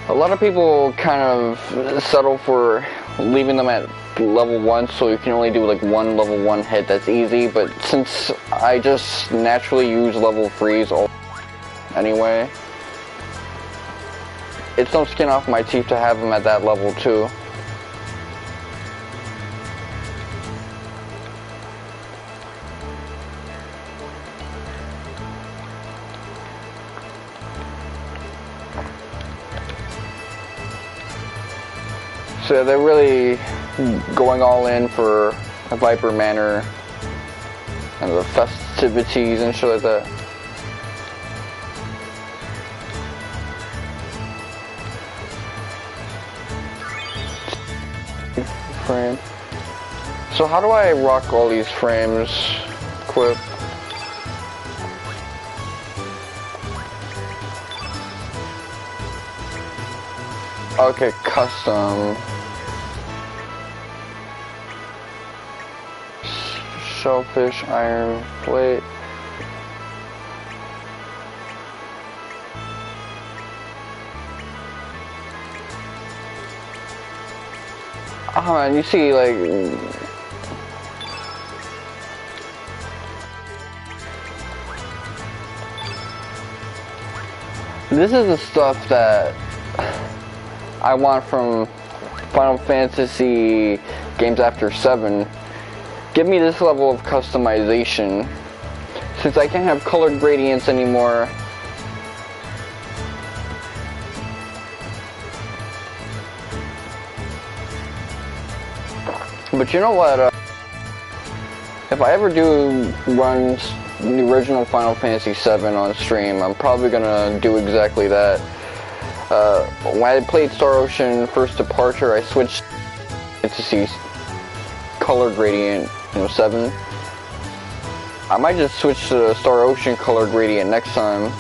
A lot of people kind of settle for leaving them at level 1, so you can only do like one level 1 hit. That's easy, but since I just naturally use level 3s all anyway, it's no skin off my teeth to have them at that level too. So they're really going all in for a Vipor Manor and the festivities and shit like that. Frame. So how do I rock all these frames? Equip. Okay, custom. Shellfish, iron plate. Oh man, you see, like, this is the stuff that I want from Final Fantasy games after 7. Give me this level of customization. Since I can't have colored gradients anymore, but you know what, if I ever do run the original Final Fantasy 7 on stream, I'm probably gonna do exactly that. When I played Star Ocean First Departure, I switched to see color gradient, 7. I might just switch to Star Ocean color gradient next time.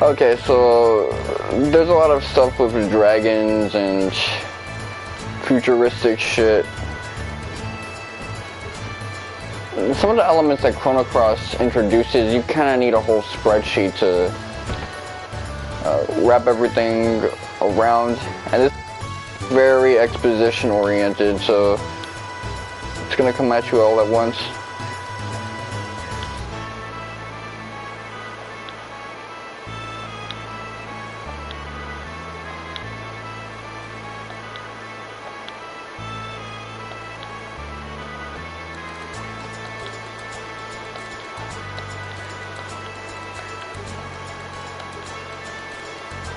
Okay, so there's a lot of stuff with dragons and futuristic shit. Some of the elements that Chrono Cross introduces, you kind of need a whole spreadsheet to wrap everything around, and it's very exposition oriented, so it's gonna come at you all at once.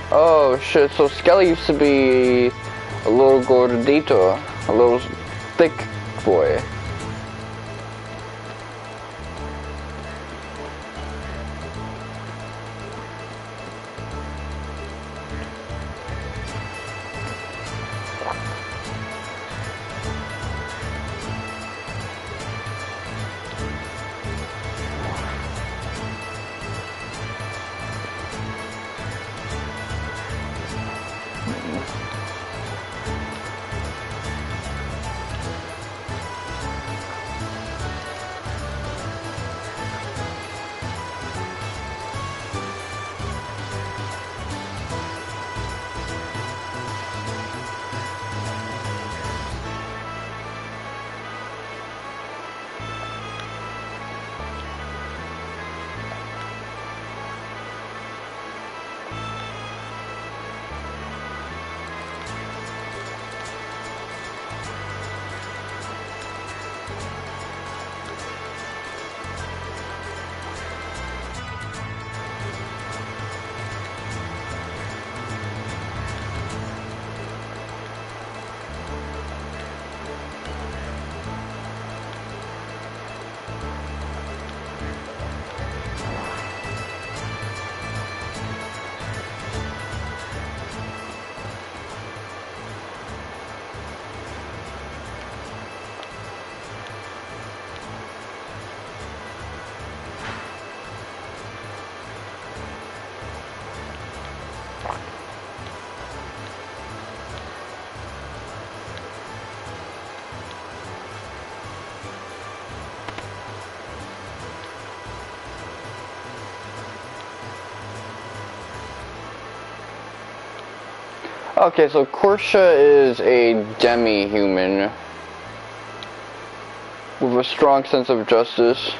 Oh shit, so Skelly used to be a little gordito, a little thick boy. Okay, so Portia is a demi-human with a strong sense of justice.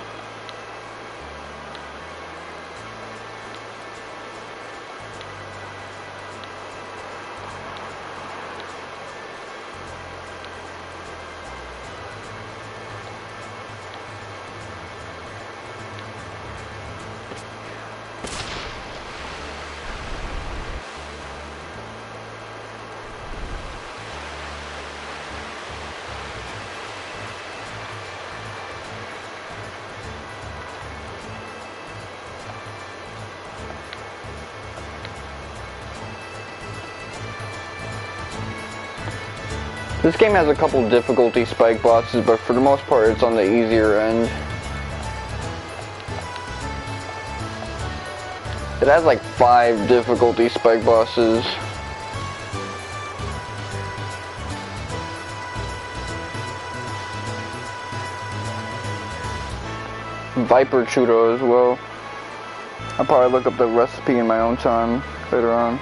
This game has a couple difficulty spike bosses, but for the most part it's on the easier end. It has like 5 difficulty spike bosses. Vipor Churro as well. I'll probably look up the recipe in my own time later on.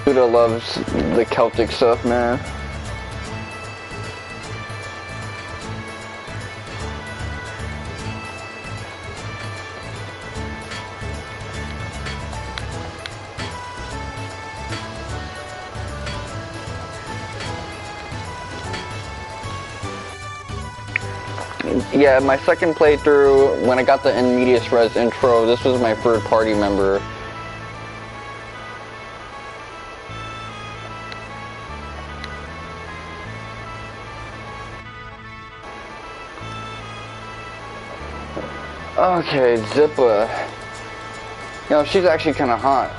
Nido loves the Celtic stuff, man. Yeah, my second playthrough, when I got the in medias res intro, this was my third party member. Okay, Zippa. You know, she's actually kind of hot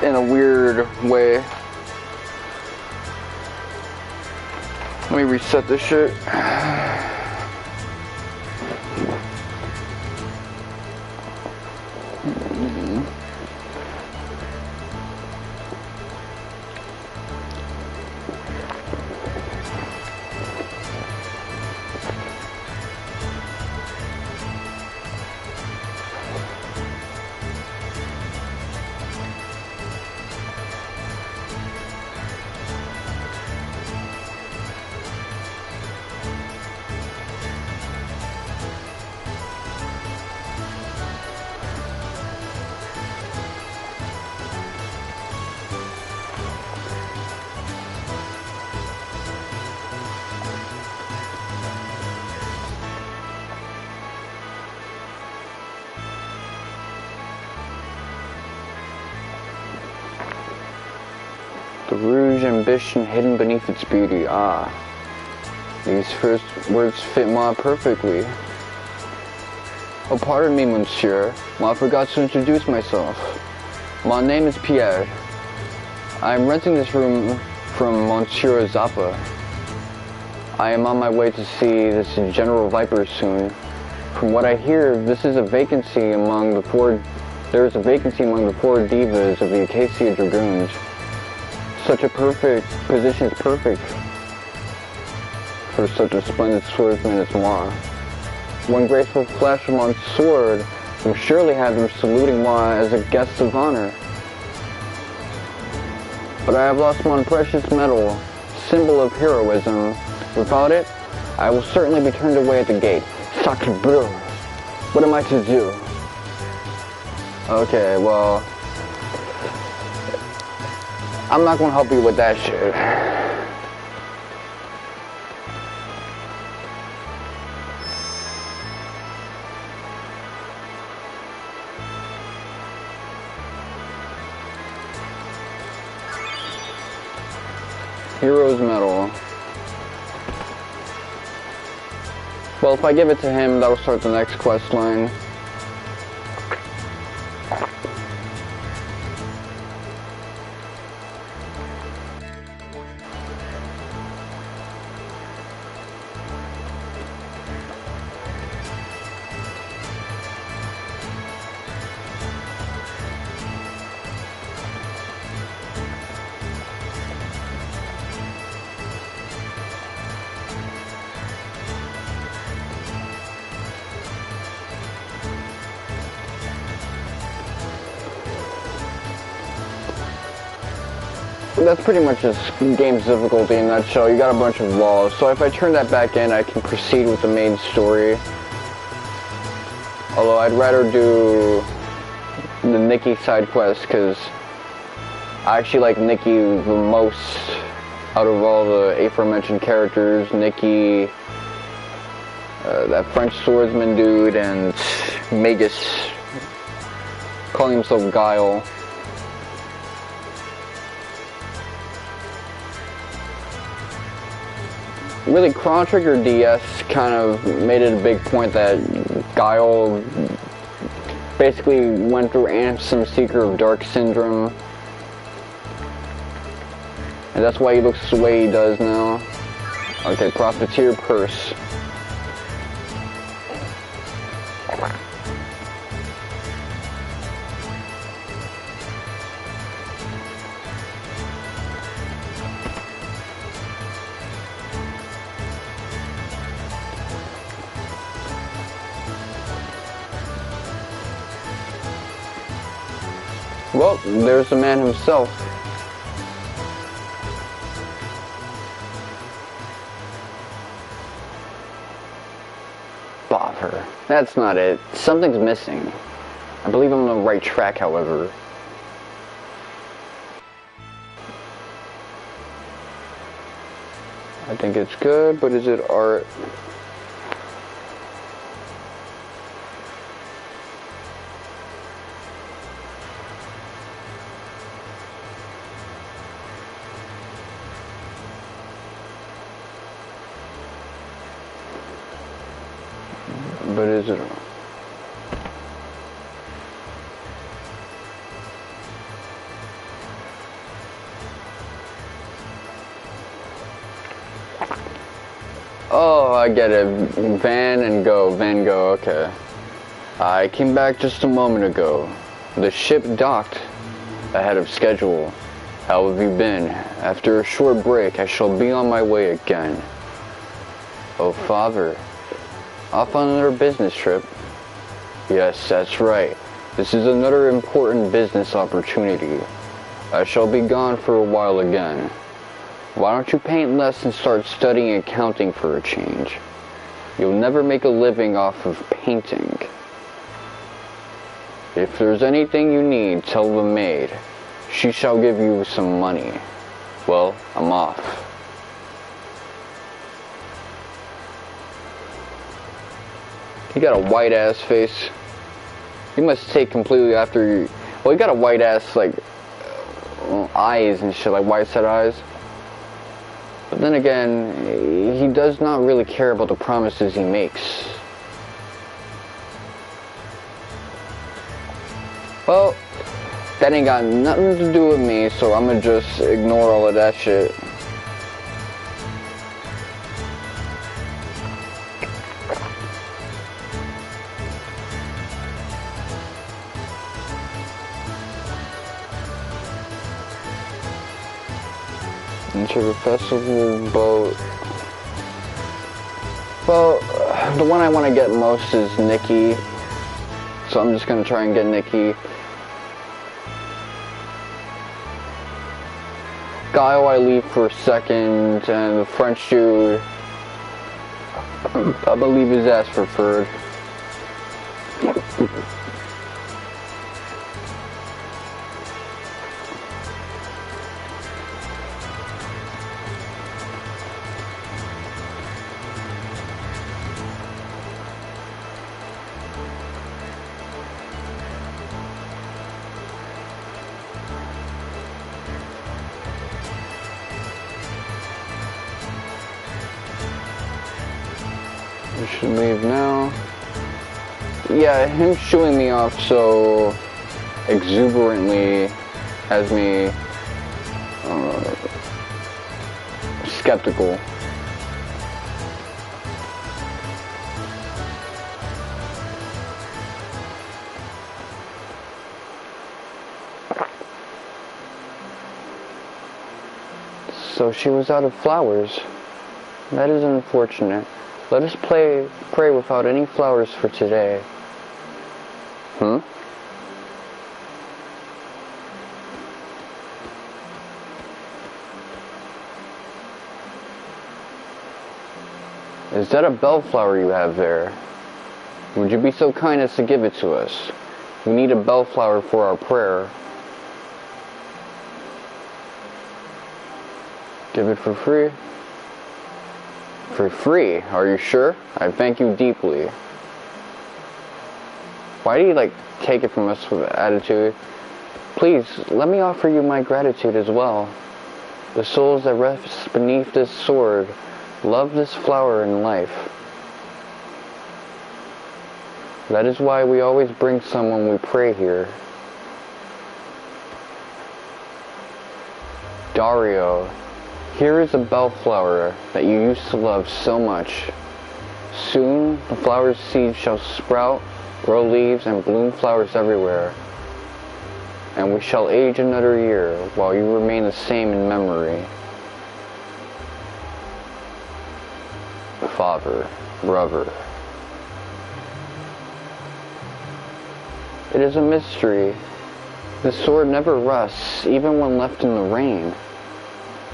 in a weird way. Let me reset this shit. The rouge ambition hidden beneath its beauty. Ah, these first words fit moi perfectly. Oh, pardon me, monsieur. I forgot to introduce myself. My name is Pierre. I am renting this room from Monsieur Zappa. I am on my way to see this General Vipor soon. From what I hear, this is a vacancy among the four. There is a vacancy among the four divas of the Acacia dragoons. Such a perfect position is perfect for such a splendid swordsman as moi. One graceful flash of my sword will surely have them saluting moi as a guest of honor. But I have lost my precious medal, symbol of heroism. Without it, I will certainly be turned away at the gate. Sacre bleu! What am I to do? Okay, well, I'm not gonna help you with that shit. Hero's Medal. Well, if I give it to him, that'll start the next quest line. That's pretty much this game's difficulty in a nutshell. You got a bunch of walls, so if I turn that back in, I can proceed with the main story. Although I'd rather do the Nikki side quest, because I actually like Nikki the most out of all the aforementioned characters. Nikki, that French swordsman dude, and Magus, calling himself Guile. Really, Chrono Trigger DS kind of made it a big point that Guile basically went through Ansem Seeker of Dark Syndrome. And that's why he looks the way he does now. Okay, Profiteer Purse. Well, there's the man himself. Bother. That's not it. Something's missing. I believe I'm on the right track, however. I think it's good, but is it art? But is it? Oh, I get it. Van Gogh, okay. I came back just a moment ago. The ship docked ahead of schedule. How have you been? After a short break, I shall be on my way again. Oh, father. Off on another business trip? Yes, that's right. This is another important business opportunity. I shall be gone for a while again. Why don't you paint less and start studying accounting for a change? You'll never make a living off of painting. If there's anything you need, tell the maid. She shall give you some money. Well, I'm off. You got a white ass face. You must take completely after you. Well, you got a white ass, like, eyes and shit, like white set eyes. But then again, he does not really care about the promises he makes. Well, that ain't got nothing to do with me, so I'm gonna just ignore all of that shit. Enter the festival boat. Well, the one I want to get most is Nikki, so I'm just gonna try and get Nikki. Guile I leave for a second, and the French dude, I believe his ass for third. I should leave now. Yeah, him shooing me off so exuberantly has me skeptical. So she was out of flowers. That is unfortunate. Let us pray without any flowers for today. Is that a bellflower you have there? Would you be so kind as to give it to us? We need a bellflower for our prayer. Give it for free? For free? Are you sure? I thank you deeply. Why do you, like, take it from us with attitude? Please, let me offer you my gratitude as well. The souls that rest beneath this sword love this flower in life. That is why we always bring some when we pray here. Dario, here is a bellflower that you used to love so much. Soon the flower's seeds shall sprout, grow leaves, and bloom flowers everywhere. And we shall age another year while you remain the same in memory. Father, brother. It is a mystery. The sword never rusts, even when left in the rain.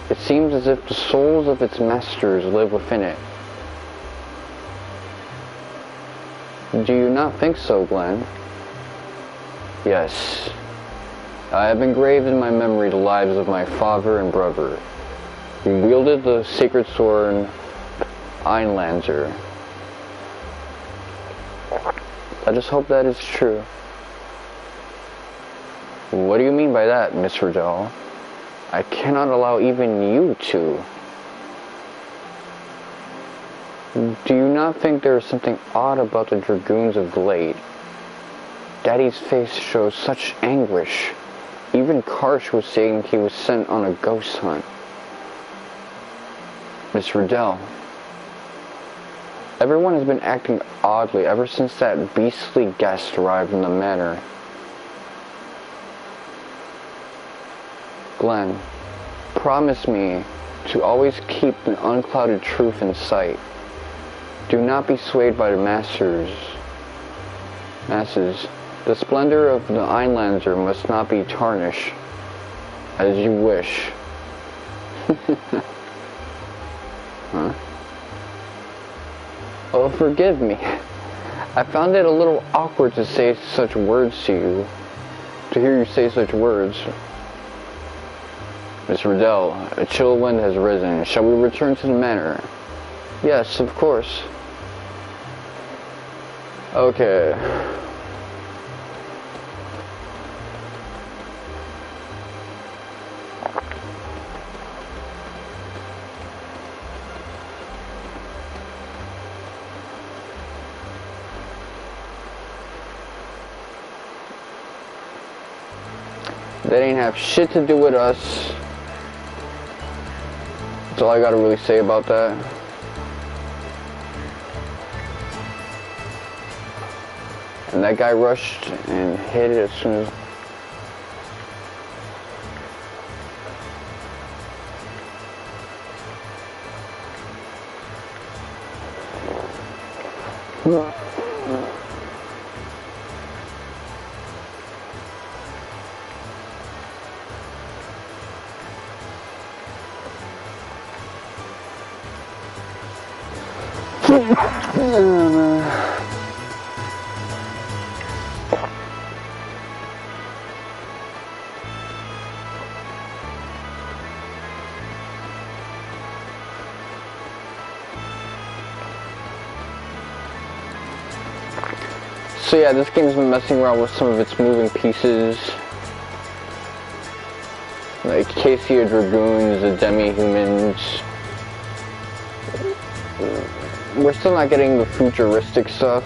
It seems as if the souls of its masters live within it. Do you not think so, Glenn? Yes. I have engraved in my memory the lives of my father and brother, who wielded the sacred sword Einlanzer. I just hope that is true. What do you mean by that, Miss Riddell? I cannot allow even you to. Do you not think there is something odd about the dragoons of late? Daddy's face shows such anguish. Even Karsh was saying he was sent on a ghost hunt. Miss Riddell. Everyone has been acting oddly ever since that beastly guest arrived in the manor. Glenn, promise me to always keep an unclouded truth in sight. Do not be swayed by the masses. The splendor of the Einlander must not be tarnished, as you wish. Huh? Oh, forgive me. I found it a little awkward to say such words to you. To hear you say such words. Miss Riddell, a chill wind has risen. Shall we return to the manor? Yes, of course. Okay. That ain't have shit to do with us. That's all I gotta really say about that. And that guy rushed and hit it as soon as... So yeah, this game's been messing around with some of its moving pieces. Like Acacia dragoons, the demi-humans. We're still not getting the futuristic stuff.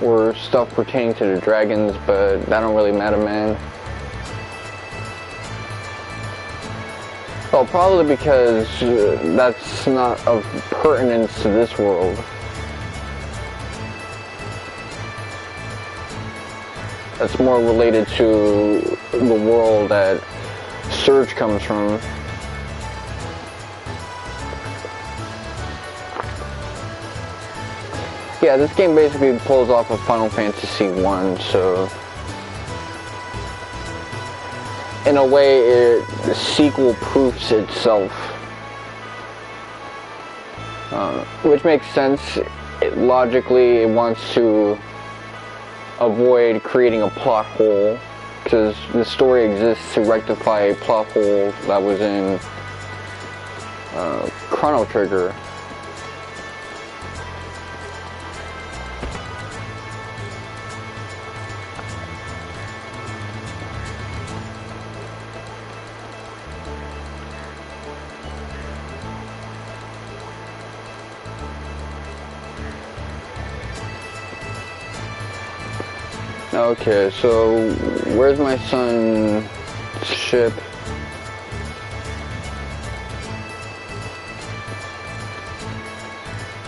Or stuff pertaining to the dragons, but that don't really matter, man. Well, probably because that's not of pertinence to this world. That's more related to the world that Serge comes from. Yeah, this game basically pulls off of Final Fantasy 1, so... in a way, the sequel proofs itself. Which makes sense. Logically, it wants to avoid creating a plot hole, because the story exists to rectify a plot hole that was in Chrono Trigger. Okay, so where's my son's ship?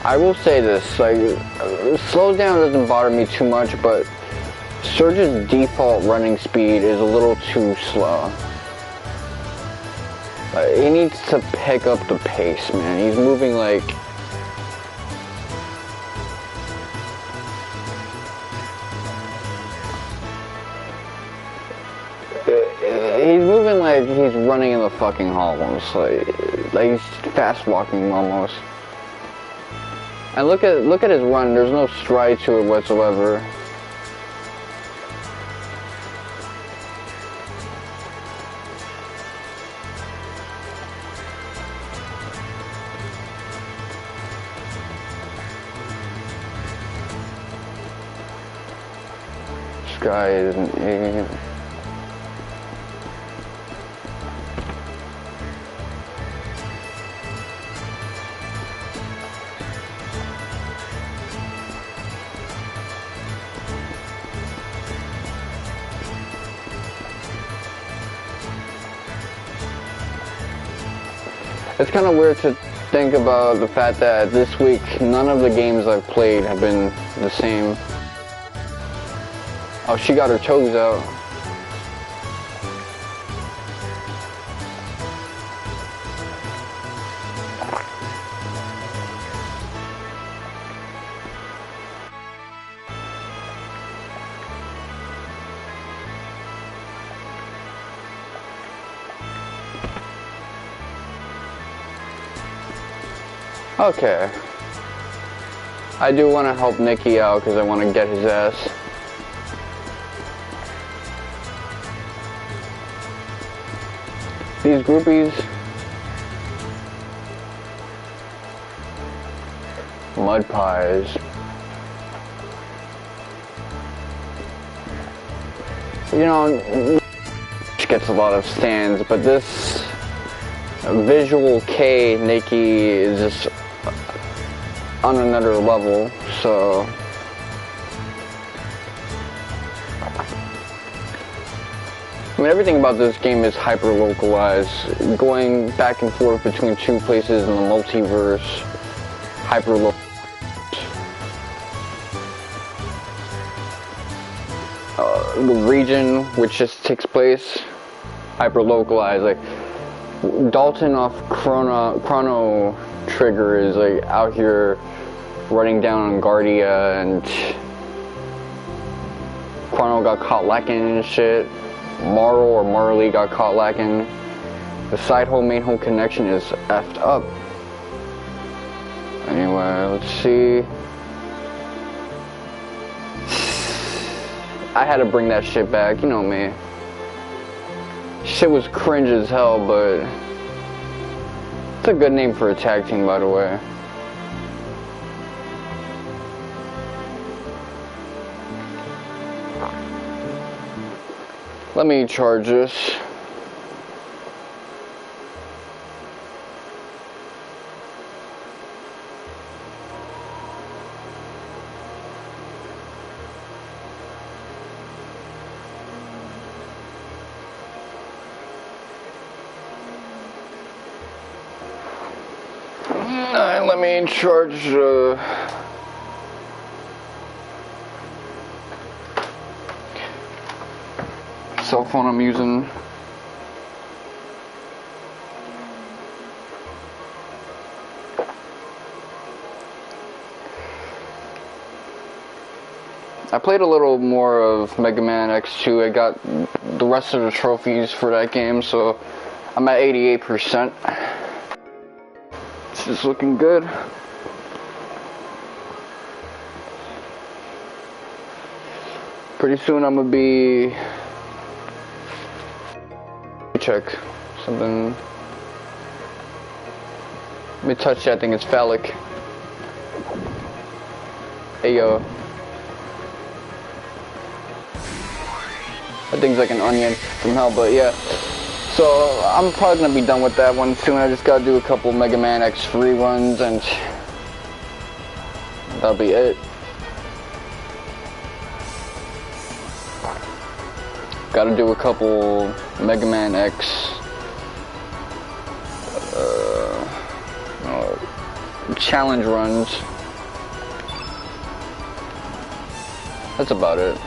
I will say this, like, slow down doesn't bother me too much, but Serge's default running speed is a little too slow. He needs to pick up the pace, man. He's moving like... he's moving like he's running in the fucking hall almost, like he's fast walking almost. And look at his run. There's no stride to it whatsoever. This guy is an idiot. It's kind of weird to think about the fact that this week none of the games I've played have been the same. Oh, she got her toes out. Okay. I do want to help Nicky out because I want to get his ass. These groupies. Mud pies. You know, gets a lot of stands, but this visual K Nicky is just on another level, so I mean, everything about this game is hyper localized. Going back and forth between two places in the multiverse, hyper localized. The region which just takes place, hyper localized. Like Dalton off Chrono Trigger is like out here running down on Guardia, and Chrono got caught lacking and shit. Morrow or Marley got caught lacking. The side hole main hole connection is effed up. Anyway, let's see. I had to bring that shit back, you know me. Shit was cringe as hell, but it's a good name for a tag team, by the way. Let me charge this. Let me charge cell phone I'm using. I played a little more of Mega Man X2. I got the rest of the trophies for that game, so I'm at 88%. This is looking good. Pretty soon I'm gonna be check something. Let me touch that thing. It's phallic. Hey yo. That thing's like an onion from hell, but yeah. So I'm probably gonna be done with that one soon. I just gotta do a couple Mega Man X3 runs and that'll be it. Gotta do a couple Mega Man X challenge runs. That's about it.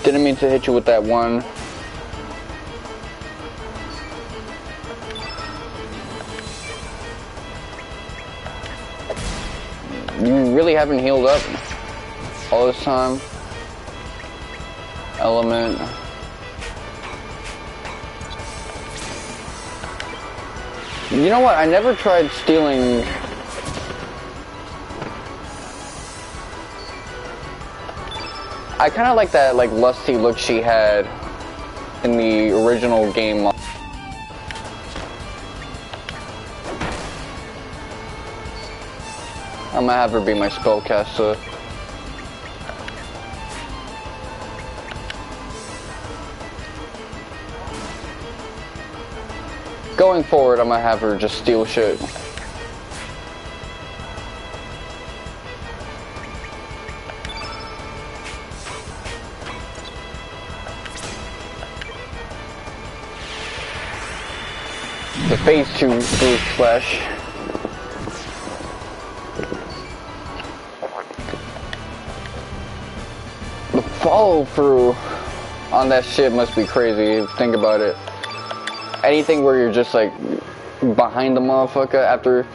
Didn't mean to hit you with that one. You really haven't healed up all this time. Element. You know what? I never tried stealing. I kind of like that lusty look she had in the original game. I'm gonna have her be my spellcaster. Going forward, I'm gonna have her just steal shit. to phase 2 brute flesh. The follow through on that shit must be crazy. Think about it. Anything where you're just like behind the motherfucker after.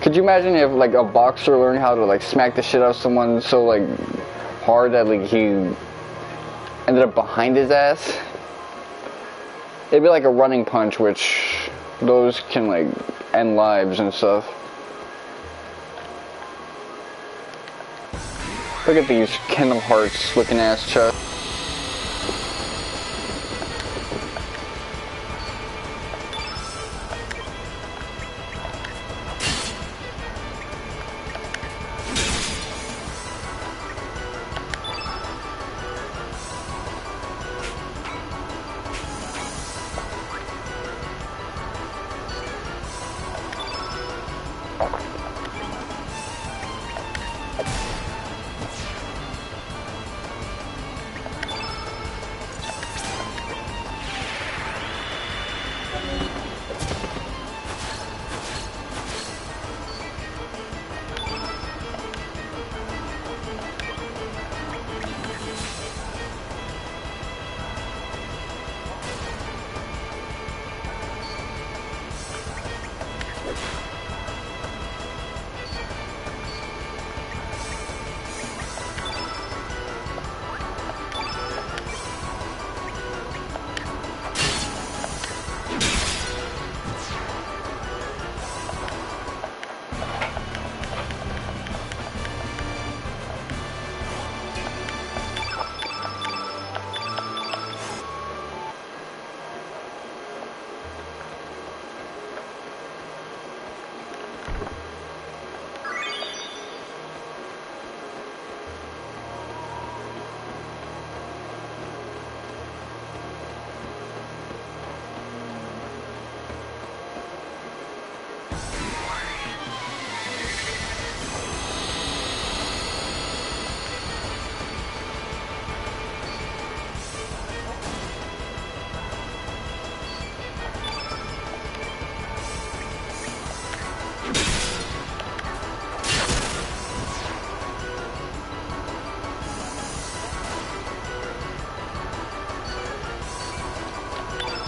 Could you imagine if like a boxer learned how to like smack the shit out of someone so like hard that like he ended up behind his ass? It'd be like a running punch, which those can like end lives and stuff. Look at these Kingdom Hearts looking ass chests.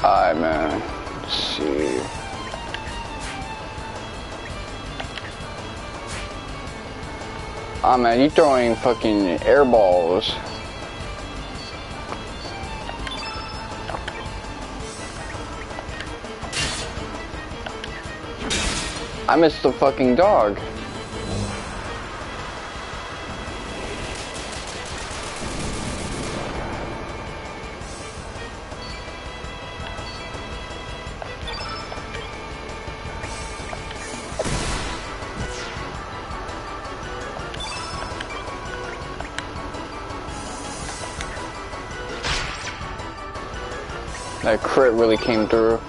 Alright, man. Let's see. Ah, man, you throwing fucking air balls. I missed the fucking dog. That crit really came through.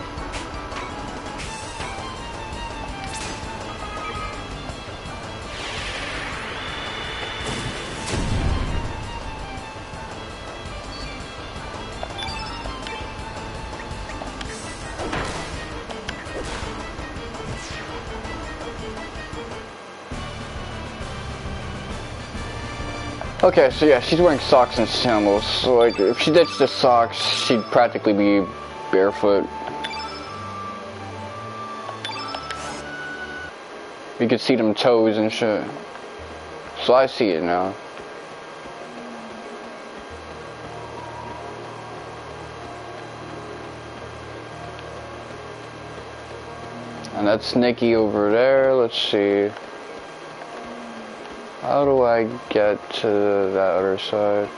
Okay, so yeah, she's wearing socks and sandals. So like, if she ditched the socks, she'd practically be barefoot. You could see them toes and shit. So I see it now. And that's Nikki over there. Let's see. How do I get to that other side?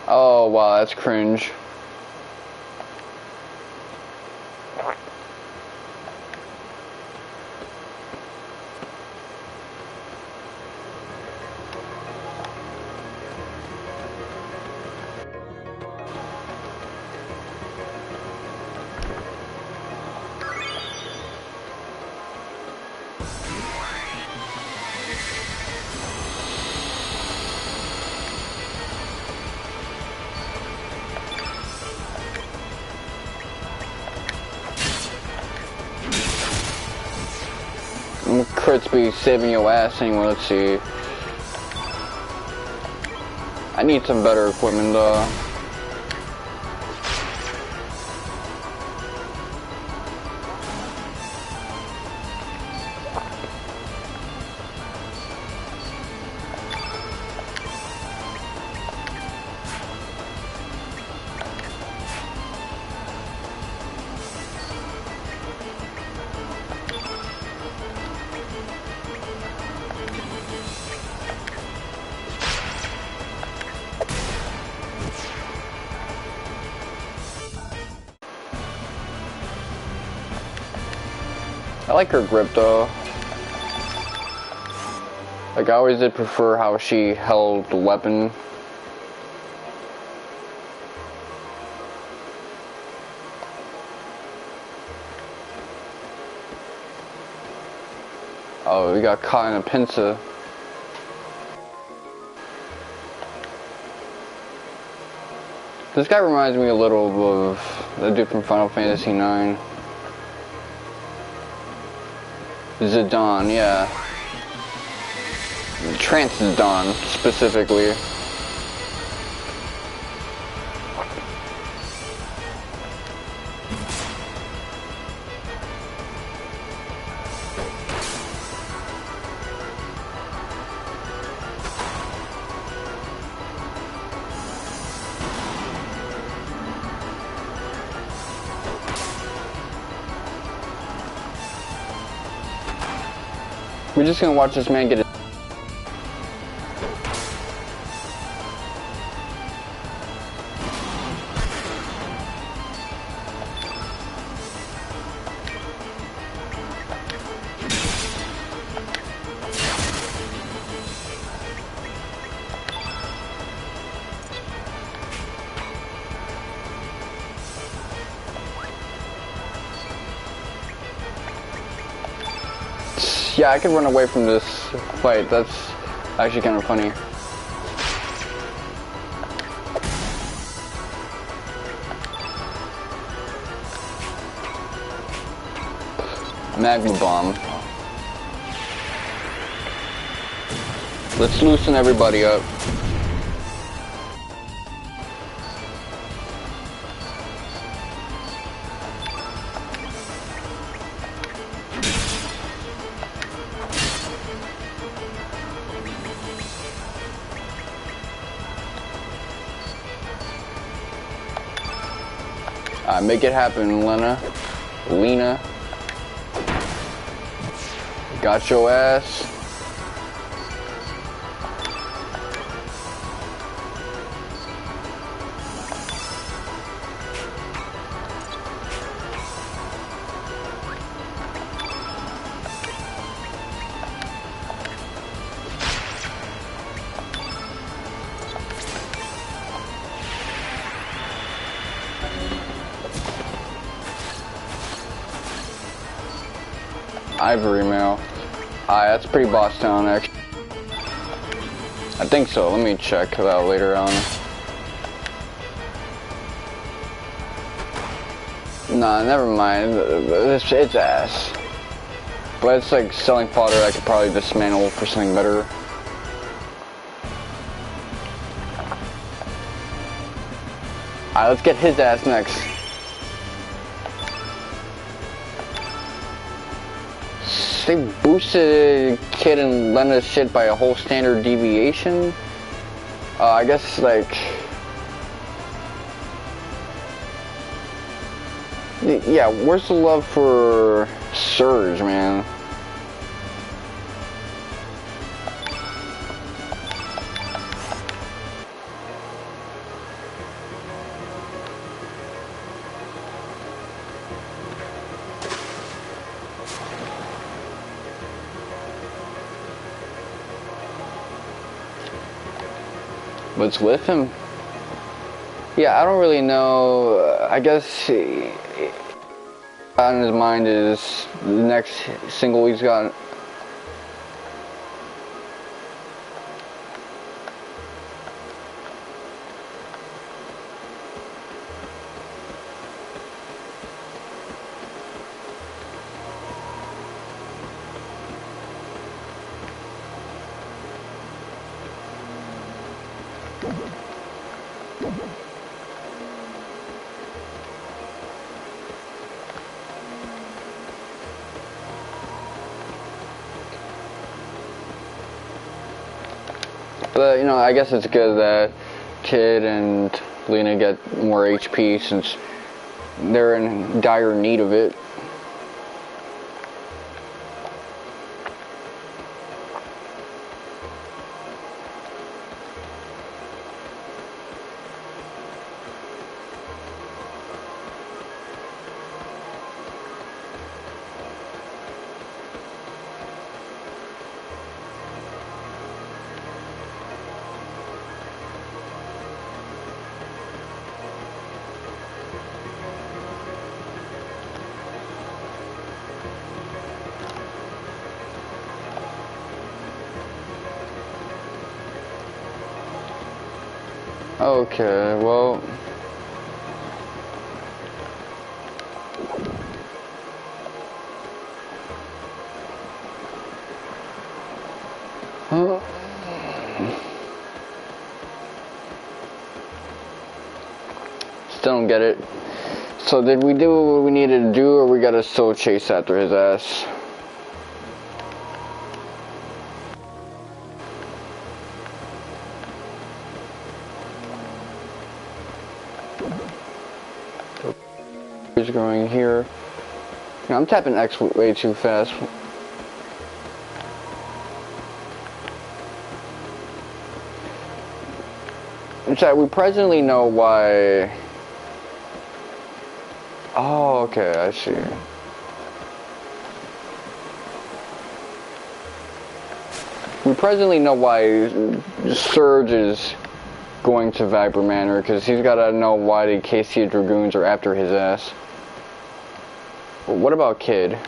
Oh wow, that's cringe. crits be saving your ass anyway. Let's see. I need some better equipment though. I like her grip though. Like I always did prefer how she held the weapon. Oh, we got caught in a pincer. This guy reminds me a little of the dude from Final Fantasy IX. Zidane, yeah. Trance Zidane, specifically. We're just gonna watch this man get it. Yeah, I could run away from this fight. That's actually kind of funny. Magma bomb. Let's loosen everybody up. Make it happen, Lena. Got your ass. Ivory mail. That's pretty boss town, actually. I think so. Let me check that out later on. Nah, never mind. It's ass. But it's like selling fodder I could probably dismantle for something better. Alright, let's get his ass next. They boosted Kid and Lena's shit by a whole standard deviation. I guess like, yeah. Where's the love for Serge, man? What's with him? Yeah, I don't really know. I guess on his mind is the next single he's got. But, you know, I guess it's good that Kid and Lena get more HP since they're in dire need of it. Okay, well... Huh? Still don't get it. So did we do what we needed to do, or we gotta still chase after his ass? He's going here. You know, I'm tapping X way too fast. In fact, we presently know why. Oh, okay, I see. We presently know why Serge is going to Vipor Manor, because he's got to know why the Acacia dragoons are after his ass. But what about Kid?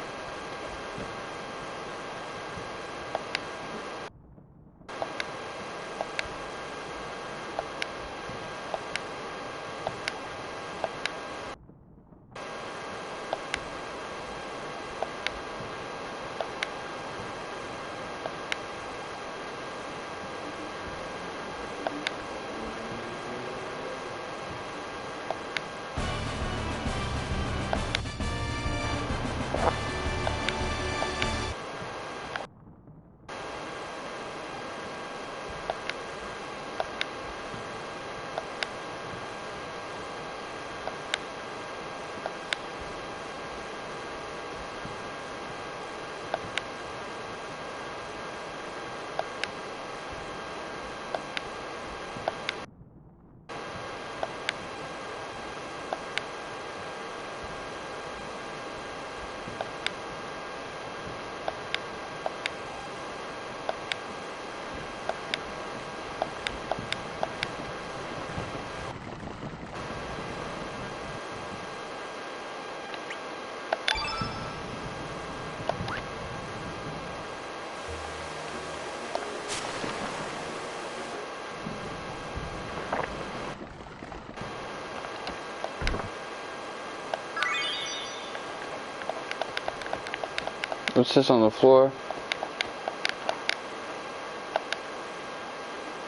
What's this on the floor?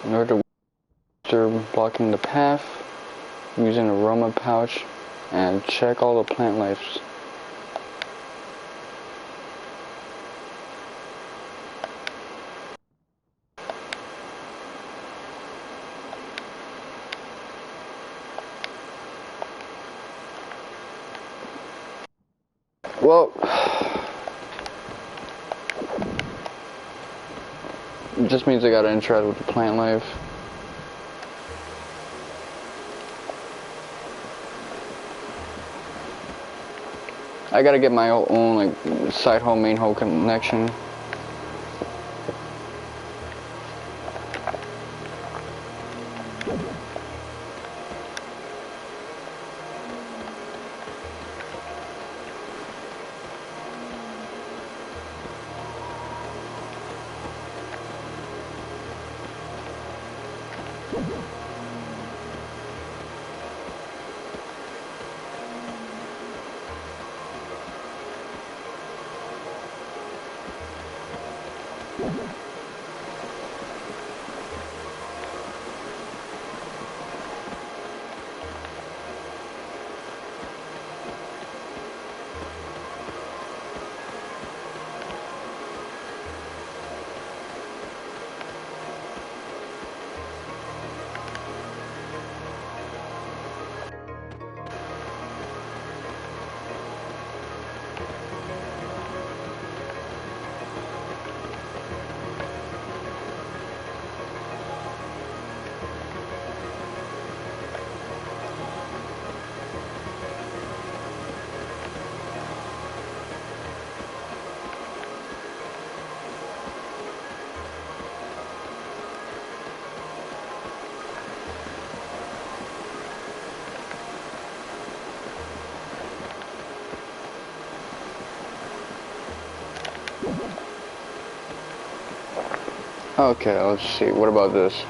In order to disturb blocking the path, use an aroma pouch and check all the plant lives. Well, it just means I gotta interact with the plant life. I gotta get my own like side hole, main hole connection. Okay, let's see. What about this?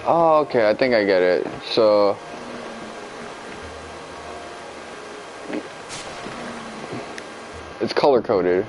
Oh, okay, I think I get it. So, it's color coded.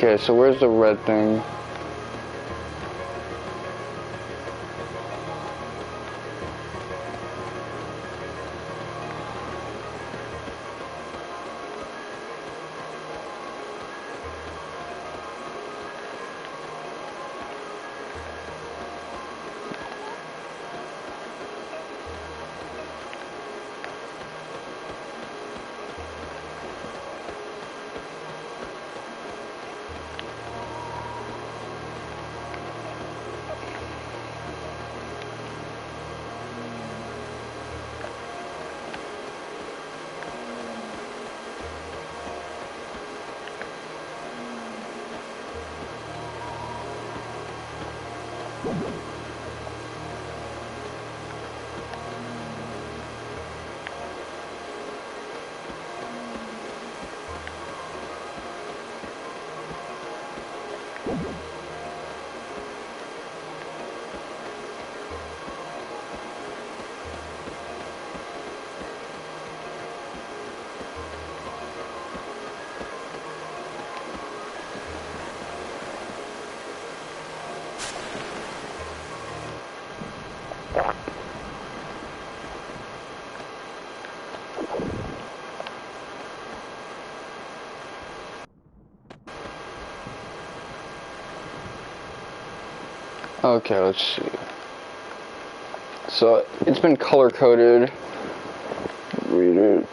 Okay, so where's the red thing? Okay, let's see. So it's been color coded. Read it.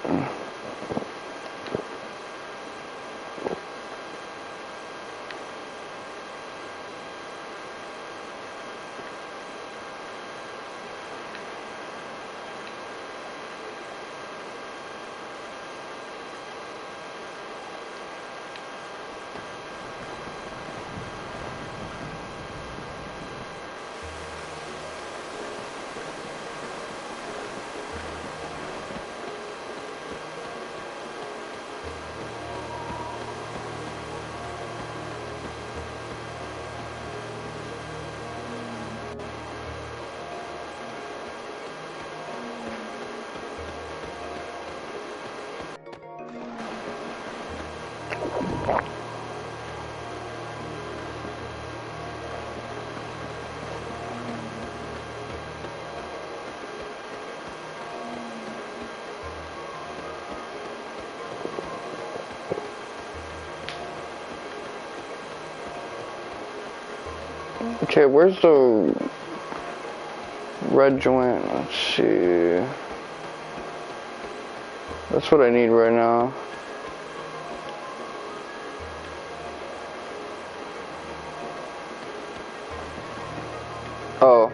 Okay, where's the red joint? Let's see. That's what I need right now. Oh.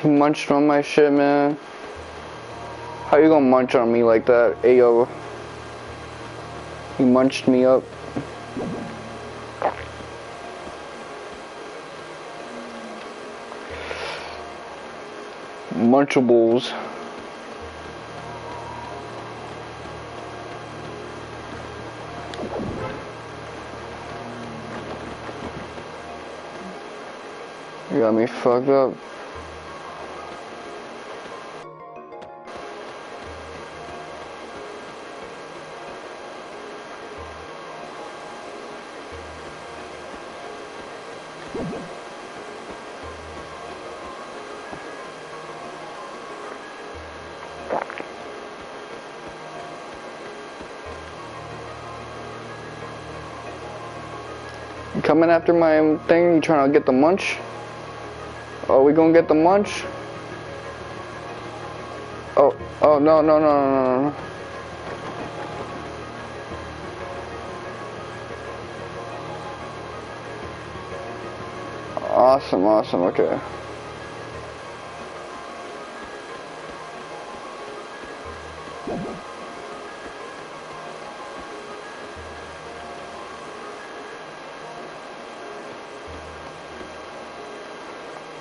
He munched on my shit, man. How you gonna munch on me like that? Ayo. He munched me up. Munchables. You got me fucked up. You coming after my thing? You trying to get the munch? Oh, we gonna get the munch? Oh, no. Awesome, okay.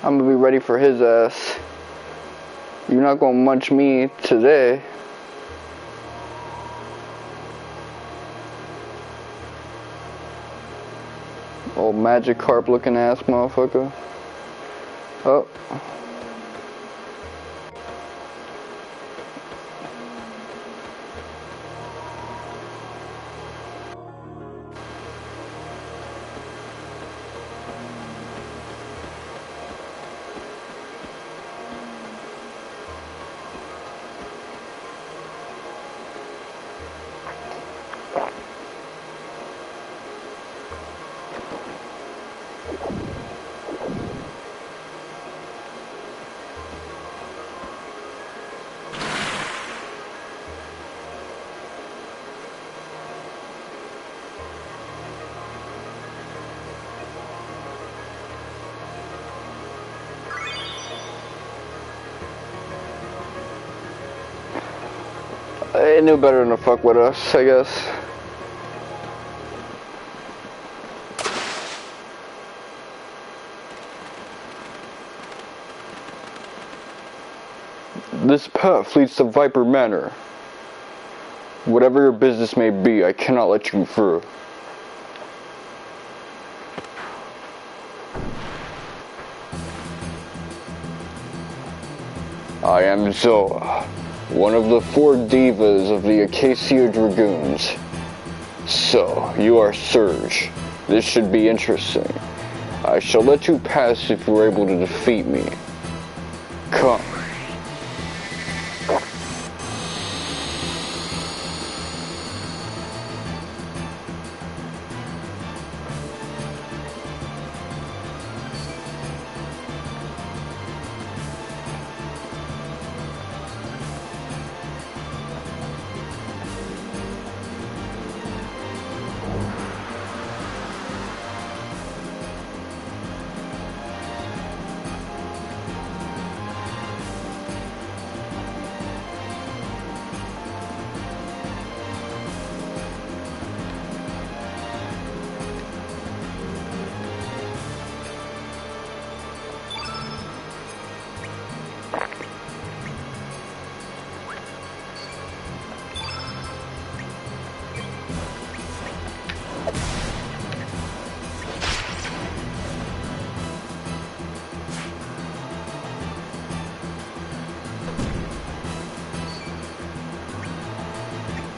I'm gonna be ready for his ass. You're not gonna munch me today. Old Magikarp looking ass motherfucker. Oh. They knew better than to fuck with us, I guess. This path leads to Vipor Manor. Whatever your business may be, I cannot let you through. I am Zoa, one of the 4 divas of the Acacia dragoons. So, you are Serge. This should be interesting. I shall let you pass if you are able to defeat me. Come.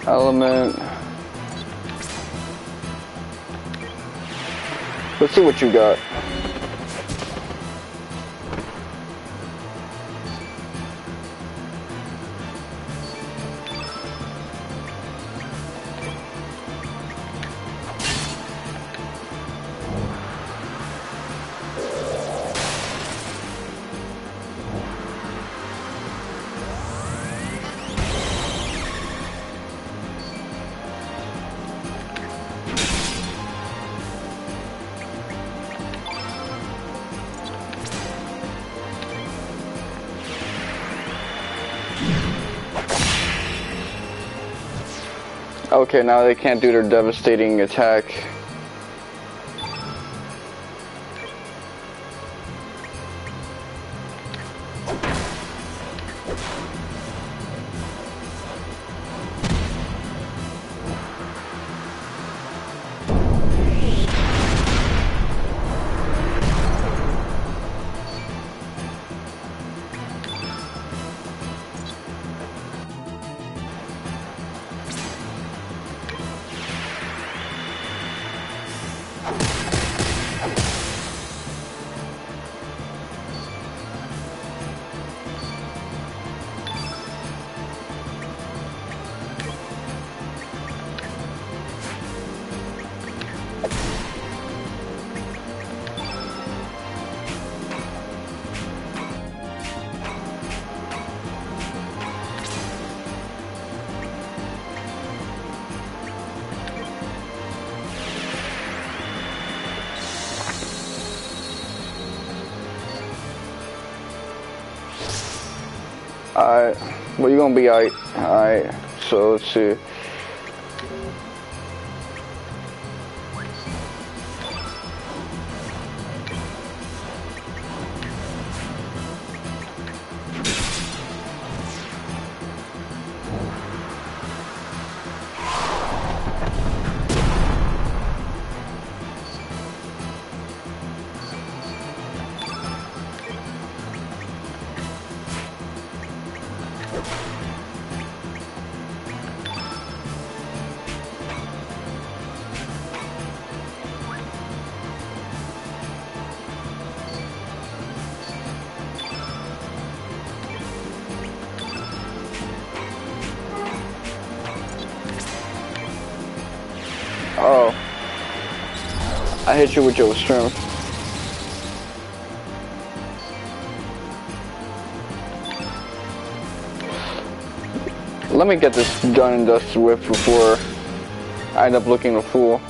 Element. Let's see what you got. Okay, now they can't do their devastating attack. Alright, well, you're gonna be alright, so let's see. Oh, I hit you with your strength. Let me get this done and dusted with before I end up looking a fool.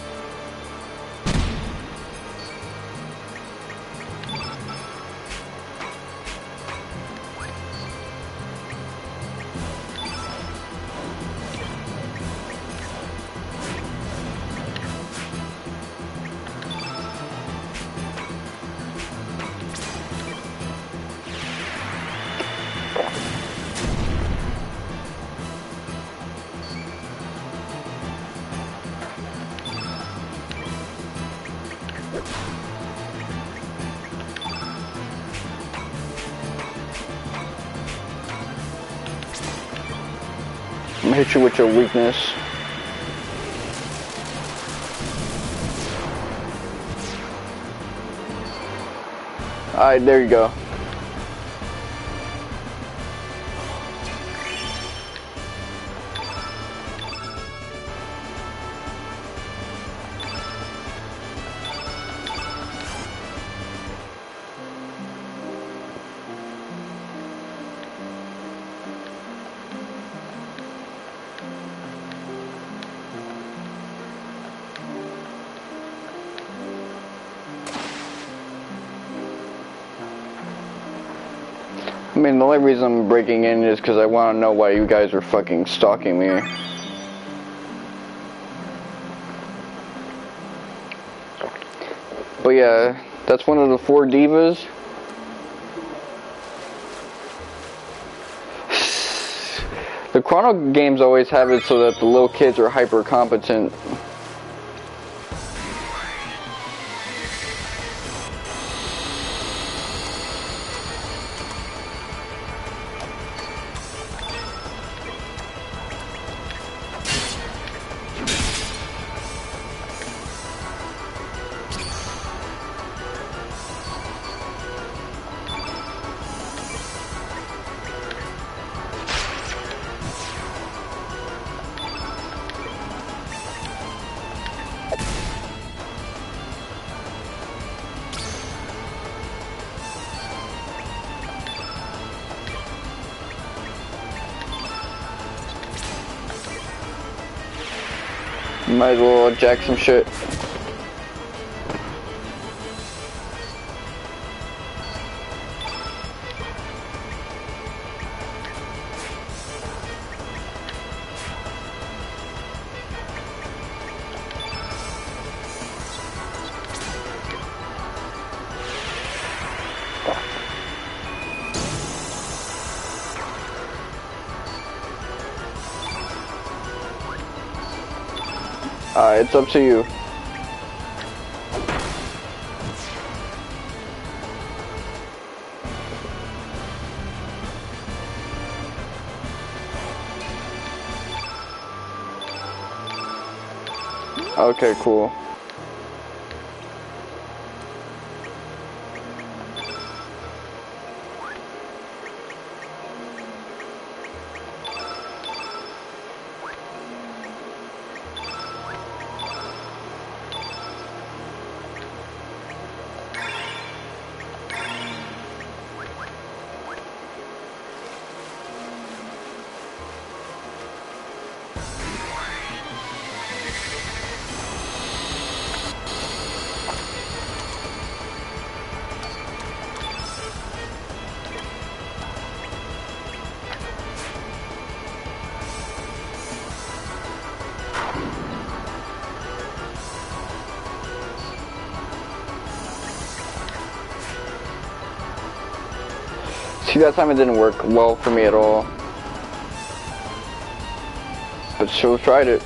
I'm gonna hit you with your weakness. Alright, there you go. I mean, the only reason I'm breaking in is because I want to know why you guys are fucking stalking me. But yeah, that's one of the 4 divas. The Chrono games always have it so that the little kids are hyper competent. Might as well jack some shit. It's up to you. Okay, cool. See, that time it didn't work well for me at all. But still tried it.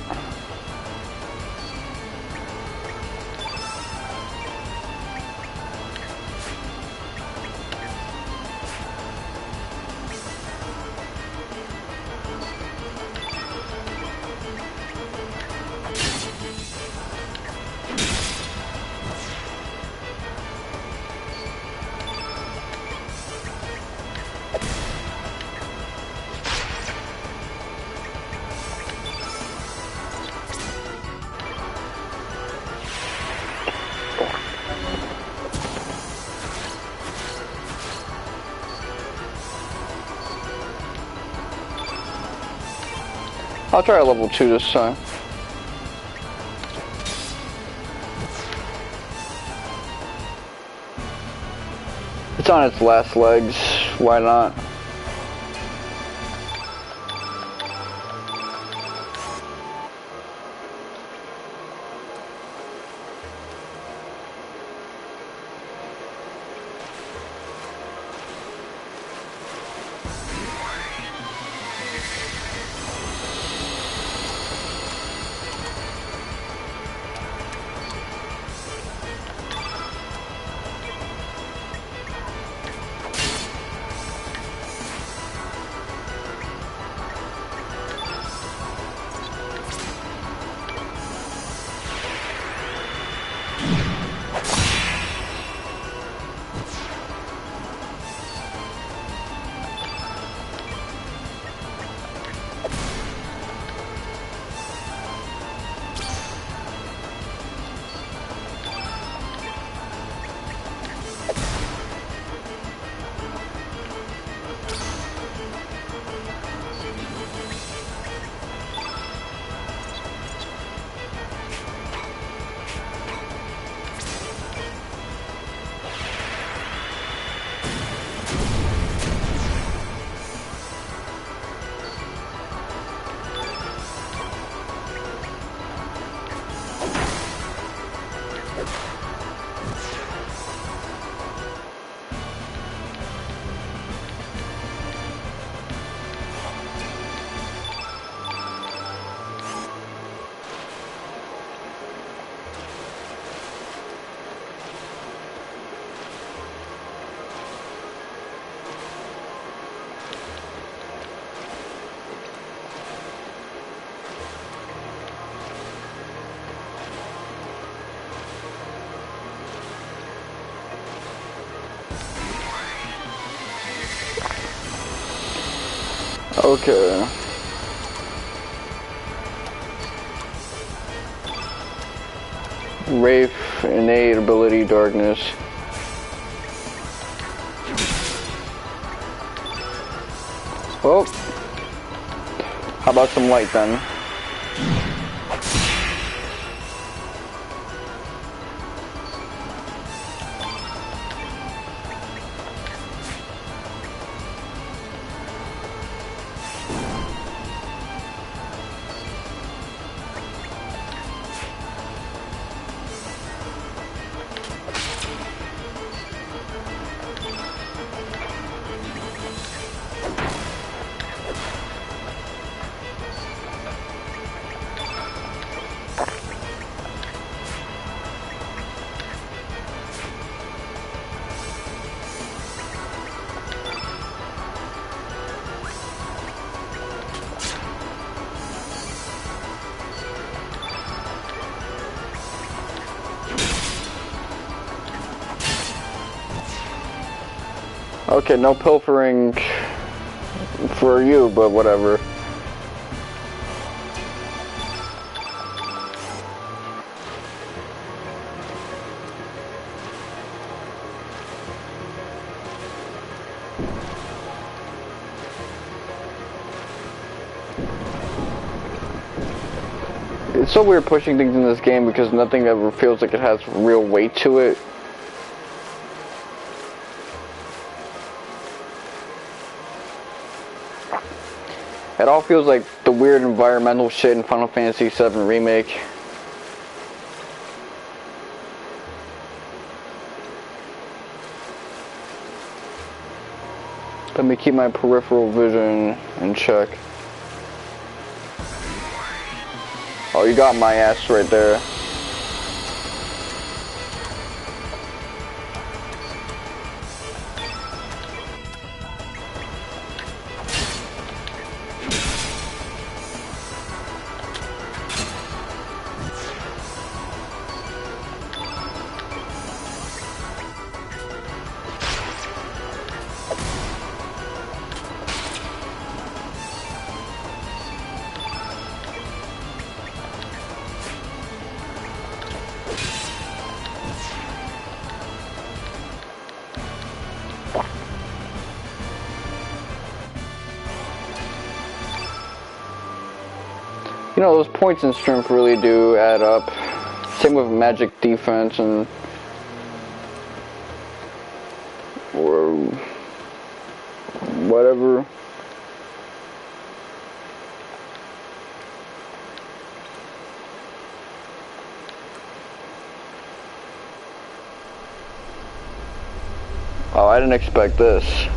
I'll try a level 2 this time. It's on its last legs, why not? Okay. Wraith, innate ability, darkness. Well, how about some light then? Okay, no pilfering for you, but whatever. It's so weird pushing things in this game because nothing ever feels like it has real weight to it. It all feels like the weird environmental shit in Final Fantasy VII Remake. Let me keep my peripheral vision in check. Oh, you got my ass right there. You know, those points in strength really do add up. Same with magic defense and... or... whatever. Oh, I didn't expect this.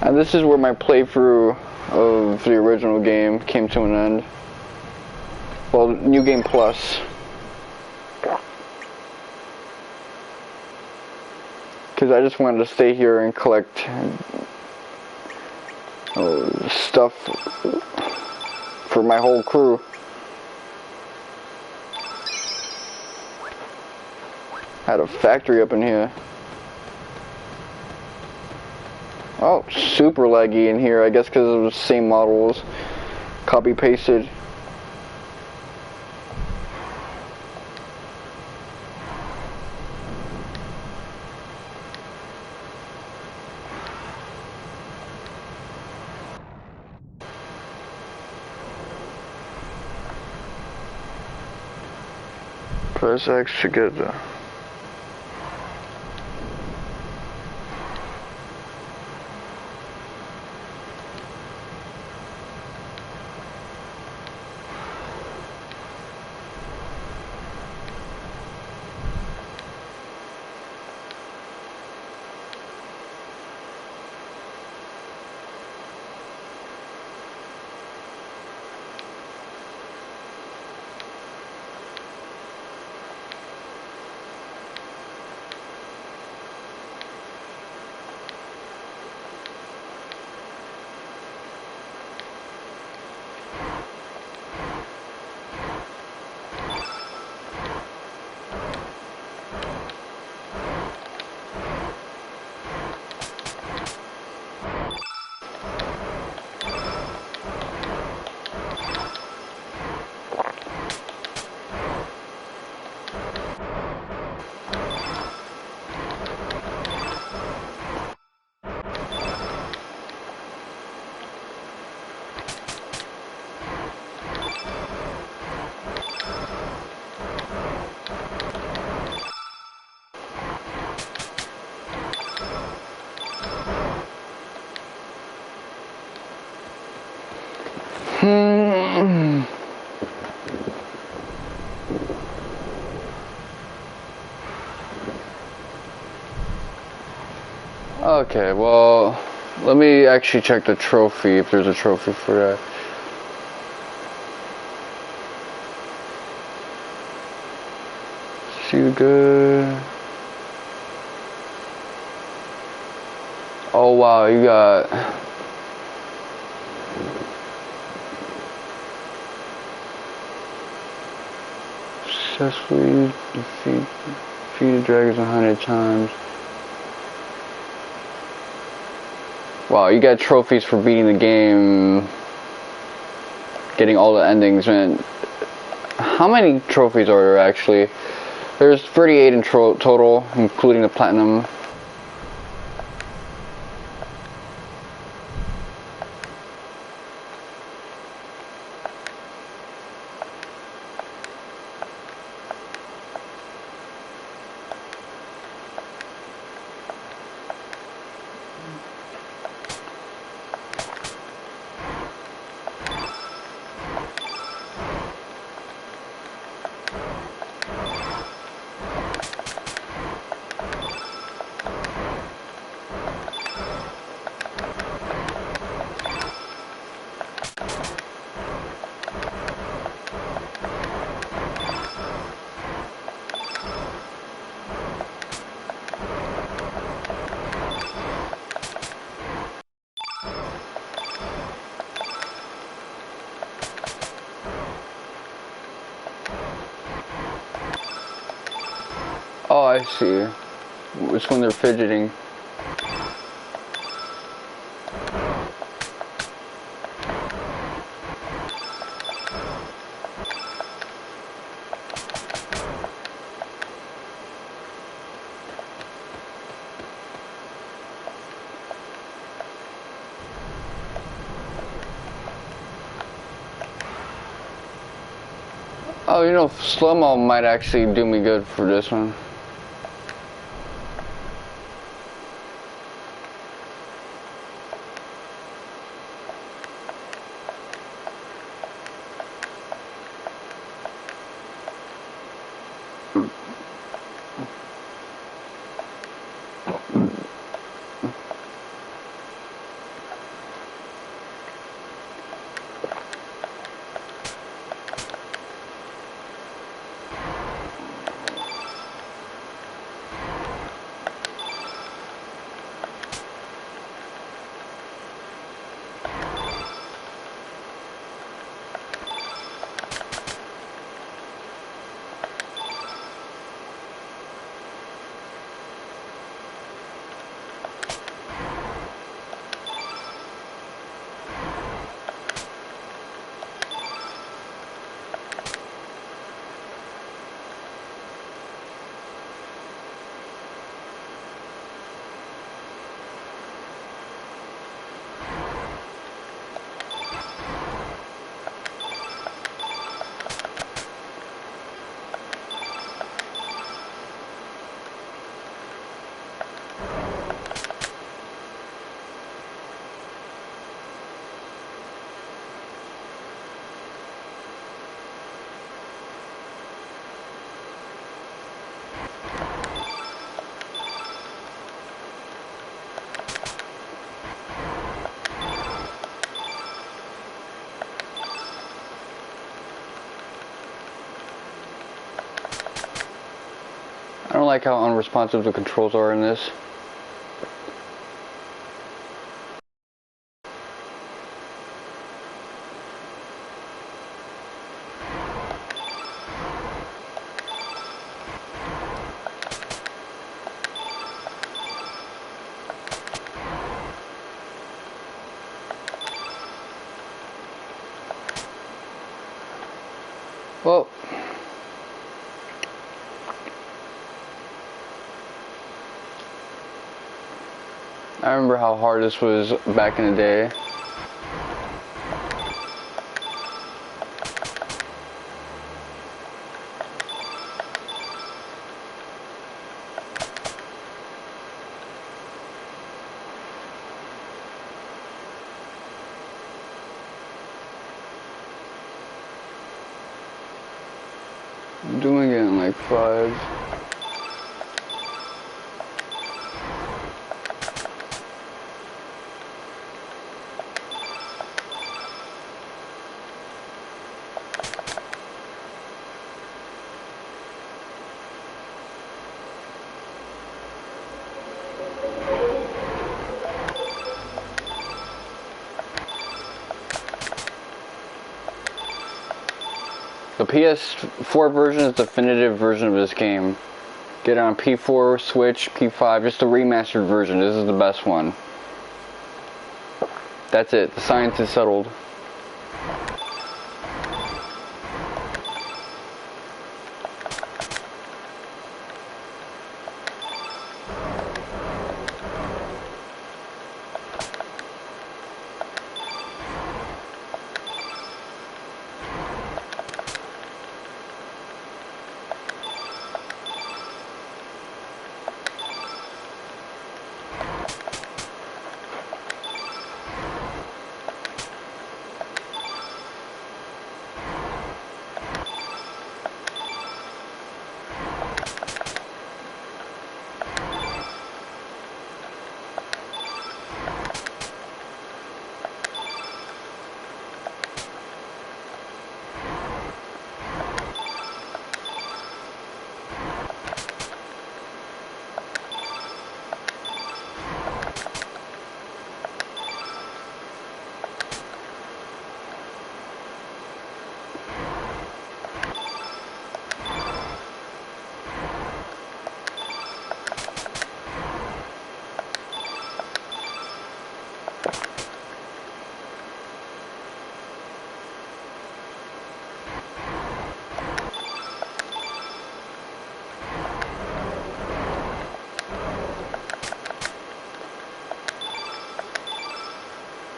And this is where my playthrough of the original game came to an end. Well, New Game Plus. Because I just wanted to stay here and collect stuff for my whole crew. Had a factory up in here. Oh, super laggy in here, I guess because it was the same models. Copy pasted. Press X to get the... Okay, well, let me actually check the trophy, if there's a trophy for that. See good. Oh wow, you got successfully defeated dragons 100 times. Wow, you got trophies for beating the game, getting all the endings, man. How many trophies are there actually? There's 38 in total, including the platinum. Oh, I see. It's when they're fidgeting. Oh, you know, slow-mo might actually do me good for this one. I don't like how unresponsive the controls are in this. Well, I remember how hard this was back in the day. I'm doing it in like 5. The PS4 version is the definitive version of this game. Get it on P4, Switch, P5, just the remastered version. This is the best one. That's it. The science is settled.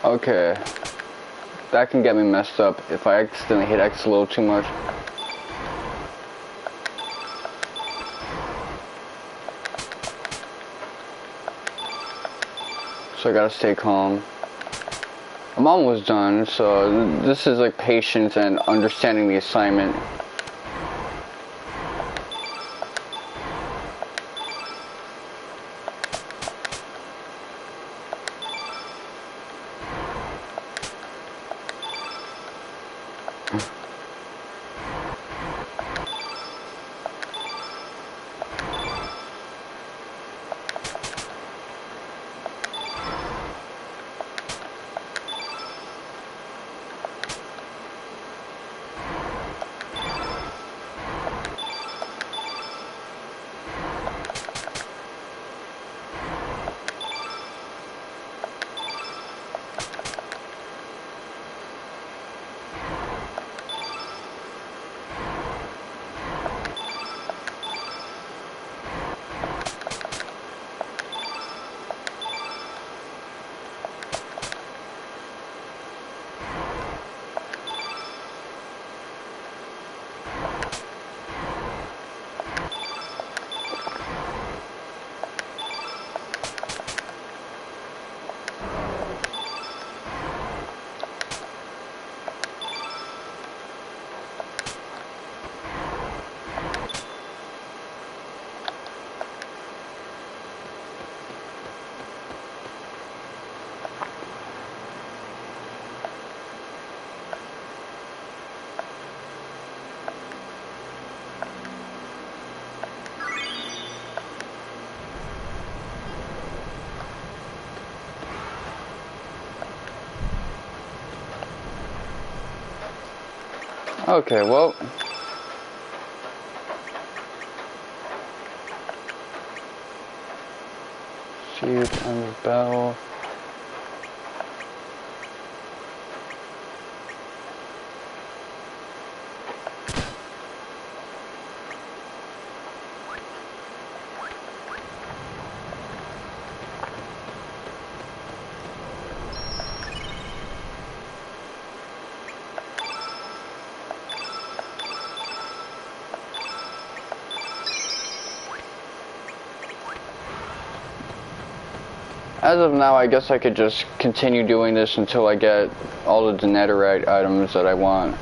Okay, that can get me messed up if I accidentally hit X a little too much. So I gotta stay calm. I'm almost done, so this is like patience and understanding the assignment. Okay, well. See you on the battle. As of now, I guess I could just continue doing this until I get all of the netherite items that I want.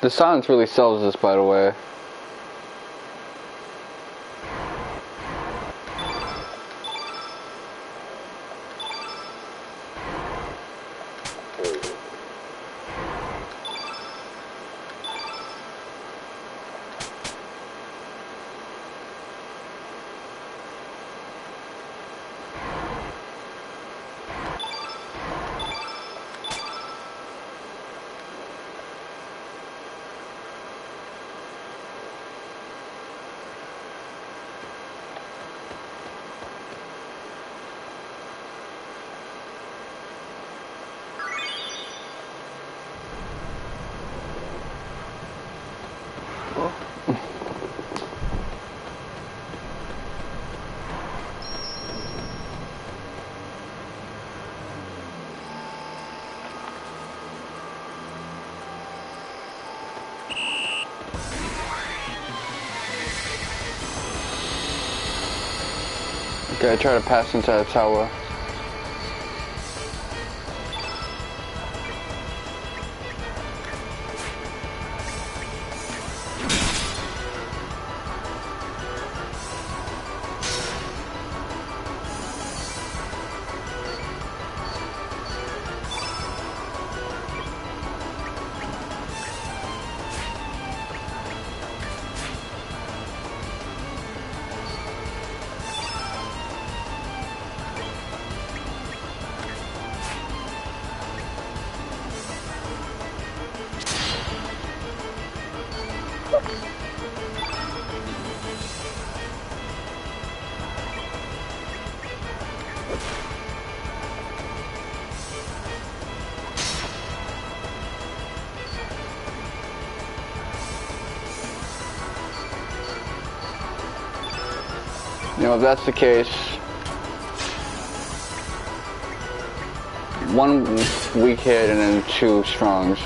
The silence really sells this, by the way. Okay, I try to pass inside the tower. You know, if that's the case, one weak hit and then two strongs.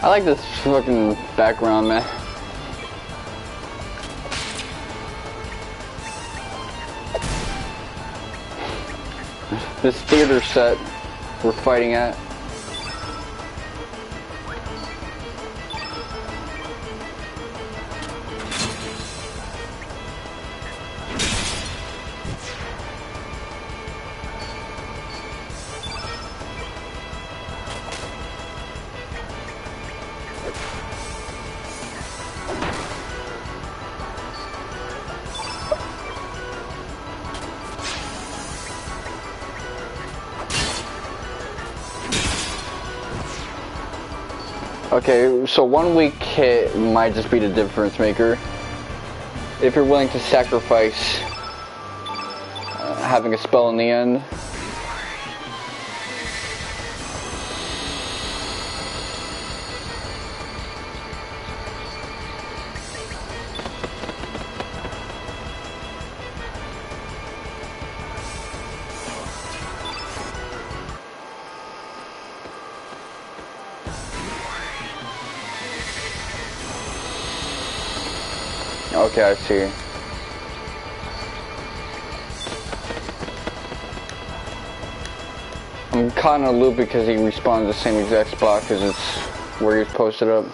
I like this fucking background, man. This theater set we're fighting at. Okay, so 1 week hit might just be the difference maker. If you're willing to sacrifice having a spell in the end. Okay, I see. I'm caught in a loop because he respawns the same exact spot because it's where he's posted up.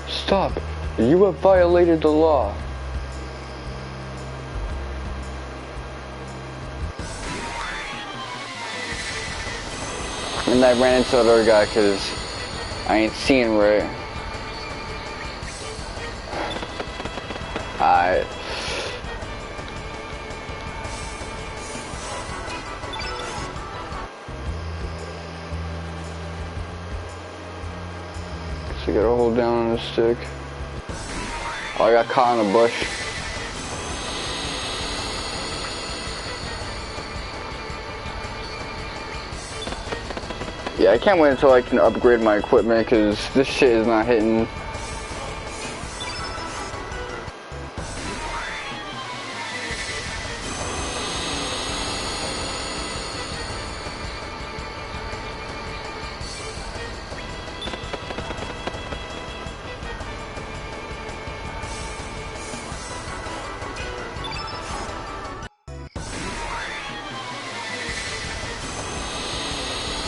Stop! You have violated the law. And I ran into the other guy because I ain't seeing right. Alright. So you gotta hold down on the stick. Oh, I got caught in a bush. Yeah, I can't wait until I can upgrade my equipment because this shit is not hitting.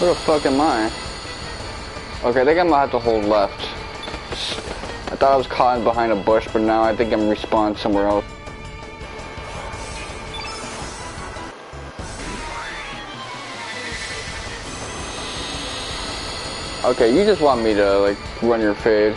Where the fuck am I? Okay, I think I'm gonna have to hold left. I thought I was caught behind a bush, but now I think I'm respawned somewhere else. Okay, you just want me to, like, run your fade.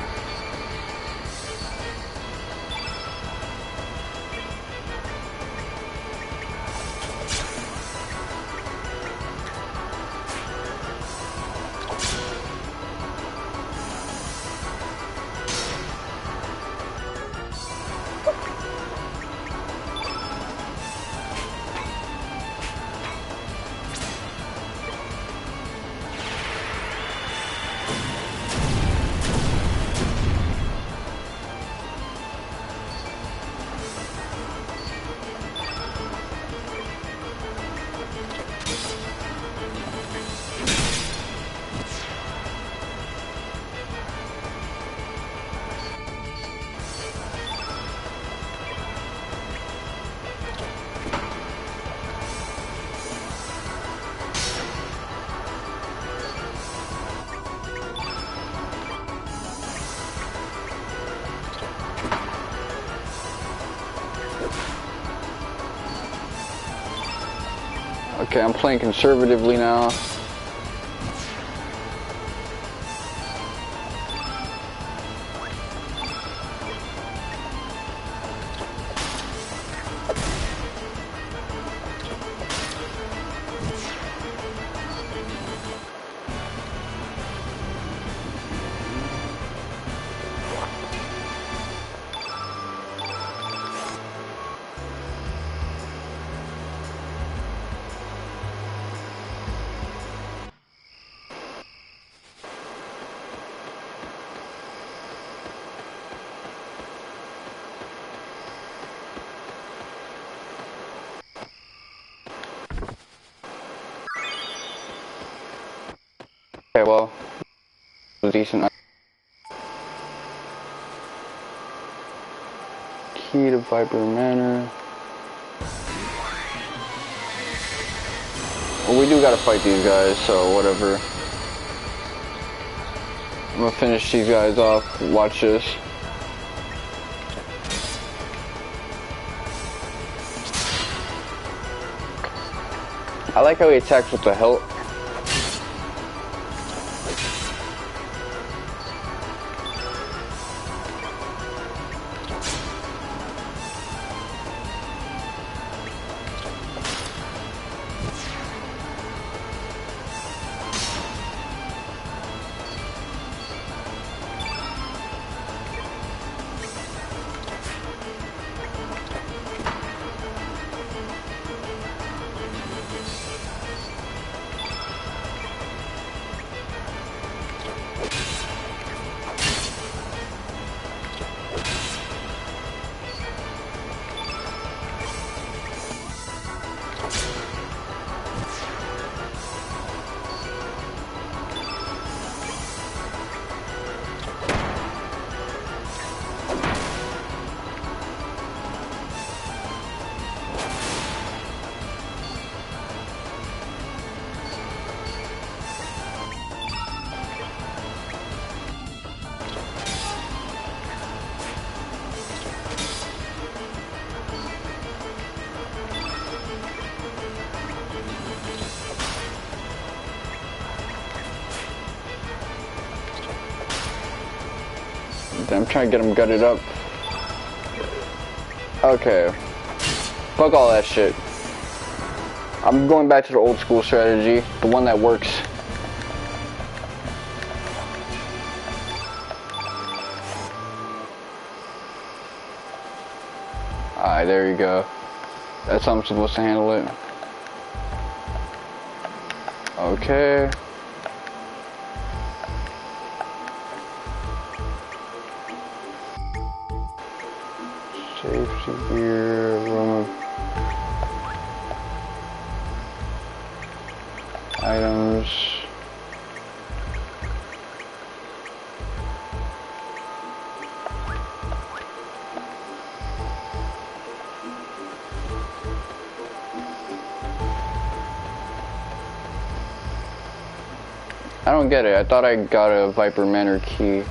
Okay, I'm playing conservatively now. Okay, well, decent. Key to Vipor Manor. Well, we do gotta fight these guys, so whatever. I'm gonna finish these guys off. Watch this. I like how he attacks with the hilt. I'm trying to get him gutted up. Okay. Fuck all that shit. I'm going back to the old school strategy, the one that works. Alright, there you go. That's how I'm supposed to handle it. Okay. Safety gear, room of items. I don't get it. I thought I got a Vipor Manor key.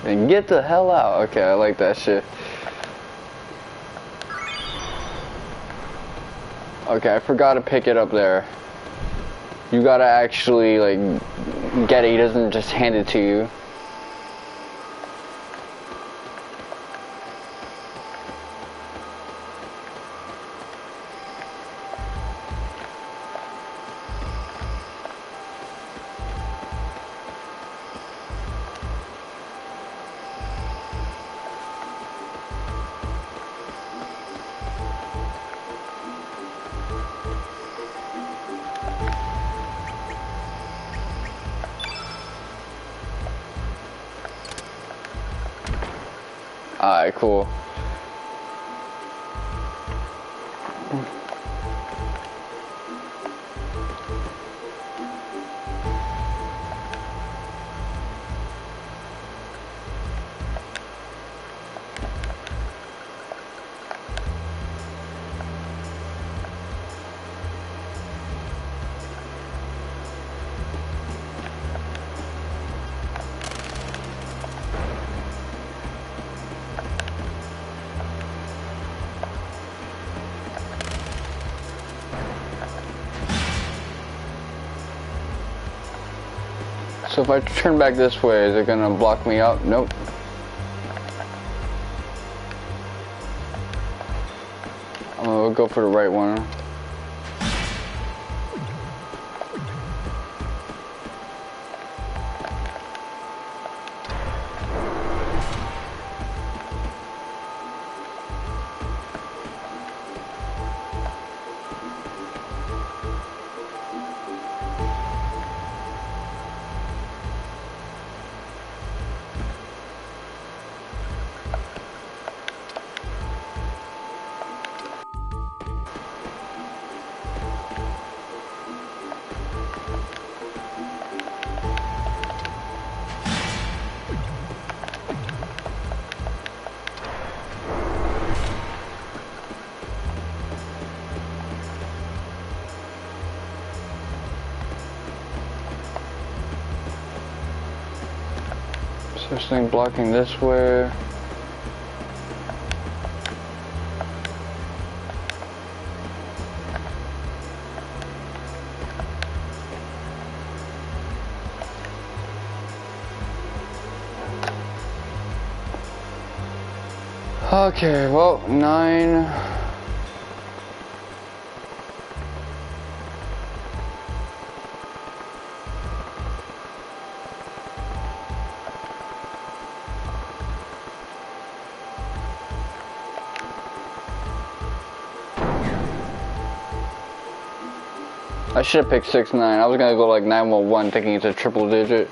And get the hell out. Okay, I like that shit. Okay, I forgot to pick it up there. You gotta actually, like, get it. He doesn't just hand it to you. Alright, cool. So if I turn back this way, is it gonna block me out? Nope. I'm gonna go for the right one. This thing blocking this way. Okay, well, 9. I should have picked 6-9. I was gonna go like 911 thinking it's a triple digit.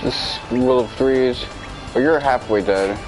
This rule of threes. Oh, you're halfway dead.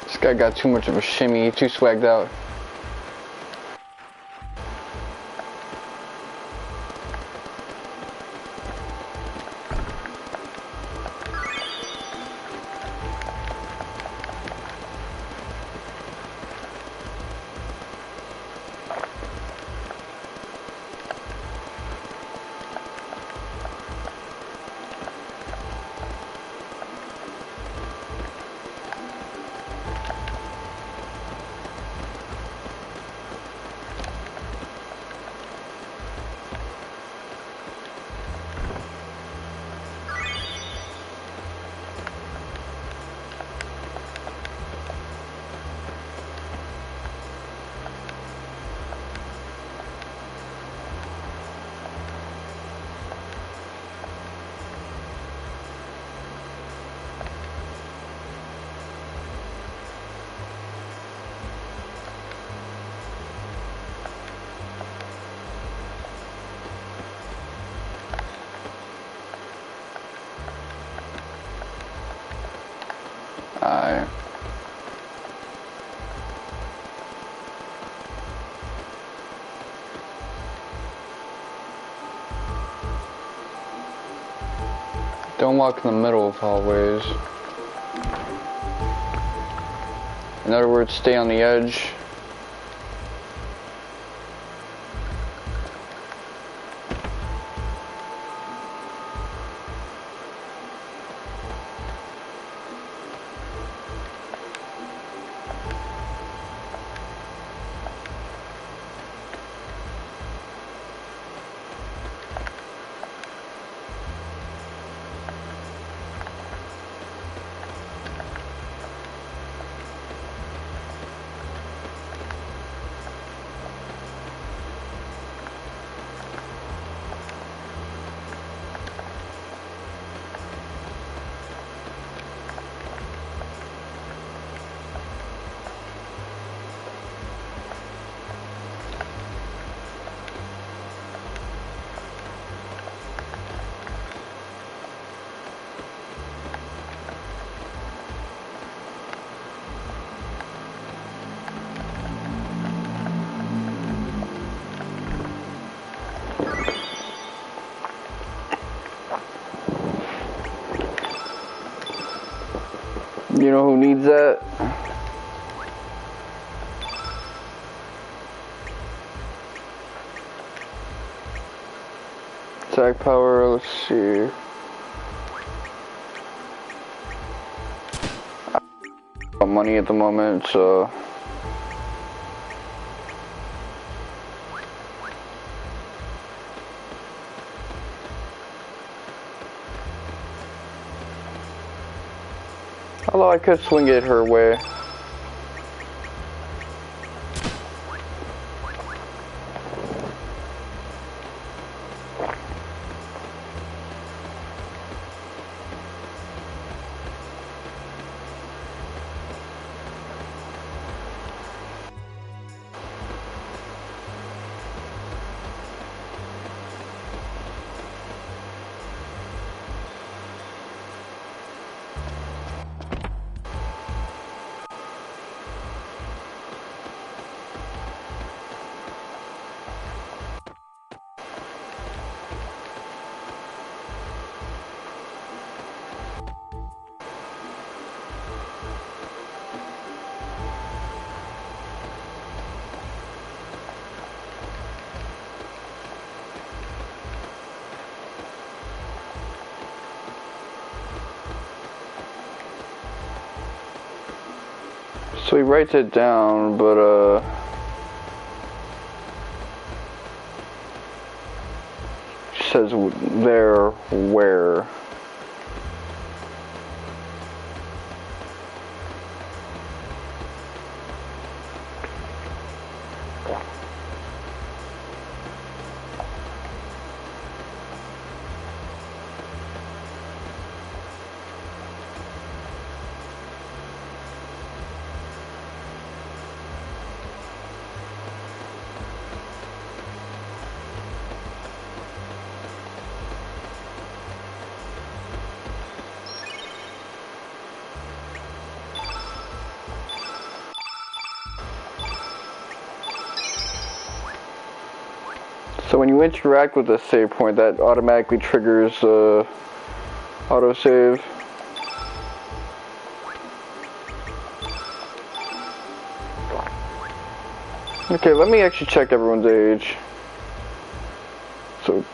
This guy got too much of a shimmy, too swagged out. Alright. Don't walk in the middle of hallways. In other words, stay on the edge. You know who needs that? Attack power, let's see. I don't have money at the moment, so although I could swing it her way. So he writes it down, but says there, where. So when you interact with a save point, that automatically triggers autosave. Okay, let me actually check everyone's age. So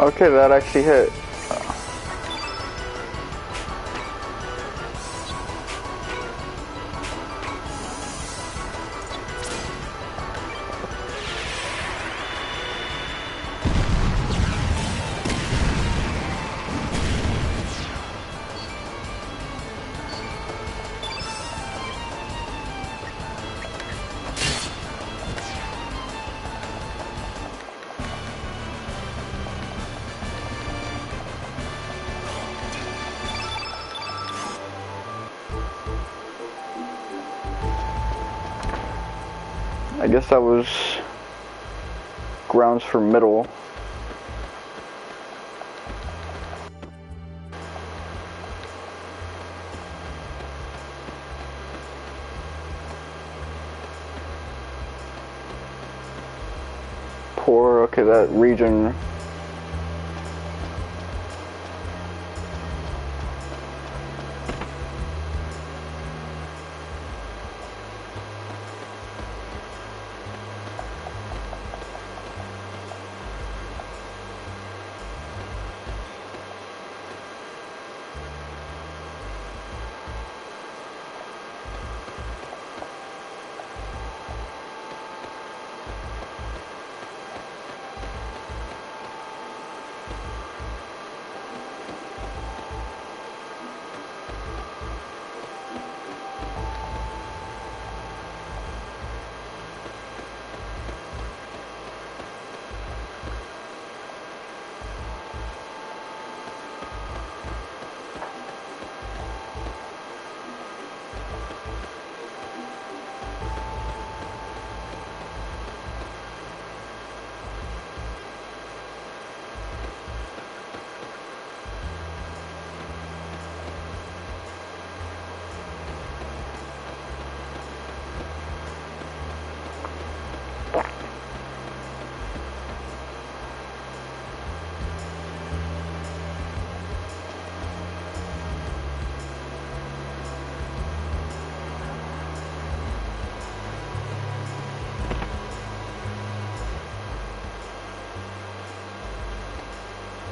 Okay, that actually hit. I guess that was grounds for middle. Poor, okay, that region.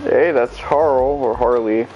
Hey, that's Harl or Harley.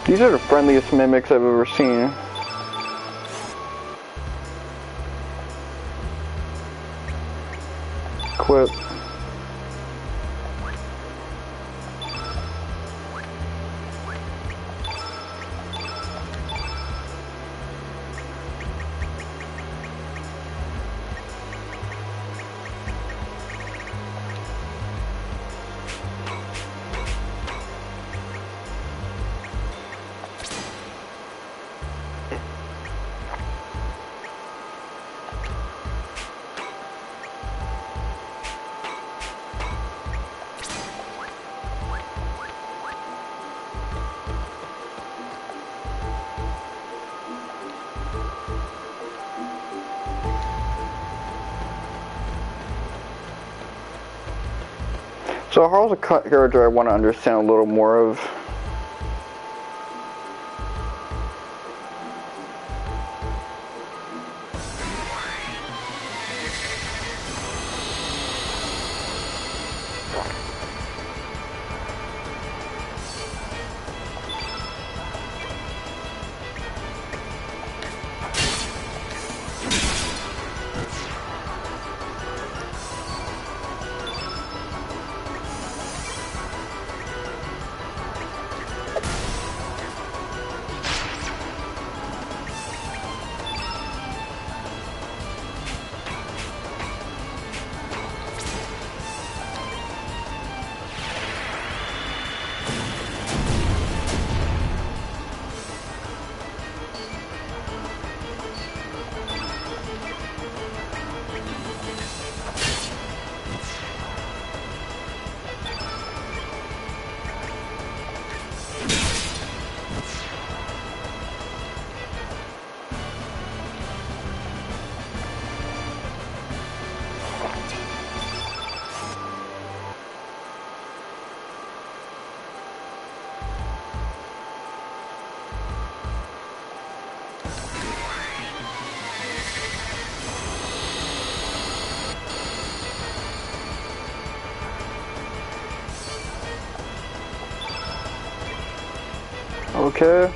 These are the friendliest mimics I've ever seen. Equip. So Harl's a character I want to understand a little more of. Okay.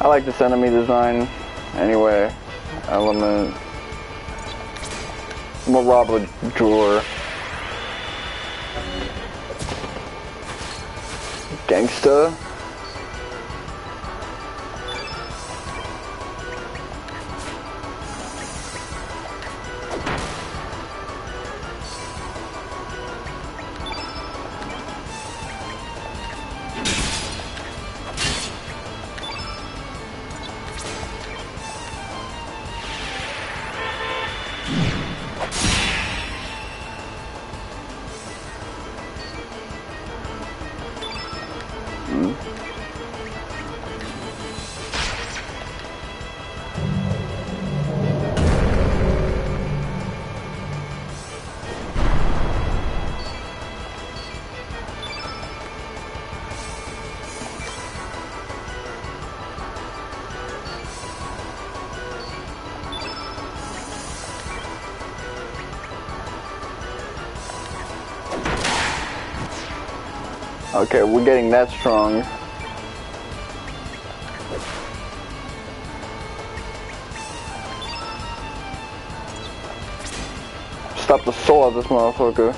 I like this enemy design. Anyway, element. I'm gonna rob a drawer. Gangsta. Okay, we're getting that strong. Stop the soul of this motherfucker.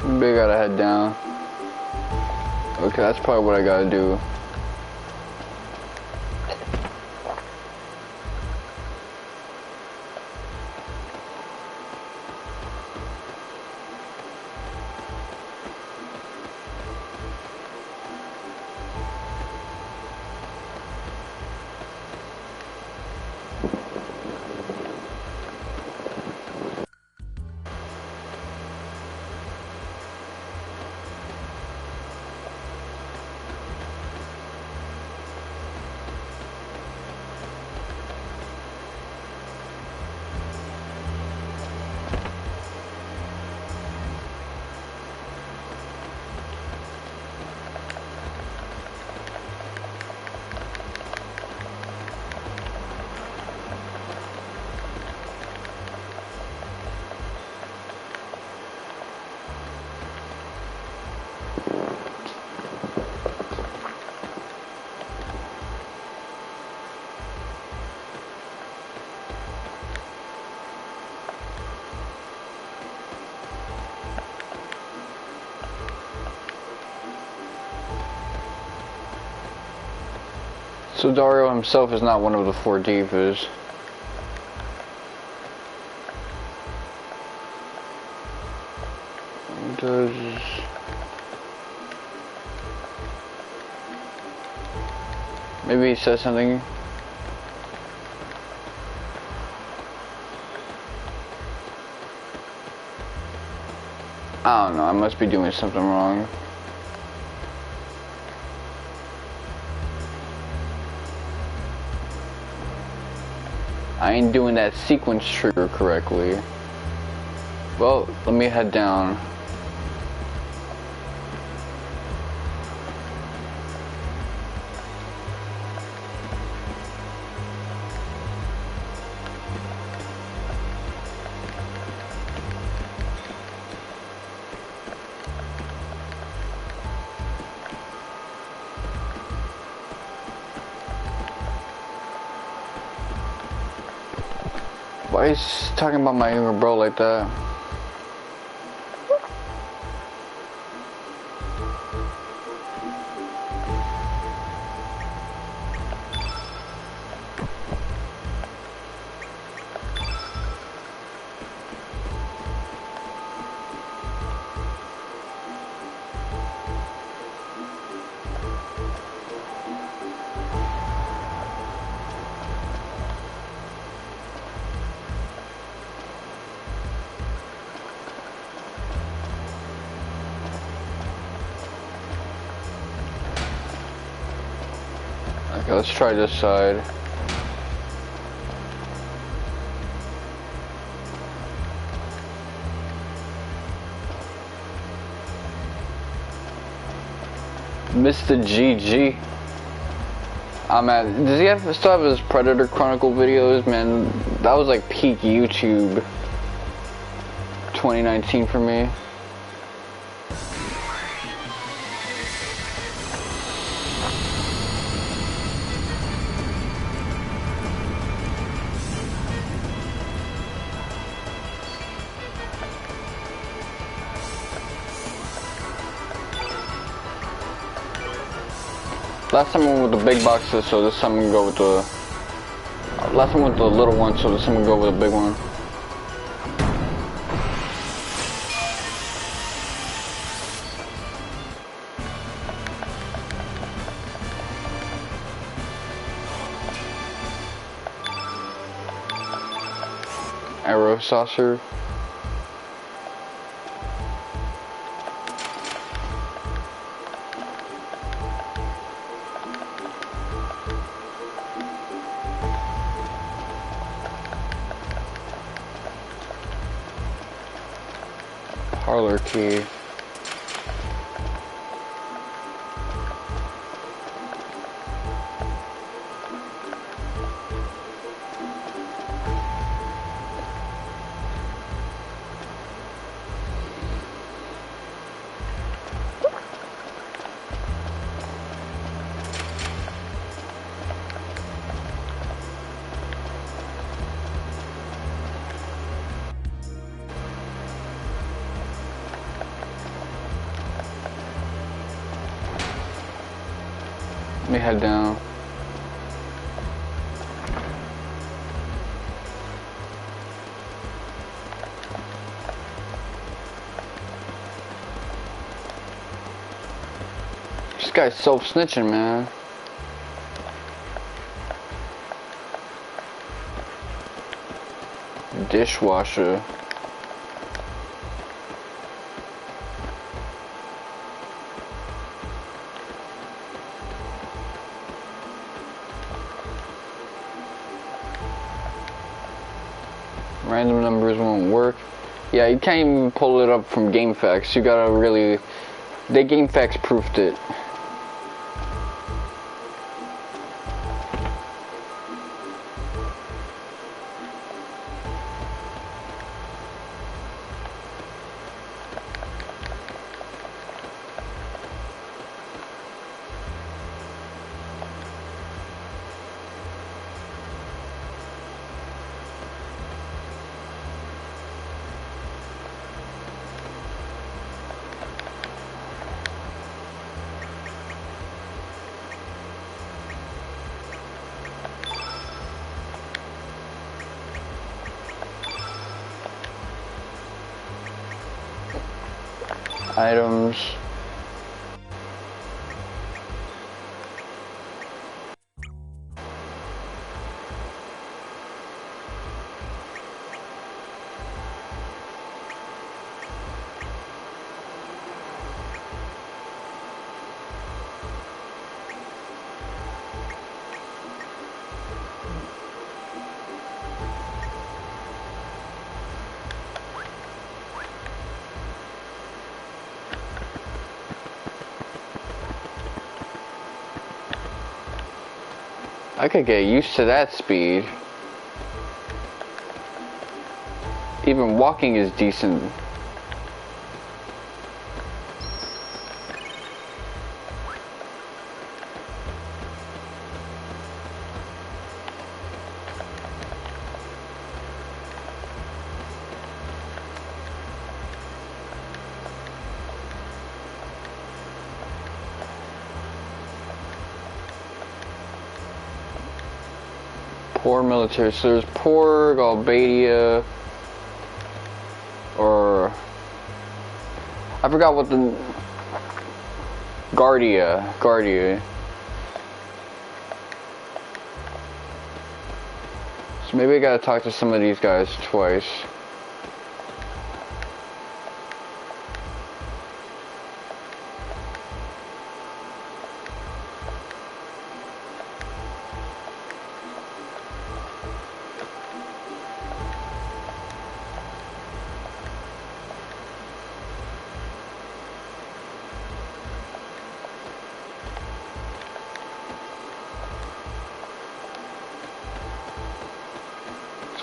Maybe I gotta head down. Okay, that's probably what I gotta do. So Dario himself is not one of the four divas. Does... Maybe he says something. I don't know, I must be doing something wrong. I ain't doing that sequence trigger correctly. Well, let me head down. Why is he talking about my younger bro like that? Okay, let's try this side. Mr. GG. I'm at. Does he still have his Predator Chronicle videos? Man, that was like peak YouTube 2019 for me. Last time I went with the big boxes, so this time I'm gonna go with the... Last time I went with the little one, so this time I'm gonna go with the big one. Arrow saucer. Parlor key. Let me head down. This guy's self-snitching, man. Dishwasher. Random numbers won't work. Yeah, you can't even pull it up from GameFAQs. You gotta really... They GameFAQs proofed it. Items. I could get used to that speed. Even walking is decent. Poor military. So there's poor Galbadia, or I forgot what the Guardia. So maybe I gotta talk to some of these guys twice.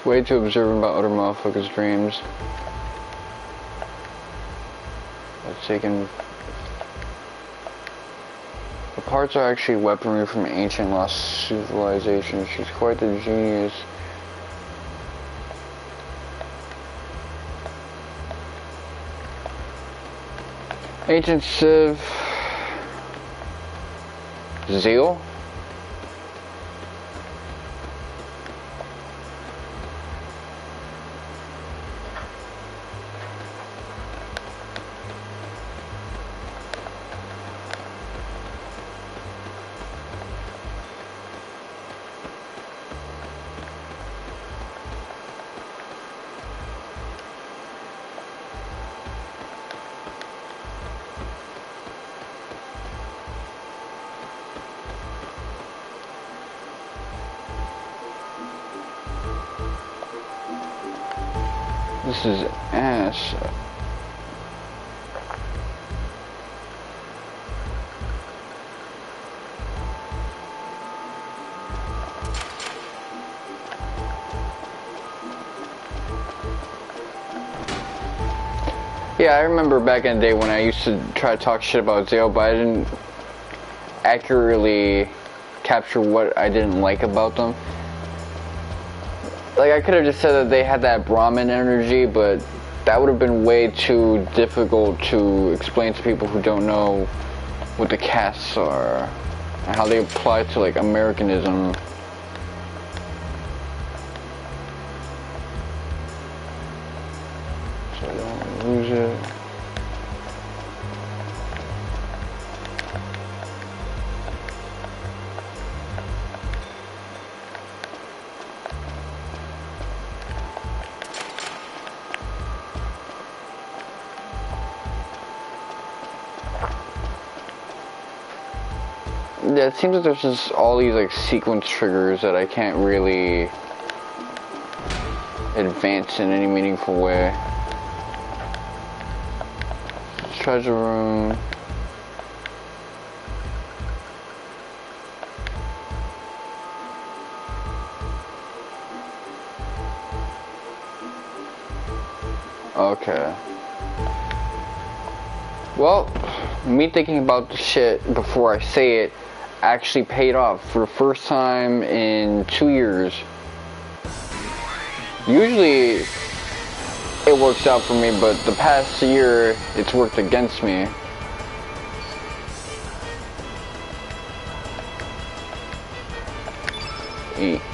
Way too observant about other motherfuckers' dreams. I've taken. The parts are actually weaponry from ancient lost civilization. She's quite the genius. Ancient Civ. Zeal? This is ass. Yeah, I remember back in the day when I used to try to talk shit about Zale, but I didn't accurately capture what I didn't like about them. Like, I could have just said that they had that Brahmin energy, but that would have been way too difficult to explain to people who don't know what the castes are and how they apply to, like, Americanism. So I don't lose it. Yeah, it seems like there's just all these like sequence triggers that I can't really advance in any meaningful way. Treasure room. Okay. Well, me thinking about the shit before I say it actually paid off for the first time in 2 years. Usually it works out for me, but the past year it's worked against me.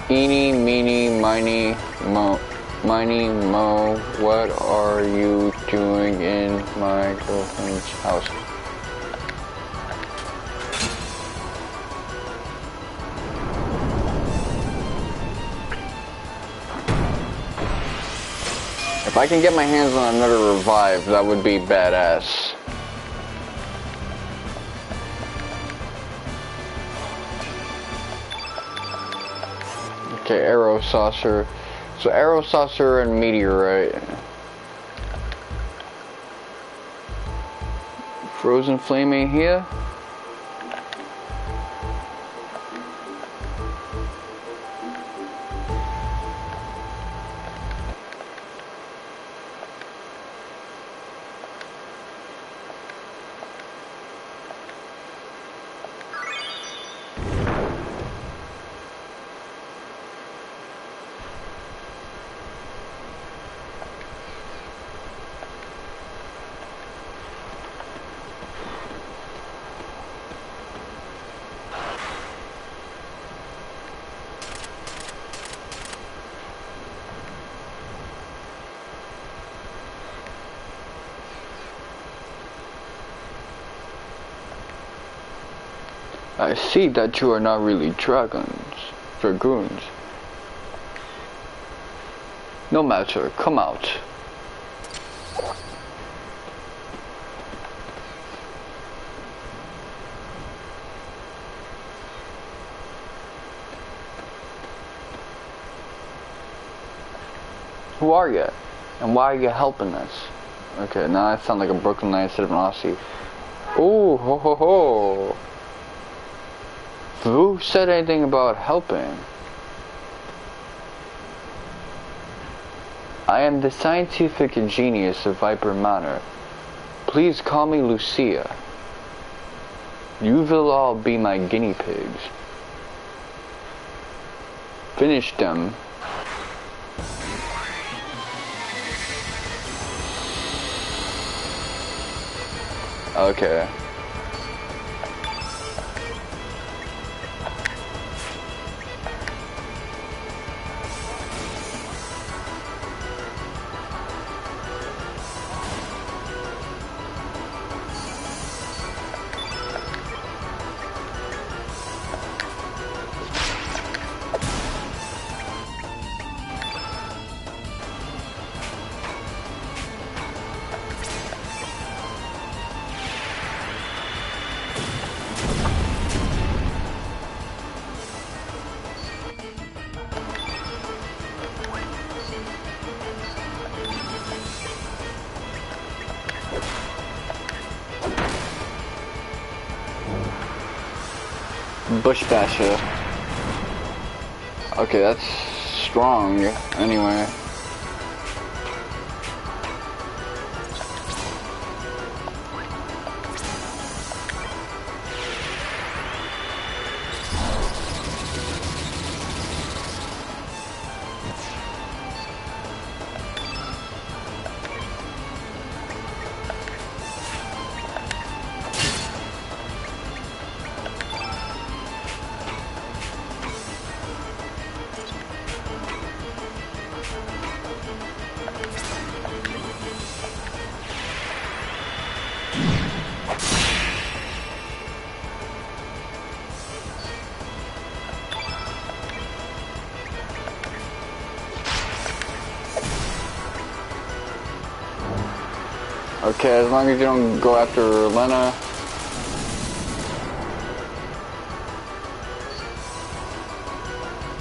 Eeny, meeny, miny, mo. Miny, mo, what are you doing in my girlfriend's house? If I can get my hands on another revive, that would be badass. Okay, arrow saucer. So arrow saucer and meteorite. Frozen flame ain't here. I see that you are not really dragoons. No matter, come out. Who are you? And why are you helping us? Okay, now I sound like a Brooklynite instead of an Aussie. Ooh, ho ho ho. Who said anything about helping? I am the scientific genius of Vipor Manor. Please call me Lucia. You will all be my guinea pigs. Finish them. Okay. Bush basher. Okay, that's strong. Anyway. Okay, as long as you don't go after Lena.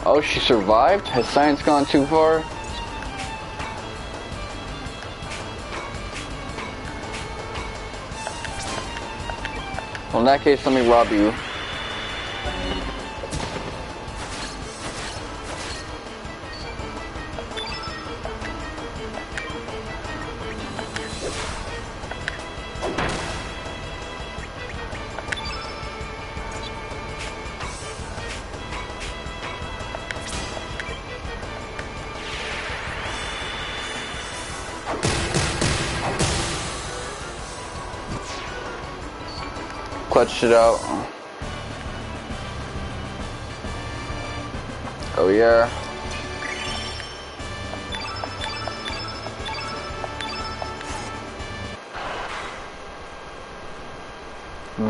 Oh, she survived? Has science gone too far? Well, in that case, let me rob you. Clutched it out. Oh yeah.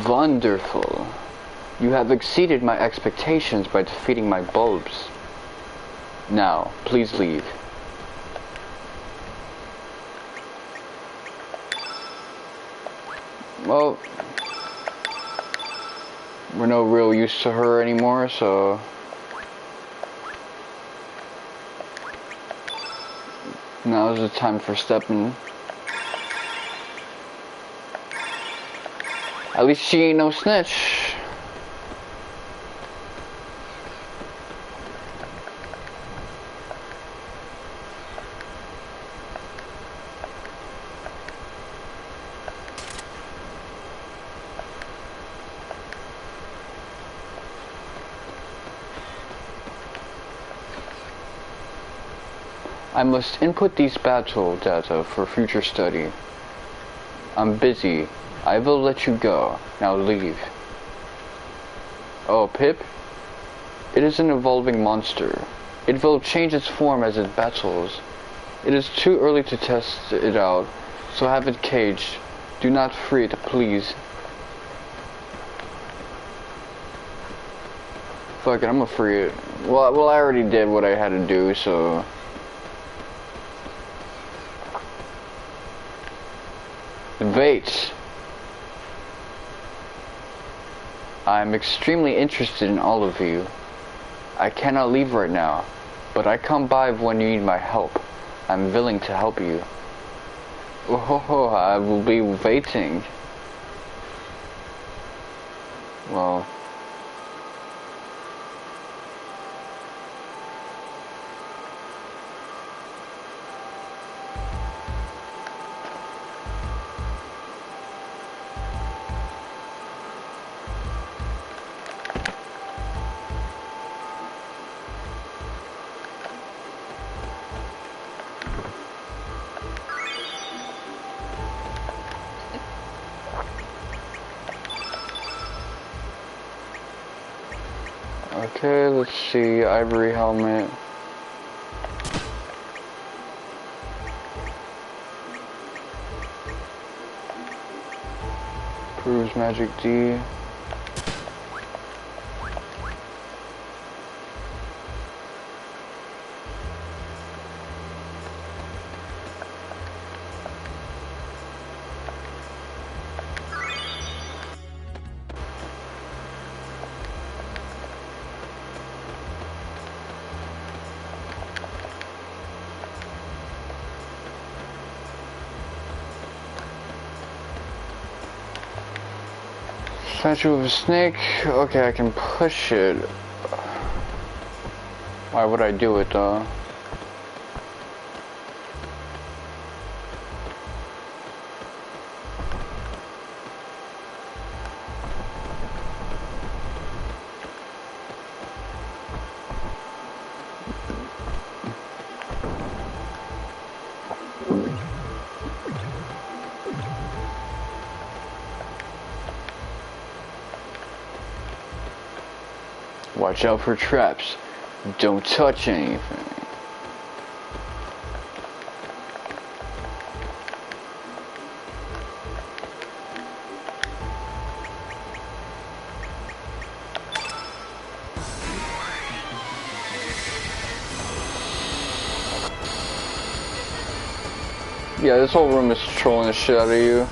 Wonderful. You have exceeded my expectations by defeating my bulbs. Now, please leave. Well, we're no real use to her anymore, so now's the time for stepping. At least she ain't no snitch. I must input these battle data for future study. I'm busy. I will let you go. Now leave. Oh, Pip? It is an evolving monster. It will change its form as it battles. It is too early to test it out, so have it caged. Do not free it, please. Fuck it, I'm gonna free it. Well, I already did what I had to do, so... Vates. I'm extremely interested in all of you. I cannot leave right now, but I come by when you need my help. I'm willing to help you. Oh, I will be waiting. Well... Okay, let's see, ivory helmet. Proves magic D. Statue of a snake. Okay, I can push it. Why would I do it though? Watch out for traps. Don't touch anything. Yeah, this whole room is trolling the shit out of you.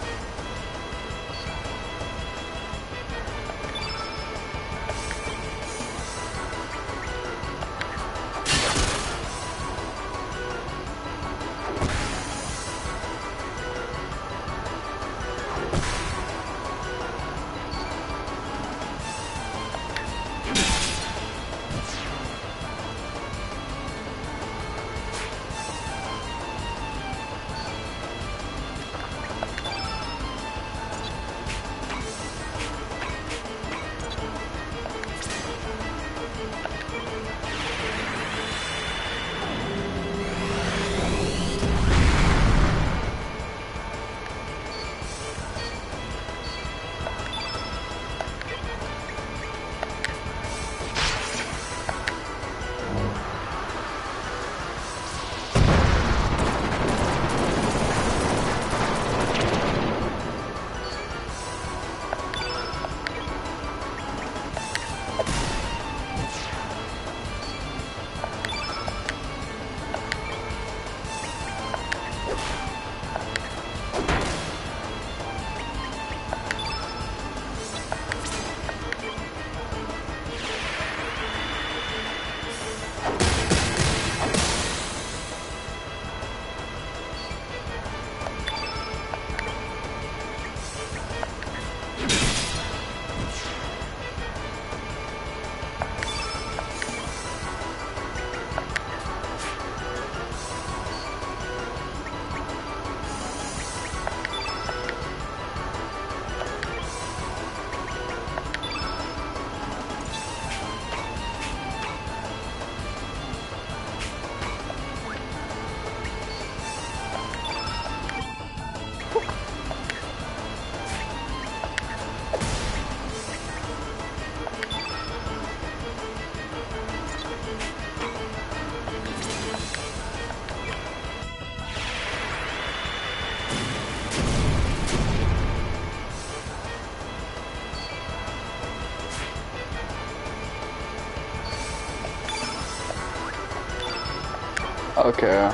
Okay.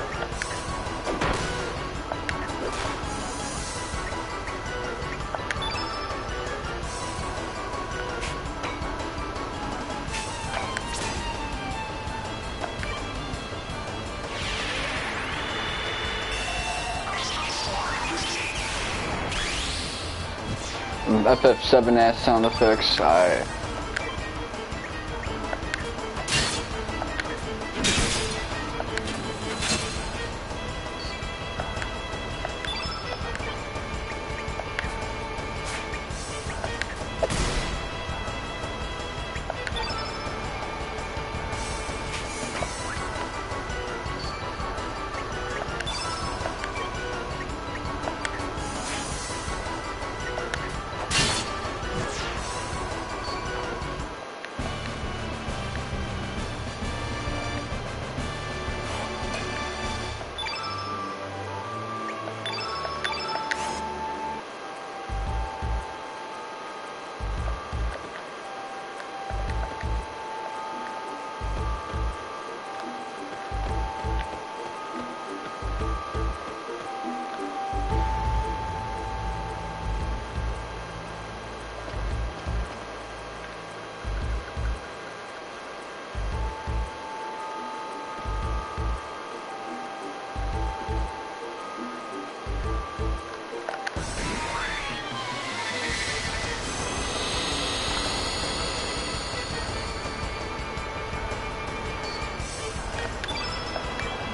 FF7S sound effects.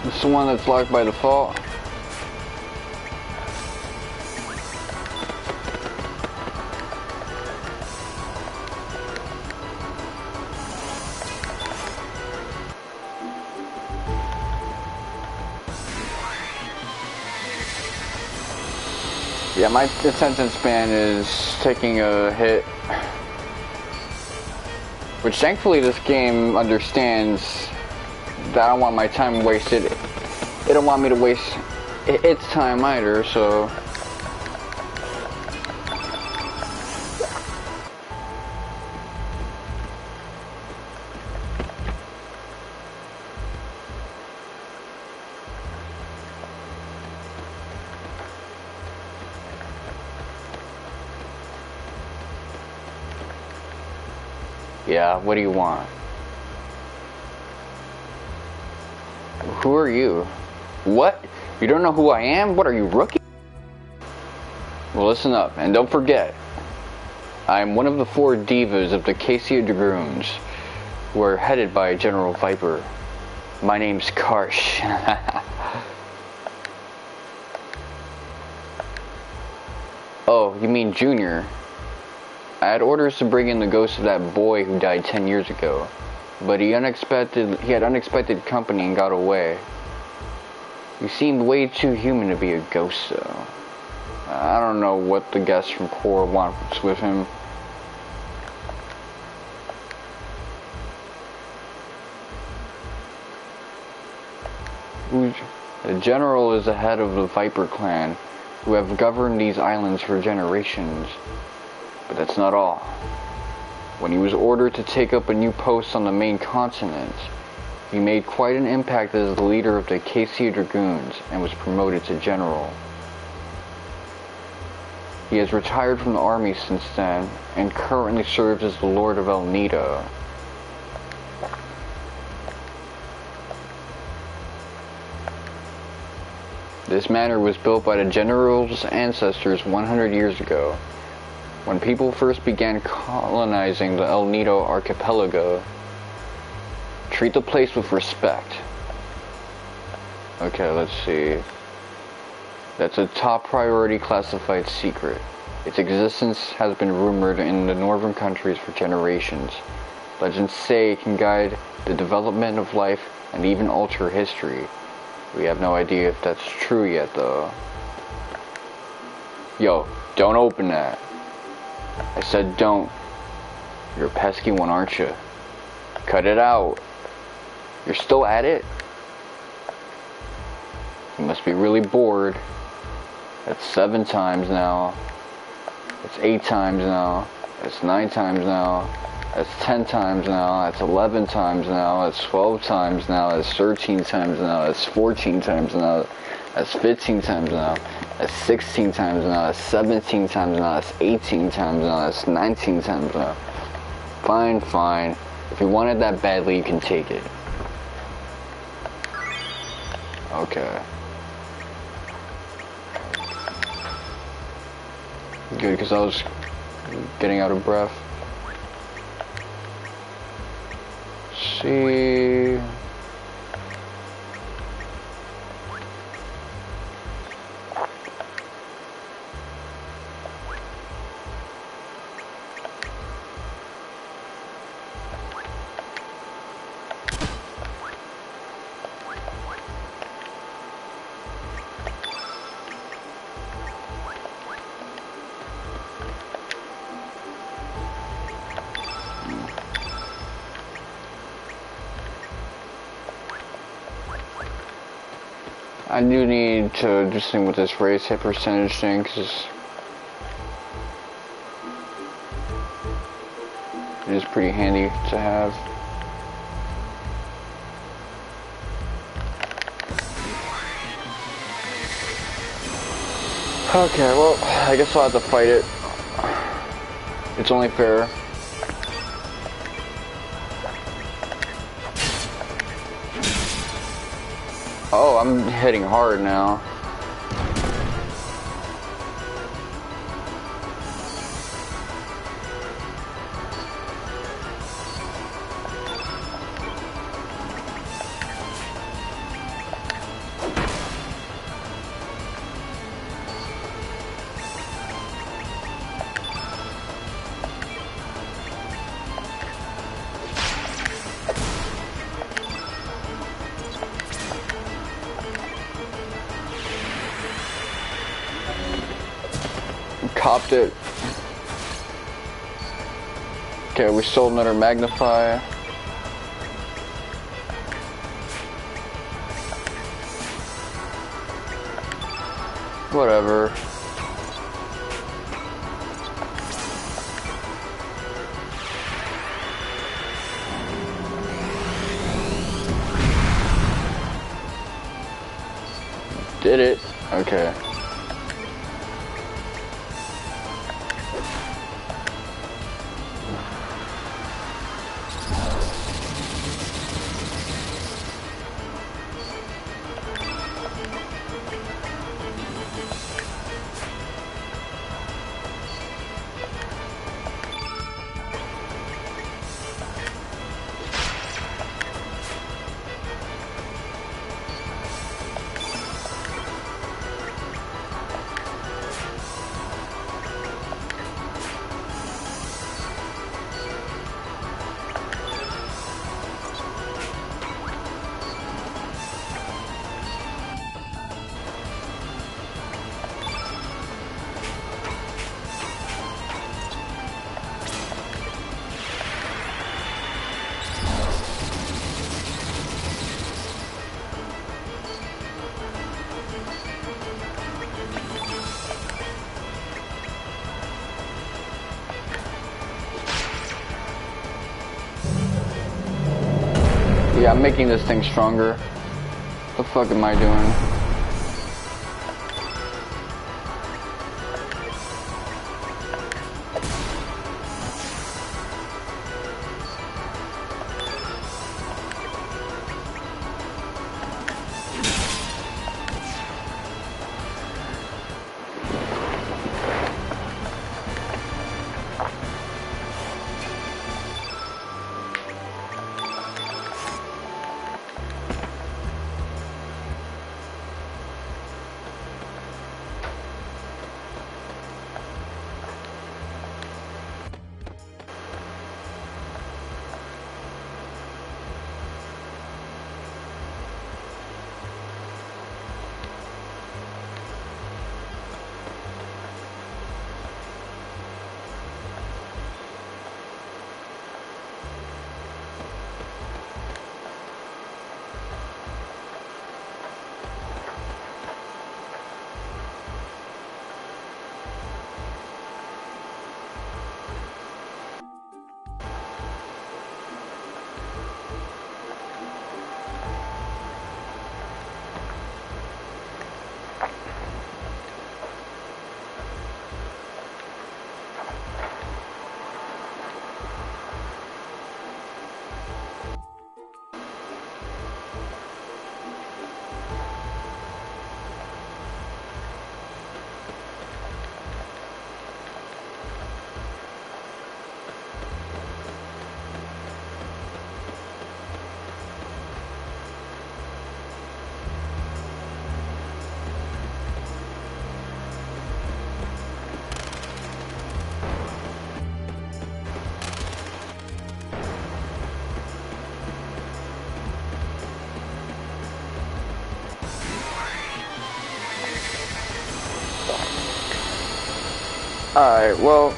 It's the one that's locked by default. Yeah, my attention span is taking a hit. Which thankfully this game understands that I don't want my time wasted. It don't want me to waste its time either, so... Yeah, what do you want? Who are you? What? You don't know who I am? What are you, rookie? Well, listen up, and don't forget, I am one of the 4 divas of the Acacia dragoons, who are headed by General Vipor. My name's Karsh. Oh, you mean Junior? I had orders to bring in the ghost of that boy who died 10 years ago, but he had unexpected company and got away. He seemed way too human to be a ghost, though. I don't know what the guests from Core wants with him. The general is the head of the Vipor clan, who have governed these islands for generations. But that's not all. When he was ordered to take up a new post on the main continent, he made quite an impact as the leader of the Acacia dragoons and was promoted to general. He has retired from the army since then and currently serves as the Lord of Nido. This manor was built by the general's ancestors 100 years ago, when people first began colonizing the Nido archipelago. Treat the place with respect. Okay, let's see. That's a top priority classified secret. Its existence has been rumored in the northern countries for generations. Legends say it can guide the development of life and even alter history. We have no idea if that's true yet, though. Yo, don't open that. I said don't. You're a pesky one, aren't you? Cut it out. You're still at it? You must be really bored. That's 7 times now. That's 8 times now. That's 9 times now. That's 10 times now, that's 11 times now, that's 12 times now, that's 13 times now, that's 14 times now, that's 15 times now, that's 16 times now, that's 17 times now, that's 18 times now, that's 19 times now. Fine, fine. If you want it that badly, you can take it. Okay. Good, because I was getting out of breath. See. I do need to do something with this race hit percentage thing, because it is pretty handy to have. Okay, well, I guess I'll have to fight it. It's only fair. Oh, I'm hitting hard now. Copped it. Okay, we stole another magnify. Whatever. Did it? Okay. Yeah, I'm making this thing stronger. What the fuck am I doing? Alright, well.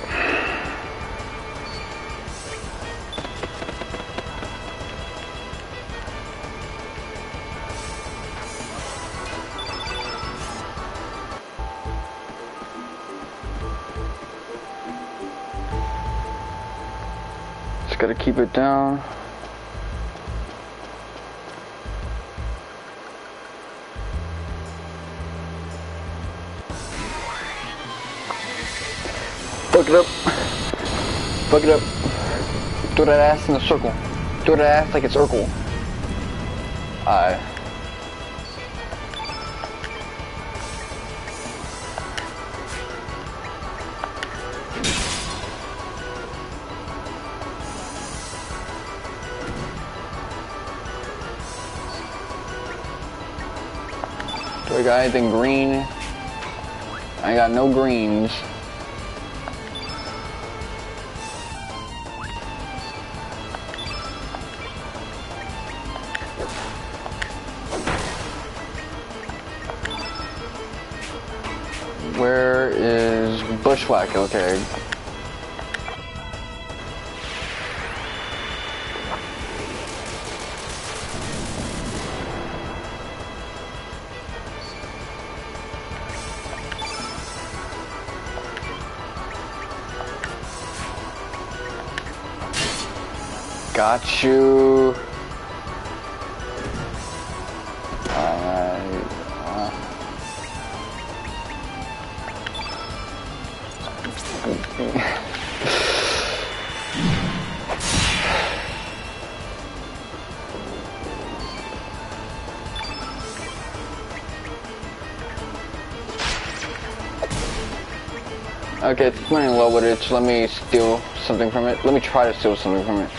Just gotta keep it down. Fuck it up. Fuck it up. Throw that ass in a circle. Throw that ass like it's Urkel. Alright. Do I got anything green? I ain't got no greens. Where is Bushwhack? Okay. Got you. Okay, it's running low with it, so let me steal something from it. Let me try to steal something from it.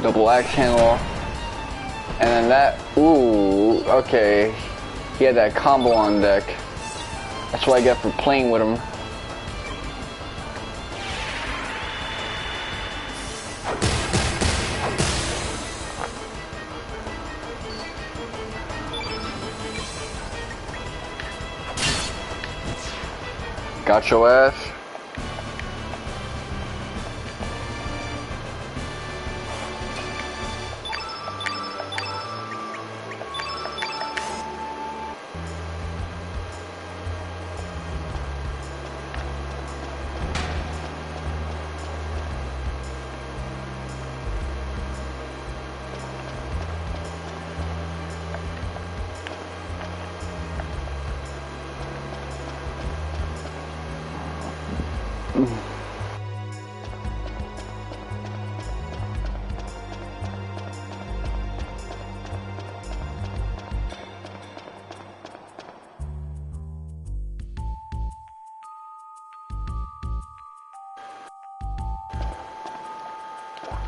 Double axe handle. And then that, ooh, okay. He had that combo on deck. That's what I get for playing with him. Got your ass.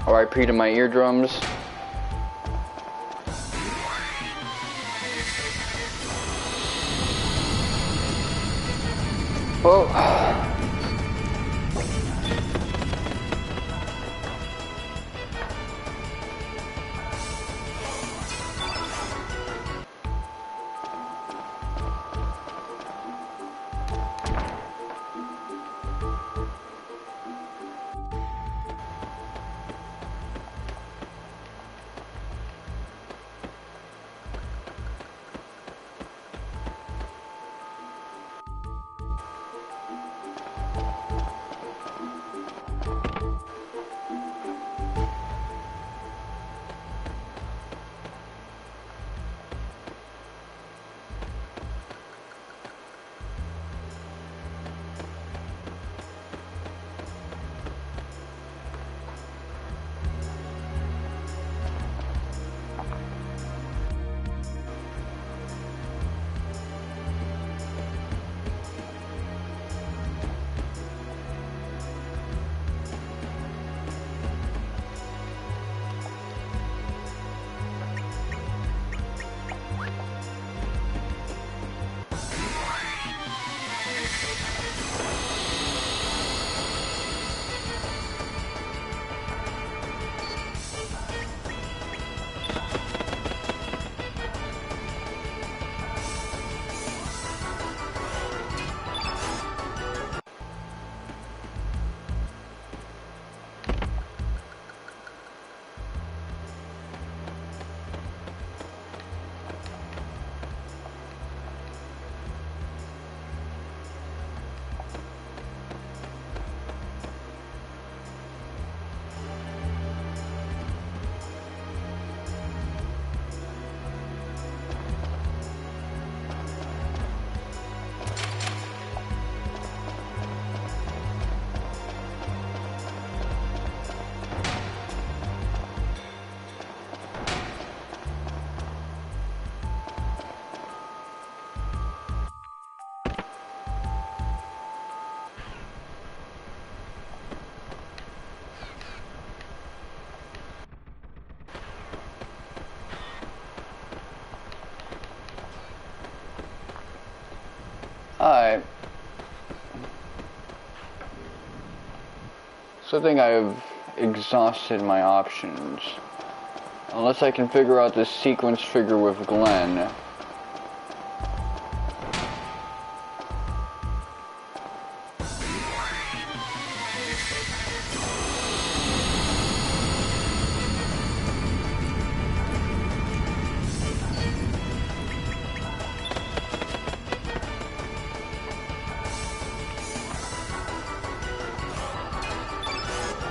RIP to my eardrums. Oh. So I think I have exhausted my options. Unless I can figure out this sequence trigger with Glenn.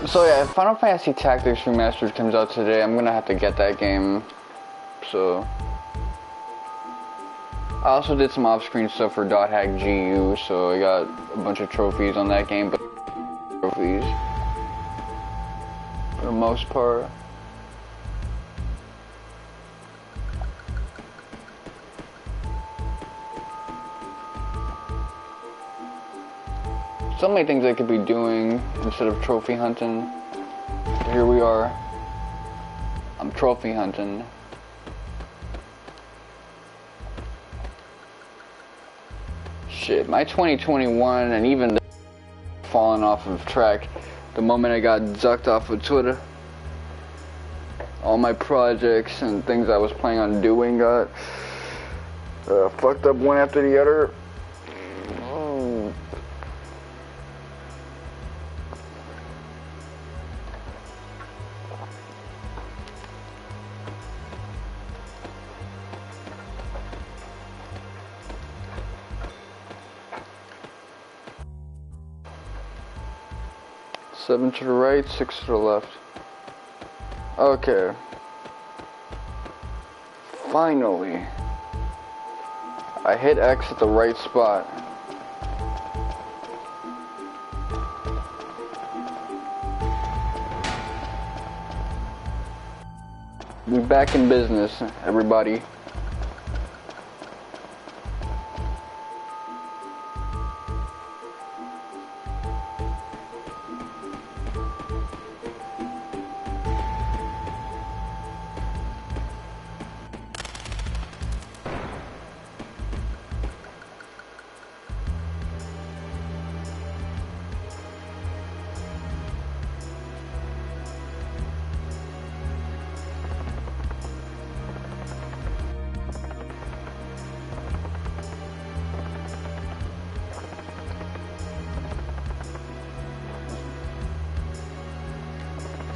So yeah, Final Fantasy Tactics Remastered comes out today. I'm gonna have to get that game. So I also did some off-screen stuff for .hack GU, so I got a bunch of trophies on that game, but trophies for the most part. So many things I could be doing instead of trophy hunting. Here we are. I'm trophy hunting. Shit, my 2021 and even falling off of track the moment I got zucked off of Twitter. All my projects and things I was planning on doing got fucked up one after the other. 7 to the right, 6 to the left. Okay. Finally. I hit X at the right spot. We back in business, everybody.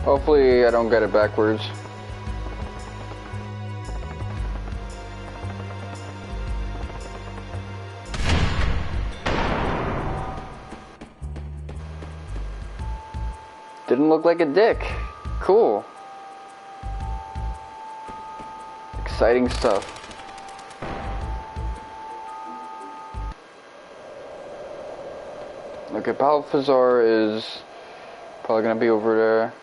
Hopefully I don't get it backwards. Didn't look like a dick. Cool. Exciting stuff. Okay, Balthasar is probably gonna be over there.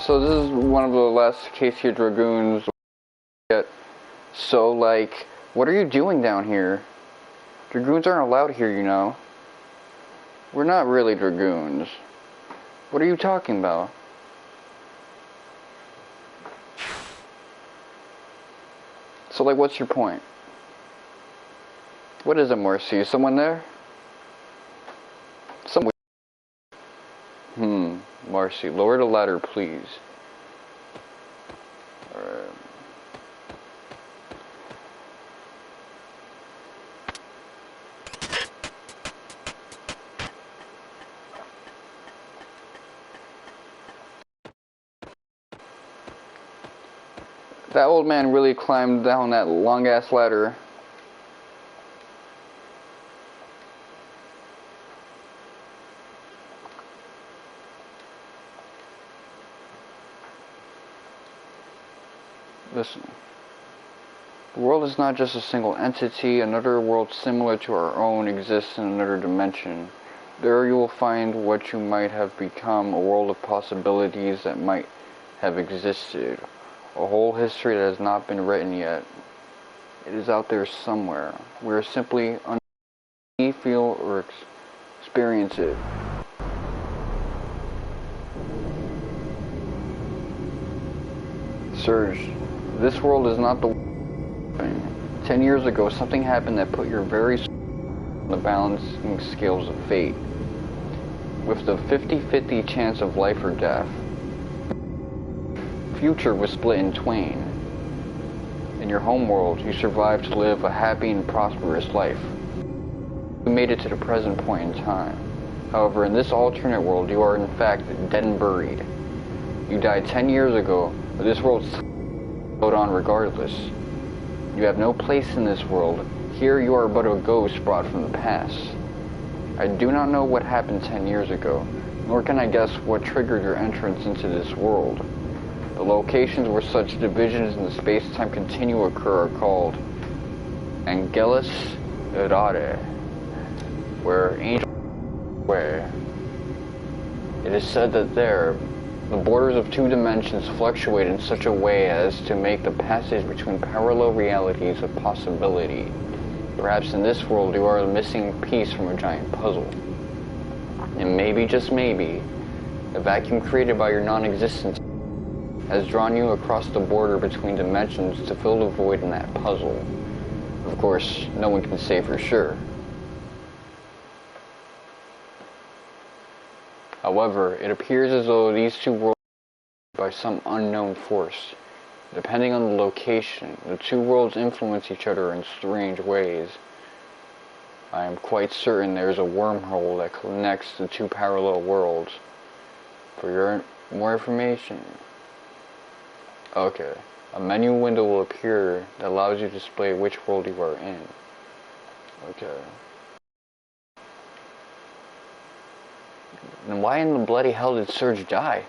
So this is one of the last Acacia dragoons. So like, what are you doing down here? Dragoons aren't allowed here, you know. We're not really dragoons. What are you talking about? So like, what's your point? What is it, Mercy? Is someone there? Someone. Marcy, lower the ladder, please. Alright. That old man really climbed down that long-ass ladder. Listen, the world is not just a single entity. Another world similar to our own exists in another dimension. There you will find what you might have become, a world of possibilities that might have existed. A whole history that has not been written yet. It is out there somewhere. We are simply unable to feel or experience it. Serge, this world is not the 10 years ago, something happened that put your very soul on the balancing scales of fate. With the 50-50 chance of life or death, future was split in twain. In your homeworld, you survived to live a happy and prosperous life. You made it to the present point in time. However, in this alternate world, you are in fact dead and buried. You died 10 years ago, but this world flowed on regardless. You have no place in this world. Here you are but a ghost brought from the past. I do not know what happened 10 years ago, nor can I guess what triggered your entrance into this world. The locations where such divisions in the space-time continuum occur are called Angelus Irare, where angels where. It is said that there, the borders of two dimensions fluctuate in such a way as to make the passage between parallel realities a possibility. Perhaps in this world you are the missing piece from a giant puzzle. And maybe, just maybe, the vacuum created by your non-existence has drawn you across the border between dimensions to fill the void in that puzzle. Of course, no one can say for sure. However, it appears as though these two worlds are by some unknown force. Depending on the location, the two worlds influence each other in strange ways. I am quite certain there is a wormhole that connects the two parallel worlds. For your more information, okay, a menu window will appear that allows you to display which world you are in. Okay. Then why in the bloody hell did Serge die?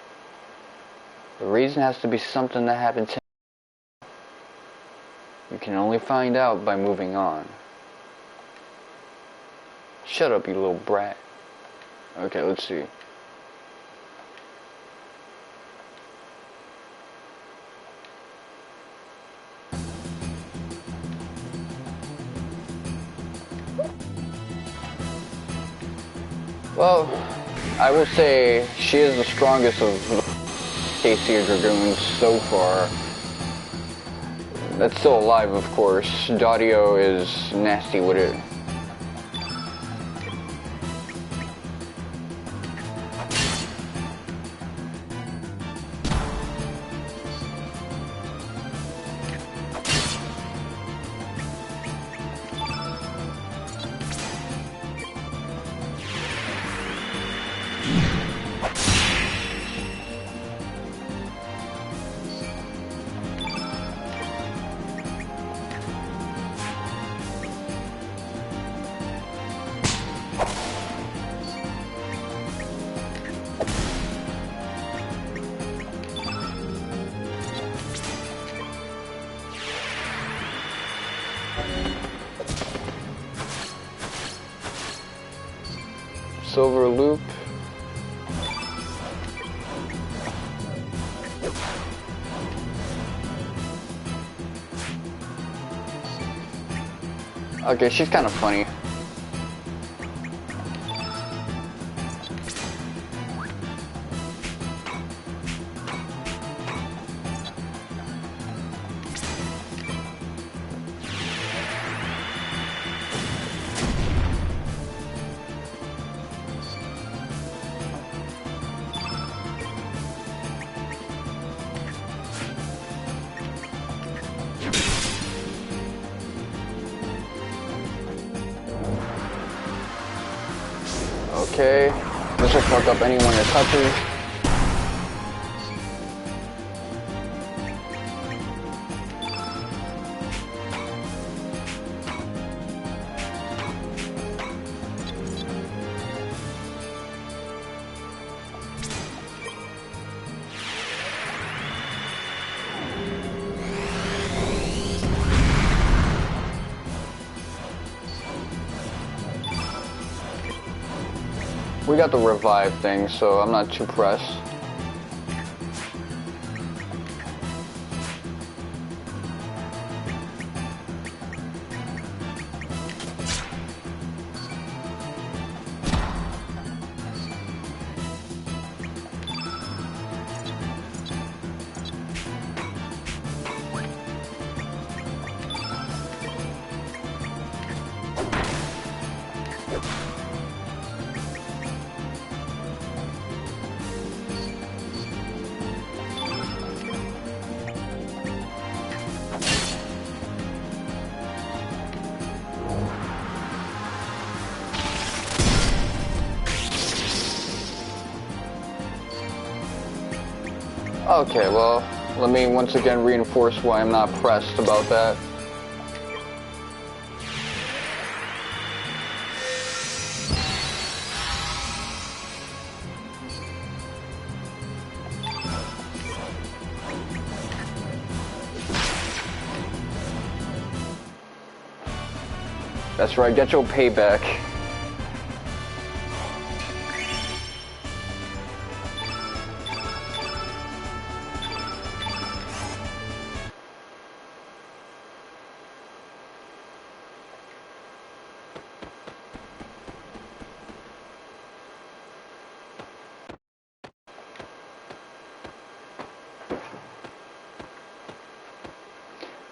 The reason has to be something that happened 10. You can only find out by moving on. Shut up, you little brat. Okay, let's see. Well, I will say she is the strongest of the Acacia dragoons so far. That's still alive, of course. Daudio is nasty with it. Silver loop. Okay, she's kind of funny. Okay, this will fuck up anyone it touches. We got the revive thing, so I'm not too pressed. Okay, well, let me once again reinforce why I'm not pressed about that. That's right, get your payback.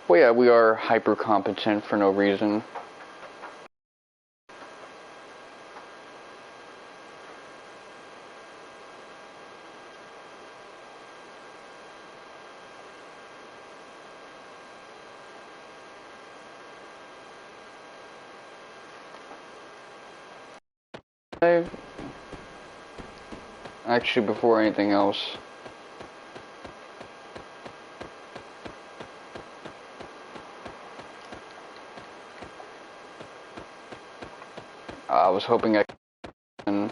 Well, yeah, we are hyper competent for no reason. Actually, before anything else, I was hoping I can.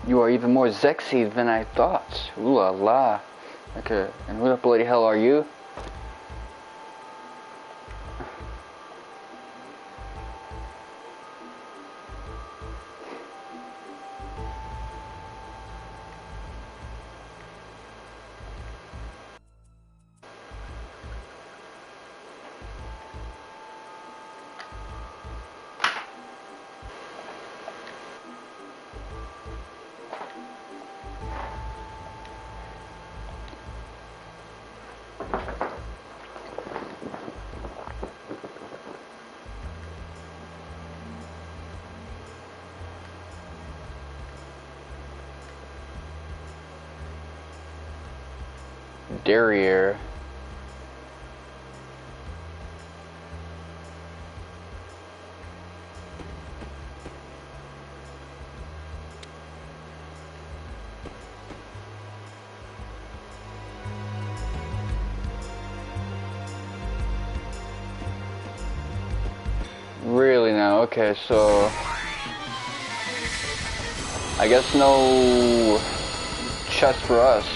You are even more sexy than I thought. Ooh la la. Okay, and who the bloody hell are you? Derriere. Really now? Okay, so I guess no chest for us.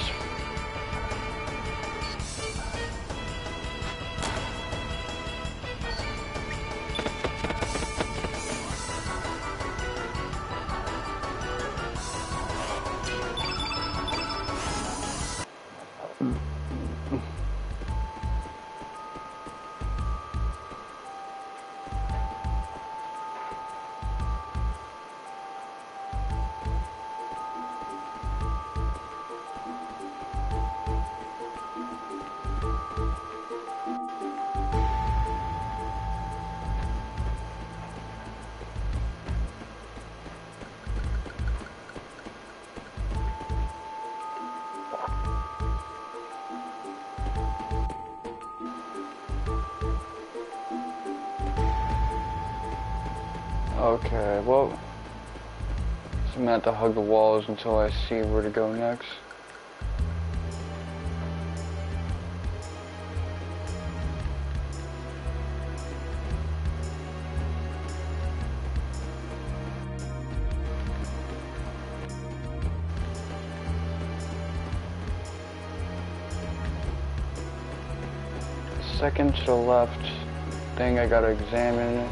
Okay, well, so I'm gonna have to hug the walls until I see where to go next. Second to the left thing I gotta examine.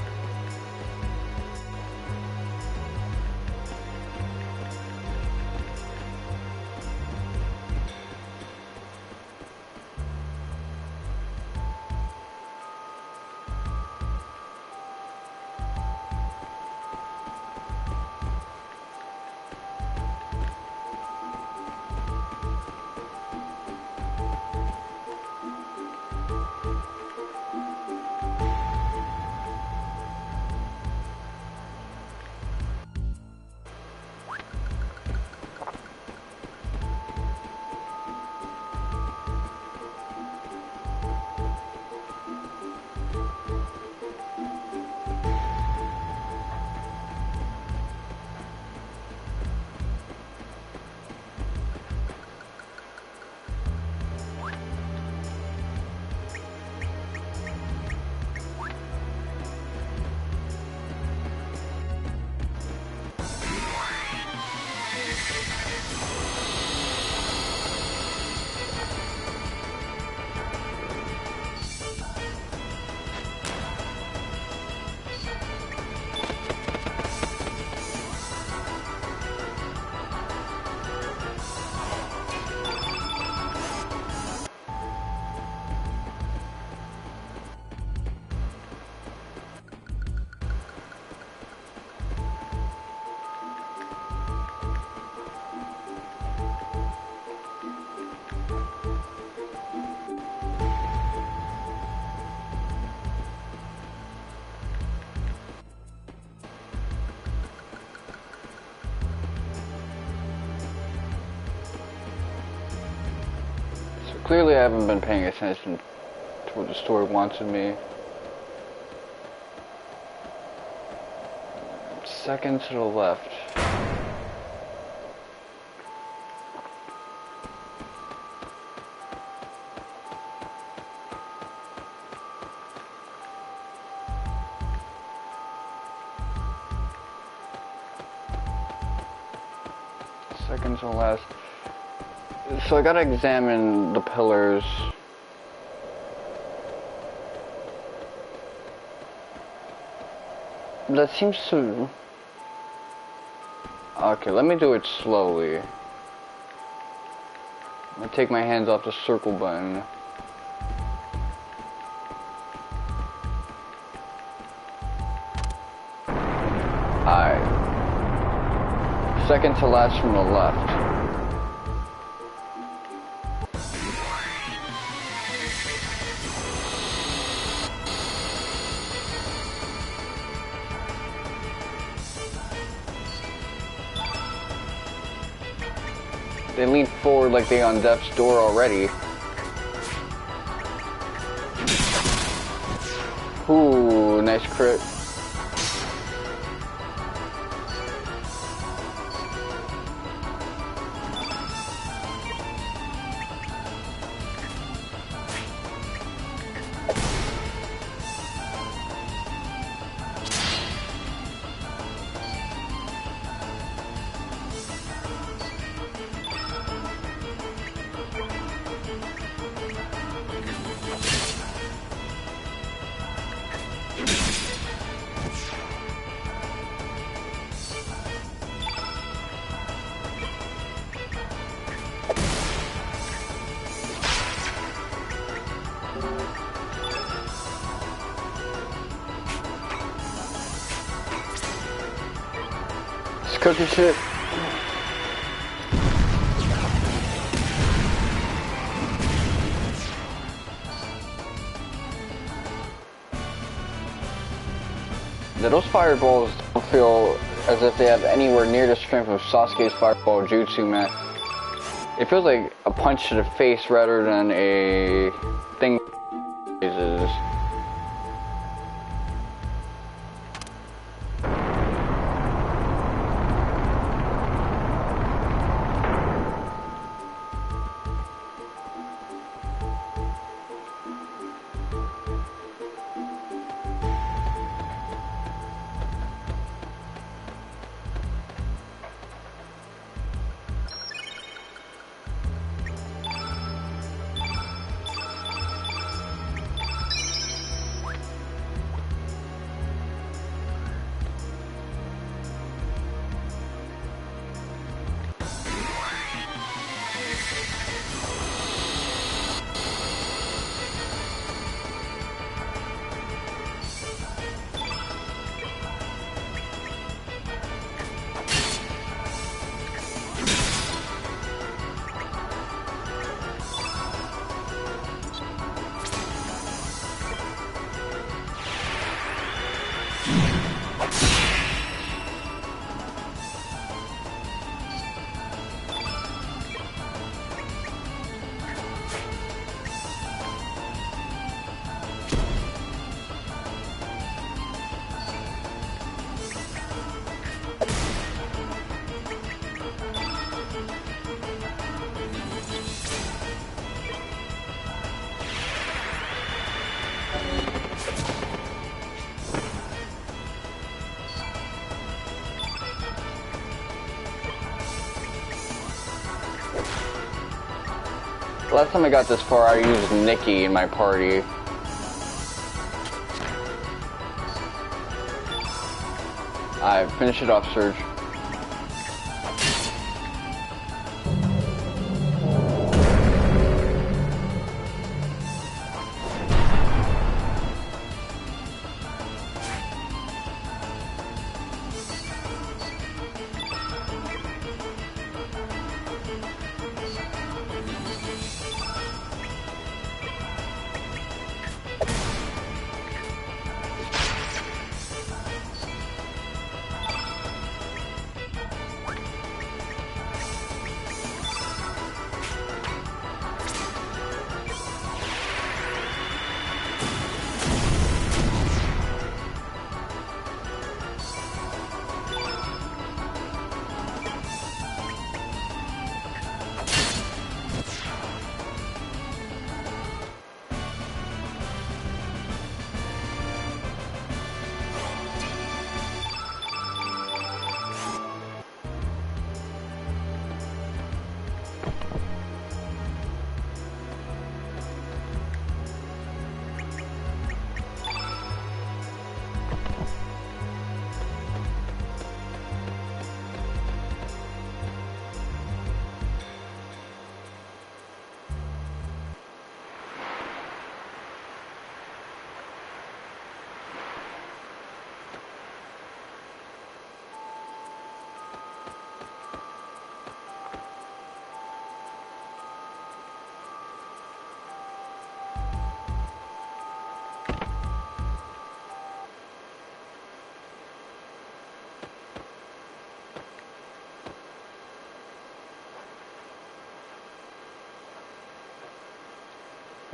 Clearly I haven't been paying attention to what the story wants of me. Second to the left. Second to the last. So I gotta examine the pillars. That seems to... Okay, let me do it slowly. I'm gonna take my hands off the circle button. Alright. Second to last from the left. They lean forward like they on death's door already. Ooh, nice crit. Cookie shit. Now, those fireballs don't feel as if they have anywhere near the strength of Sasuke's fireball jutsu, man. It feels like a punch to the face rather than a thing. Jesus. Last time I got this far, I used Nikki in my party. Alright, finish it off, Serge.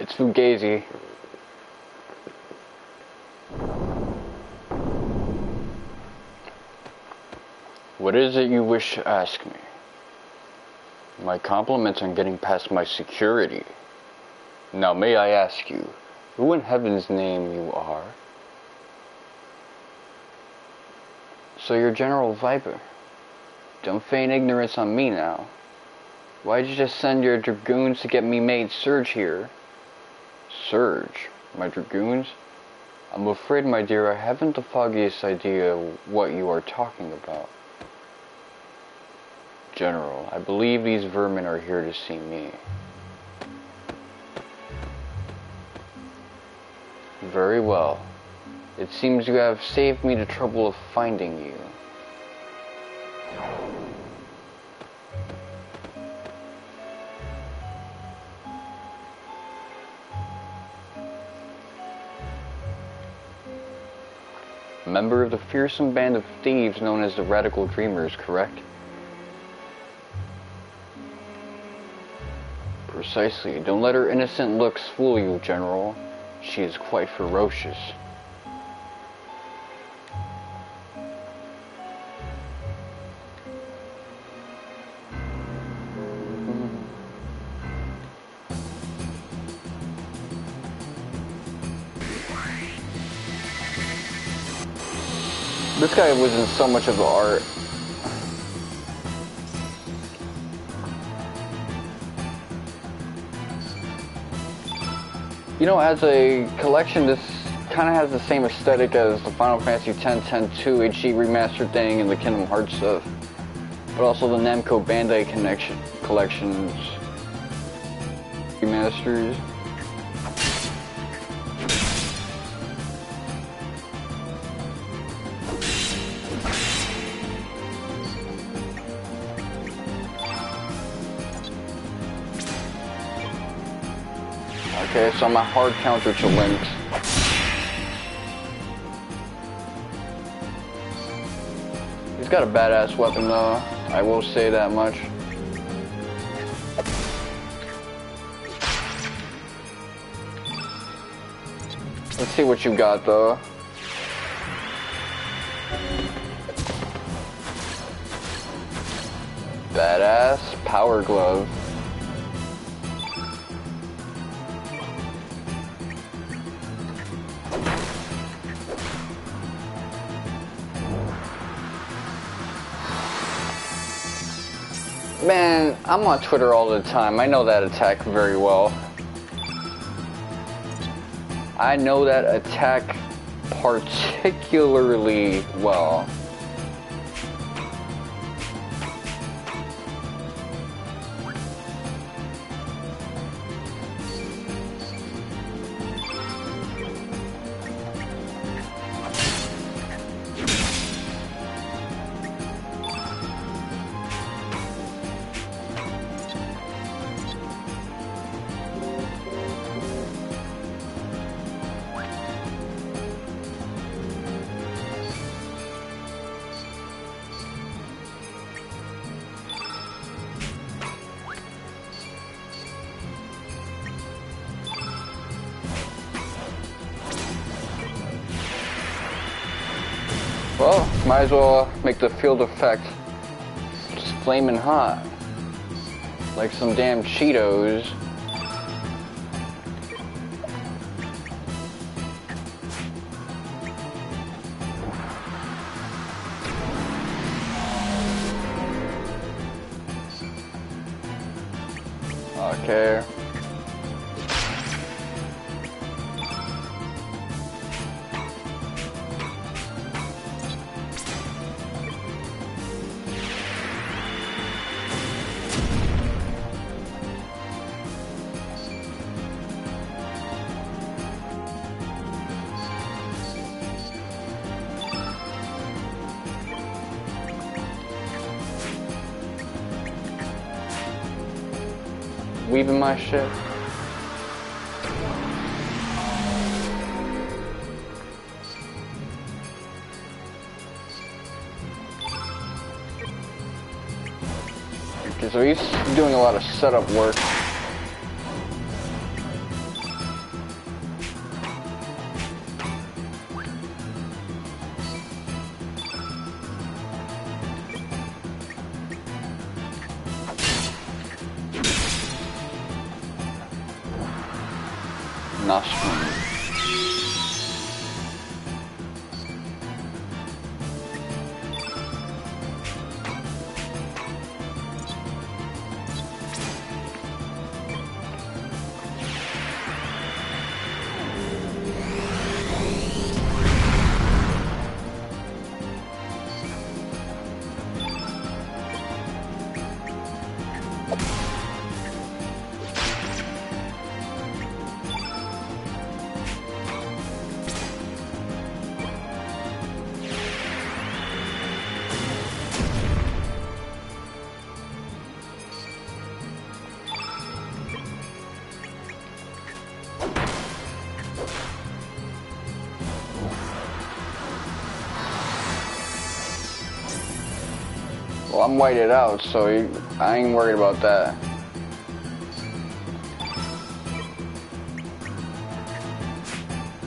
It's Fugazi. What is it you wish to ask me? My compliments on getting past my security. Now may I ask you, who in heaven's name you are? So you're General Vipor. Don't feign ignorance on me now. Why'd you just send your dragoons to get me made Serge here? Serge? My dragoons? I'm afraid, my dear, I haven't the foggiest idea what you are talking about. General, I believe these vermin are here to see me. Very well. It seems you have saved me the trouble of finding you. Member of the fearsome band of thieves known as the Radical Dreamers, correct? Precisely. Don't let her innocent looks fool you, General. She is quite ferocious. This guy wasn't so much of the art. You know, as a collection, this kind of has the same aesthetic as the Final Fantasy X, 10-2 HD remastered thing and the Kingdom Hearts stuff. But also the Namco Bandai collections remasters. Okay, so I'm a hard counter to Lynx. He's got a badass weapon though, I will say that much. Let's see what you got though. Badass power glove. Man, I'm on Twitter all the time. I know that attack very well. I know that attack particularly well. Well, might as well make the field effect just flaming hot. Like some damn Cheetos. Okay. Weaving my shit. Okay, so he's doing a lot of setup work. Nostrum. Well, I'm whited out, so I ain't worried about that.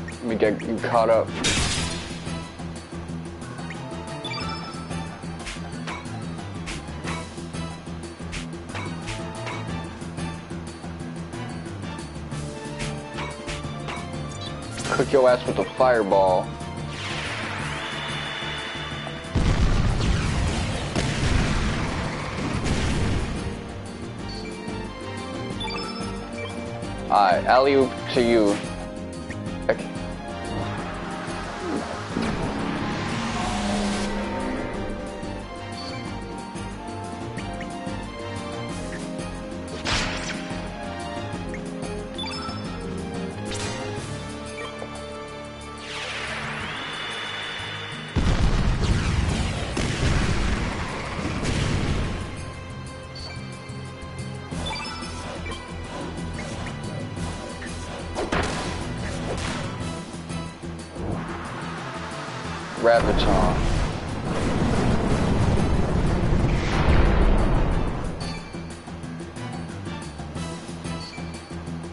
Let me get you caught up. Cook your ass with a fireball. Alright, alley-oop to you. Okay. Graviton.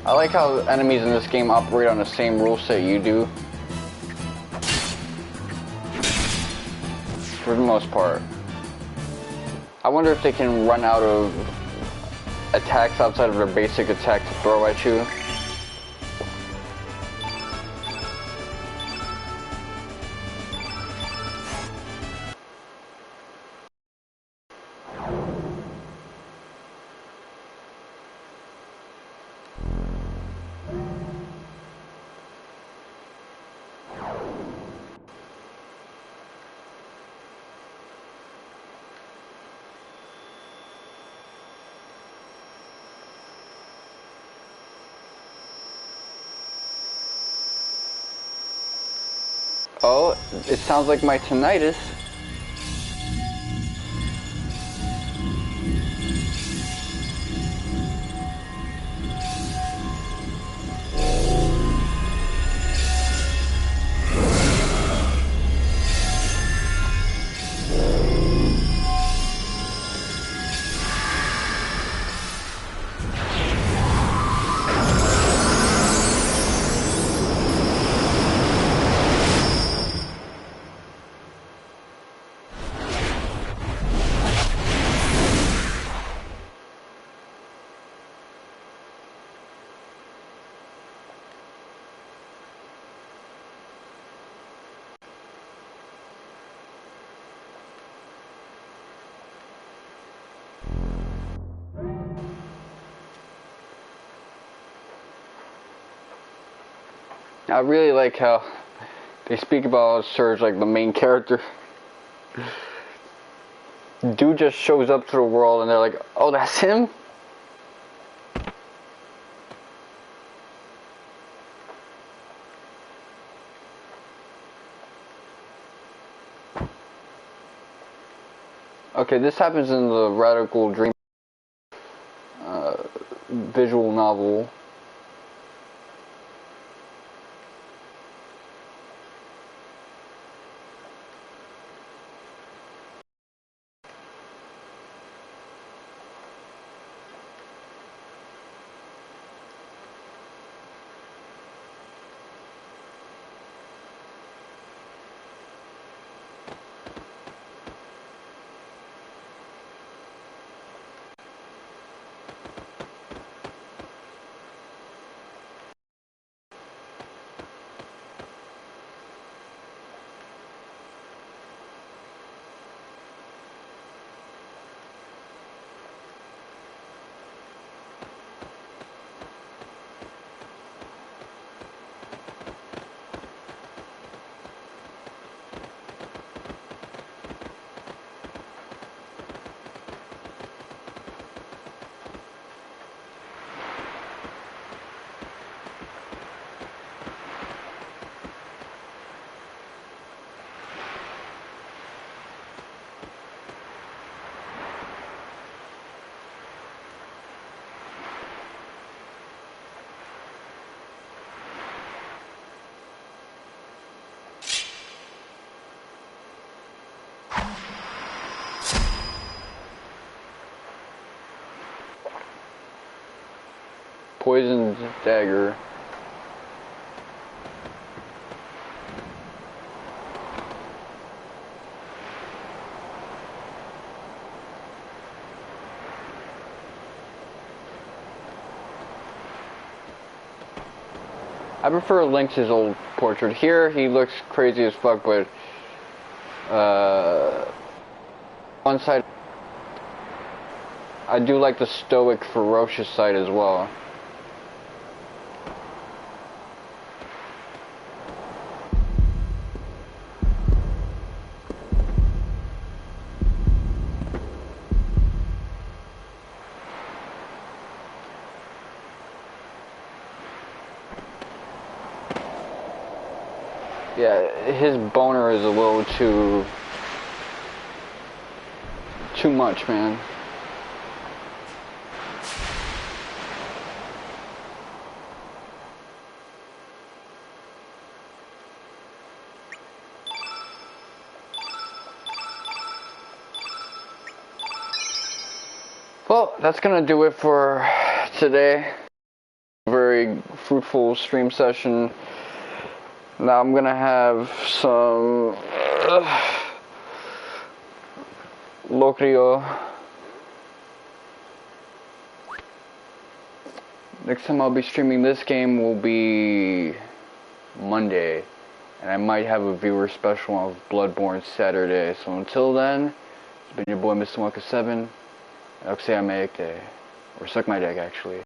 I like how enemies in this game operate on the same rule set you do. For the most part. I wonder if they can run out of attacks outside of their basic attack to throw at you. Oh, it sounds like my tinnitus. I really like how they speak about Serge like the main character. Dude just shows up to the world and they're like, oh, that's him? Okay, this happens in the Radical Dream visual novel. poisoned dagger. I prefer Lynx's old portrait. Here, he looks crazy as fuck, but one side, I do like the stoic, ferocious side as well. Yeah, his boner is a little too much, man. Well, that's gonna do it for today. Very fruitful stream session. Now I'm gonna have some Locrio. Next time I'll be streaming this game will be Monday, and I might have a viewer special of Bloodborne Saturday. So until then, it's been your boy Mr. Wonka 7. Acacia, or suck my dick, actually.